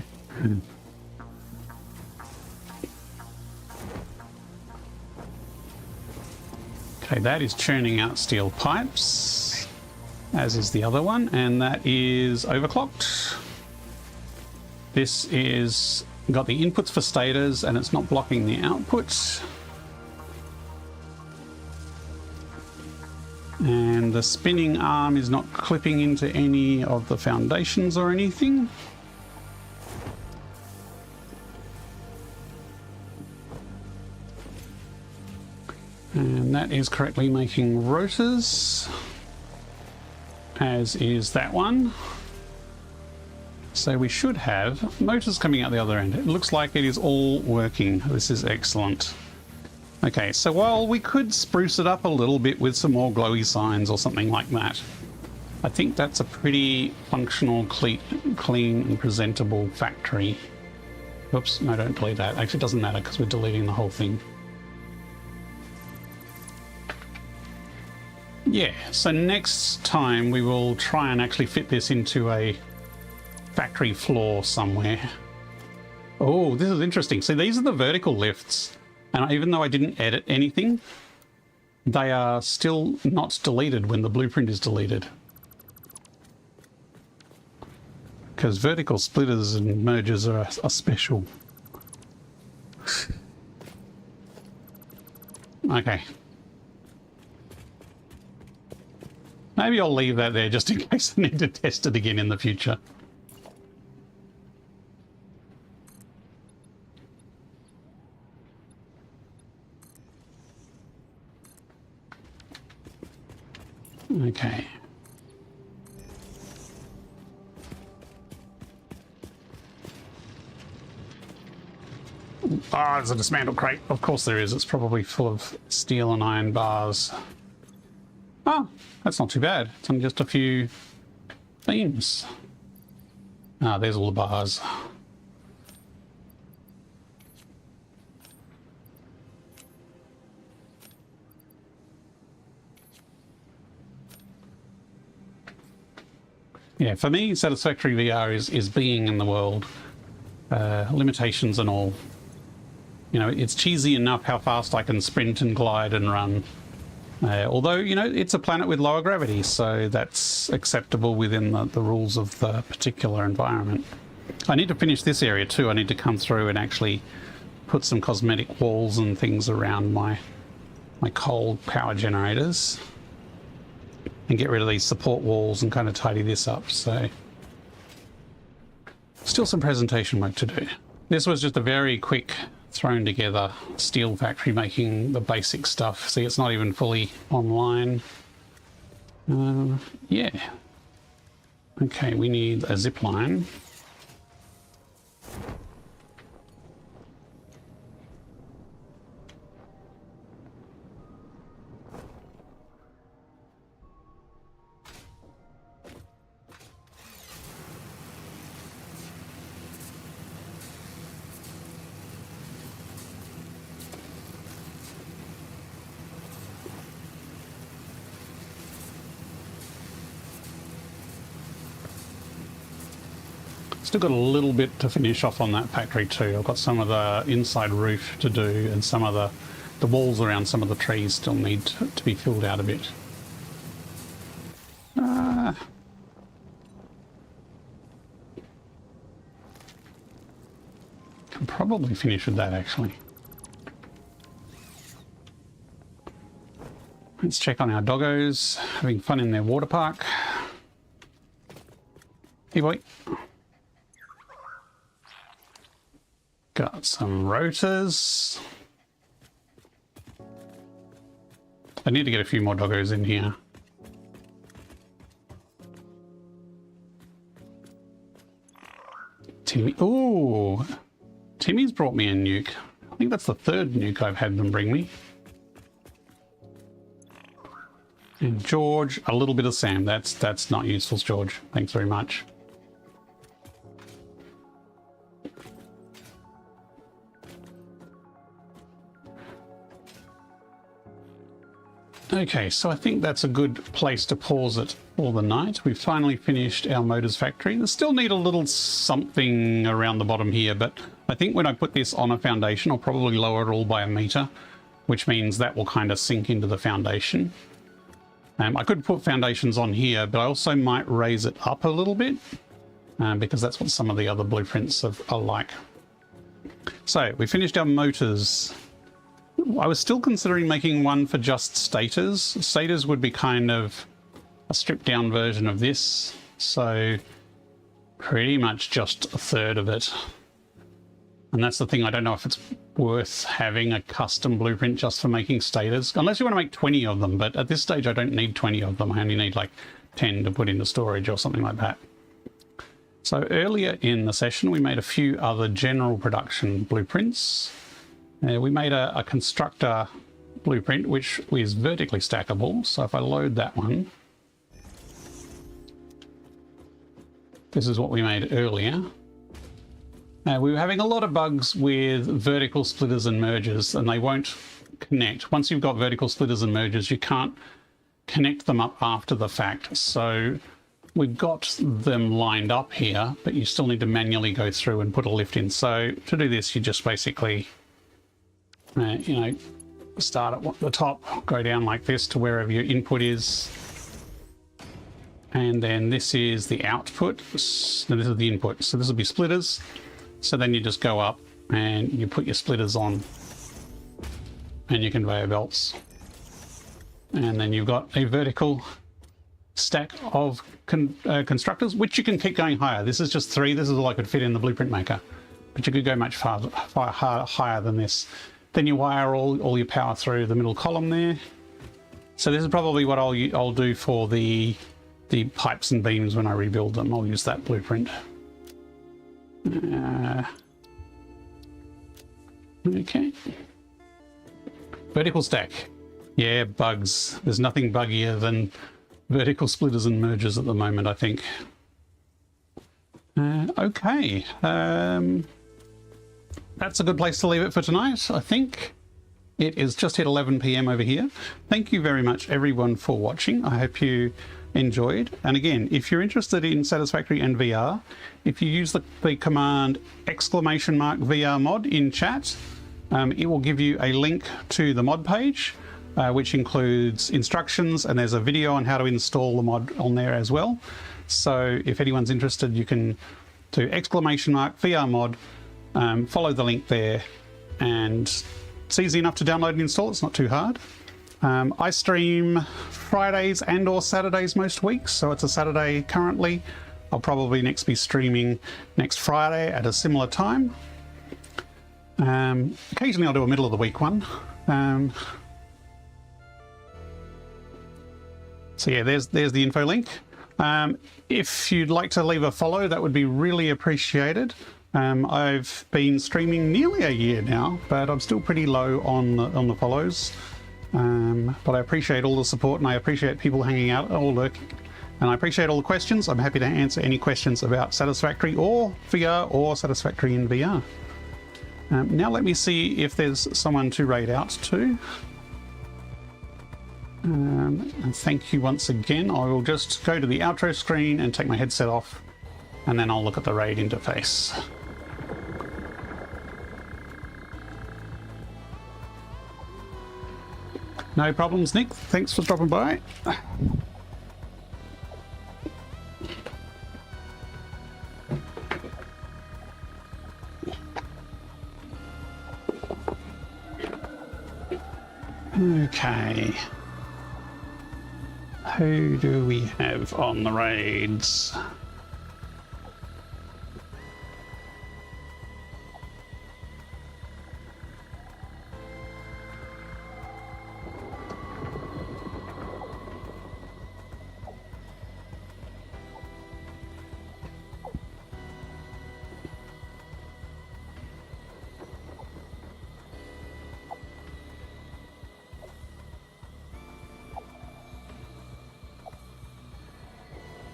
that is churning out steel pipes, as is the other one, and that is overclocked. This is got the inputs for stators and it's not blocking the outputs. And the spinning arm is not clipping into any of the foundations or anything. And that is correctly making rotors, as is that one. So we should have motors coming out the other end. It looks like it is all working. This is excellent. Okay, so while we could spruce it up a little bit with some more glowy signs or something like that, I think that's a pretty functional, clean and presentable factory. Oops, no, don't delete that. Actually, it doesn't matter because we're deleting the whole thing. Yeah, so next time we will try and actually fit this into a factory floor somewhere. Oh, this is interesting. See, these are the vertical lifts. And even though I didn't edit anything, they are still not deleted when the blueprint is deleted. Because vertical splitters and mergers are special. Okay. Maybe I'll leave that there just in case I need to test it again in the future. Okay. Ah, there's a dismantle crate. Of course there is. It's probably full of steel and iron bars. Oh, that's not too bad. It's only just a few beams. Ah, there's all the bars. Yeah, for me, Satisfactory VR is being in the world. limitations and all. You know, it's cheesy enough how fast I can sprint and glide and run. Although, you know, it's a planet with lower gravity, so that's acceptable within the rules of the particular environment. I need to finish this area too. I need to come through and actually put some cosmetic walls and things around my coal power generators and get rid of these support walls and kind of tidy this up. So still some presentation work to do. This was just a very quick thrown together steel factory making the basic stuff. See, it's not even fully online. Yeah. Okay, we need a zip line. Still got a little bit to finish off on that factory too. I've got some of the inside roof to do, and some of the walls around some of the trees still need to be filled out a bit. Can probably finish with that actually. Let's check on our doggos, having fun in their water park. Hey boy. Got some rotors. I need to get a few more doggos in here. Timmy. Ooh. Timmy's brought me a nuke. I think that's the third nuke I've had them bring me. And George, a little bit of Sam. That's not useful, George. Thanks very much. Okay, so I think that's a good place to pause it for the night. We've finally finished our motors factory. We still need a little something around the bottom here, but I think when I put this on a foundation, I'll probably lower it all by a meter, which means that will kind of sink into the foundation. I could put foundations on here, but I also might raise it up a little bit, because that's what some of the other blueprints are like. So we finished our motors. I was still considering making one for just stators. Stators would be kind of a stripped down version of this, so pretty much just a third of it. And that's the thing, I don't know if it's worth having a custom blueprint just for making stators, unless you want to make 20 of them, but at this stage I don't need 20 of them. I only need like 10 to put into storage or something like that. So earlier in the session we made a few other general production blueprints. We made a constructor blueprint which is vertically stackable, so if I load that one, this is what we made earlier. We were having a lot of bugs with vertical splitters and mergers, and they won't connect. Once you've got vertical splitters and mergers, you can't connect them up after the fact. So we've got them lined up here, but you still need to manually go through and put a lift in. So to do this, you just basically you know, start at the top, go down like this to wherever your input is, and then this is the output. So this is the input, so this will be splitters. So then you just go up and you put your splitters on and your conveyor belts, and then you've got a vertical stack of constructors, which you can keep going higher. This is just 3. This is all I could fit in the blueprint maker, but you could go much far higher than this. Then you wire all your power through the middle column there. So this is probably what I'll do for the pipes and beams when I rebuild them. I'll use that blueprint. Okay. Vertical stack. Yeah, bugs. There's nothing buggier than vertical splitters and mergers at the moment, I think. Okay. That's a good place to leave it for tonight, I think. It is just hit 11 PM over here. Thank you very much, everyone, for watching. I hope you enjoyed. And again, if you're interested in Satisfactory and VR, if you use the command !VR mod in chat, it will give you a link to the mod page, which includes instructions, and there's a video on how to install the mod on there as well. So if anyone's interested, you can do !VR mod, follow the link there, and it's easy enough to download and install. It's not too hard. I stream Fridays and or Saturdays most weeks, so it's a Saturday currently. I'll probably next be streaming next Friday at a similar time. Occasionally I'll do a middle of the week one. So yeah, there's the info link. If you'd like to leave a follow, that would be really appreciated. I've been streaming nearly a year now, but I'm still pretty low on the follows. But I appreciate all the support, and I appreciate people hanging out or lurking. And I appreciate all the questions. I'm happy to answer any questions about Satisfactory or VR or Satisfactory in VR. Now let me see if there's someone to raid out to. And thank you once again. I will just go to the outro screen and take my headset off, and then I'll look at the raid interface. No problems, Nick. Thanks for dropping by. Okay. Who do we have on the raids?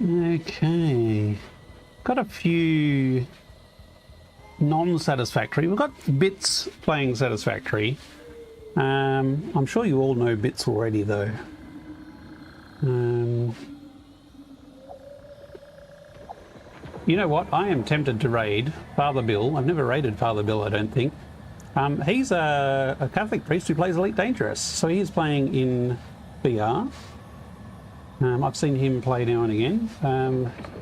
Okay, got a few non-Satisfactory. We've got Bits playing Satisfactory. I'm sure you all know Bits already though. You know what? I am tempted to raid Father Bill. I've never raided Father Bill, I don't think. He's a Catholic priest who plays Elite Dangerous, so he is playing in VR. I've seen him play now and again.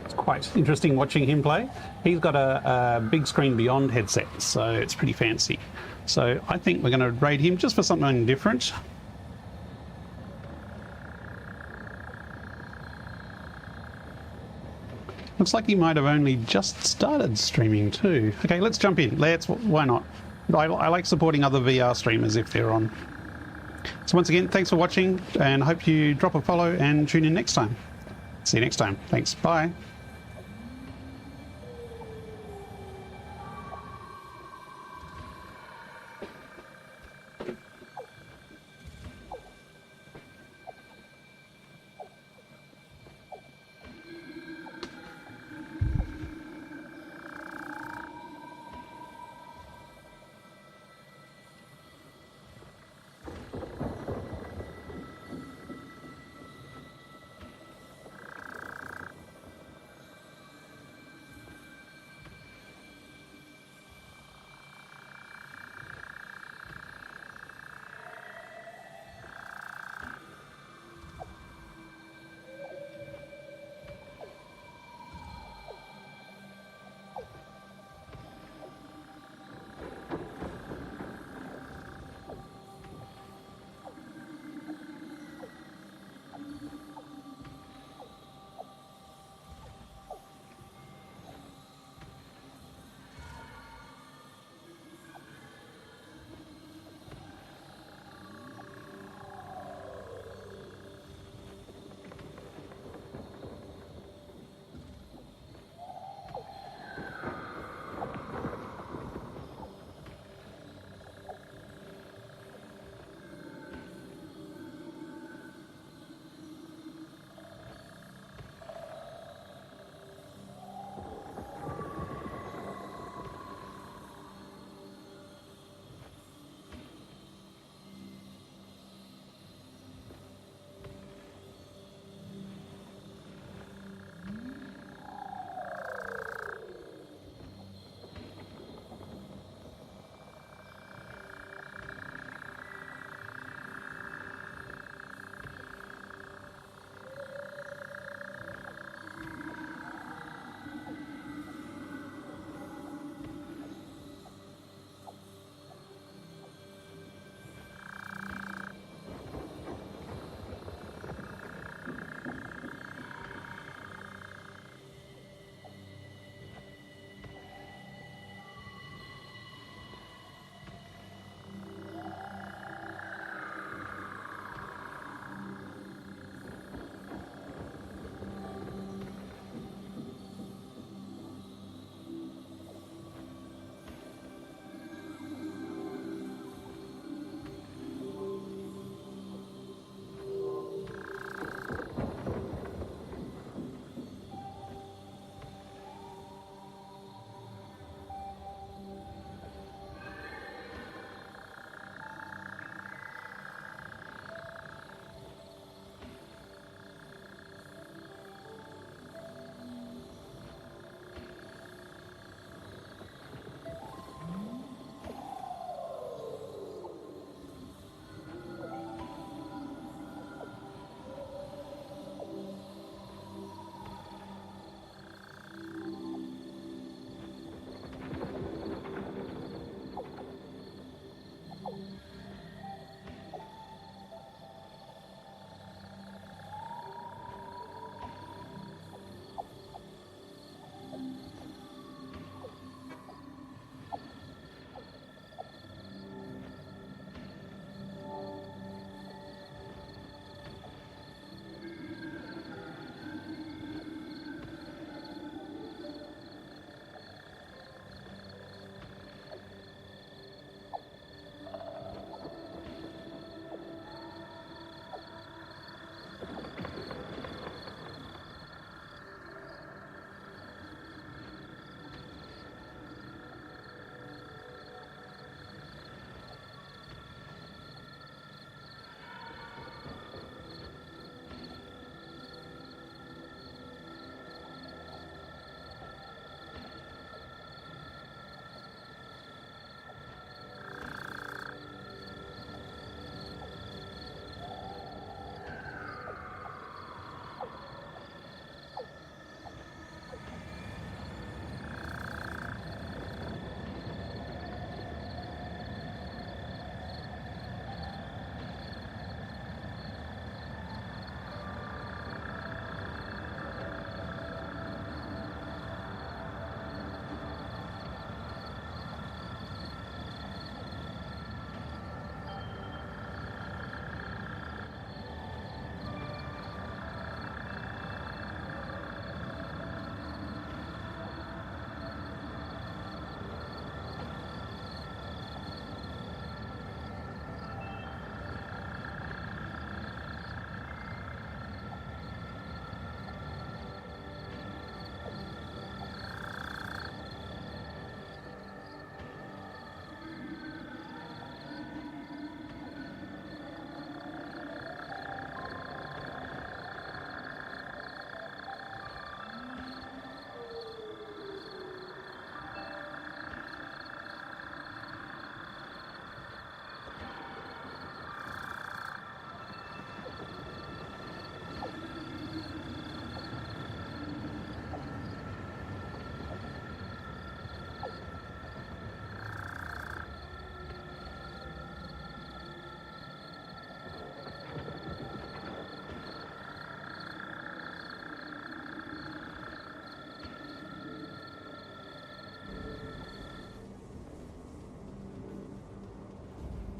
It's quite interesting watching him play. He's got a big screen beyond headset, so it's pretty fancy. So I think we're going to raid him just for something different. Looks like he might have only just started streaming too. Okay, let's jump in. Why not? I like supporting other VR streamers if they're on. So once again, thanks for watching, and I hope you drop a follow and tune in next time. See you next time. Thanks. Bye.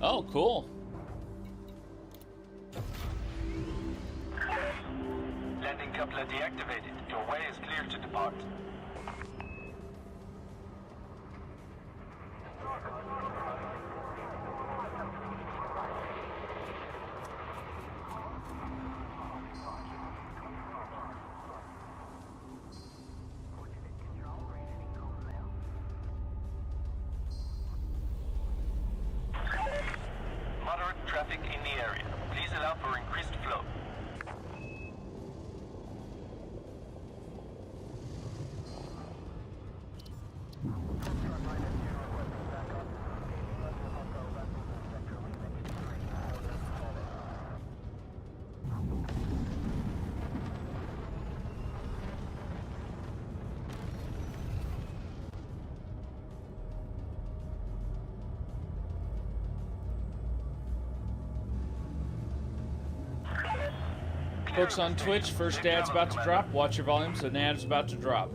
Oh, cool. Landing coupler deactivated. Your way is clear to depart. Moderate traffic in the area. Please allow for increased flow. Folks on Twitch, first ad's about to drop. Watch your volumes, an ad is about to drop.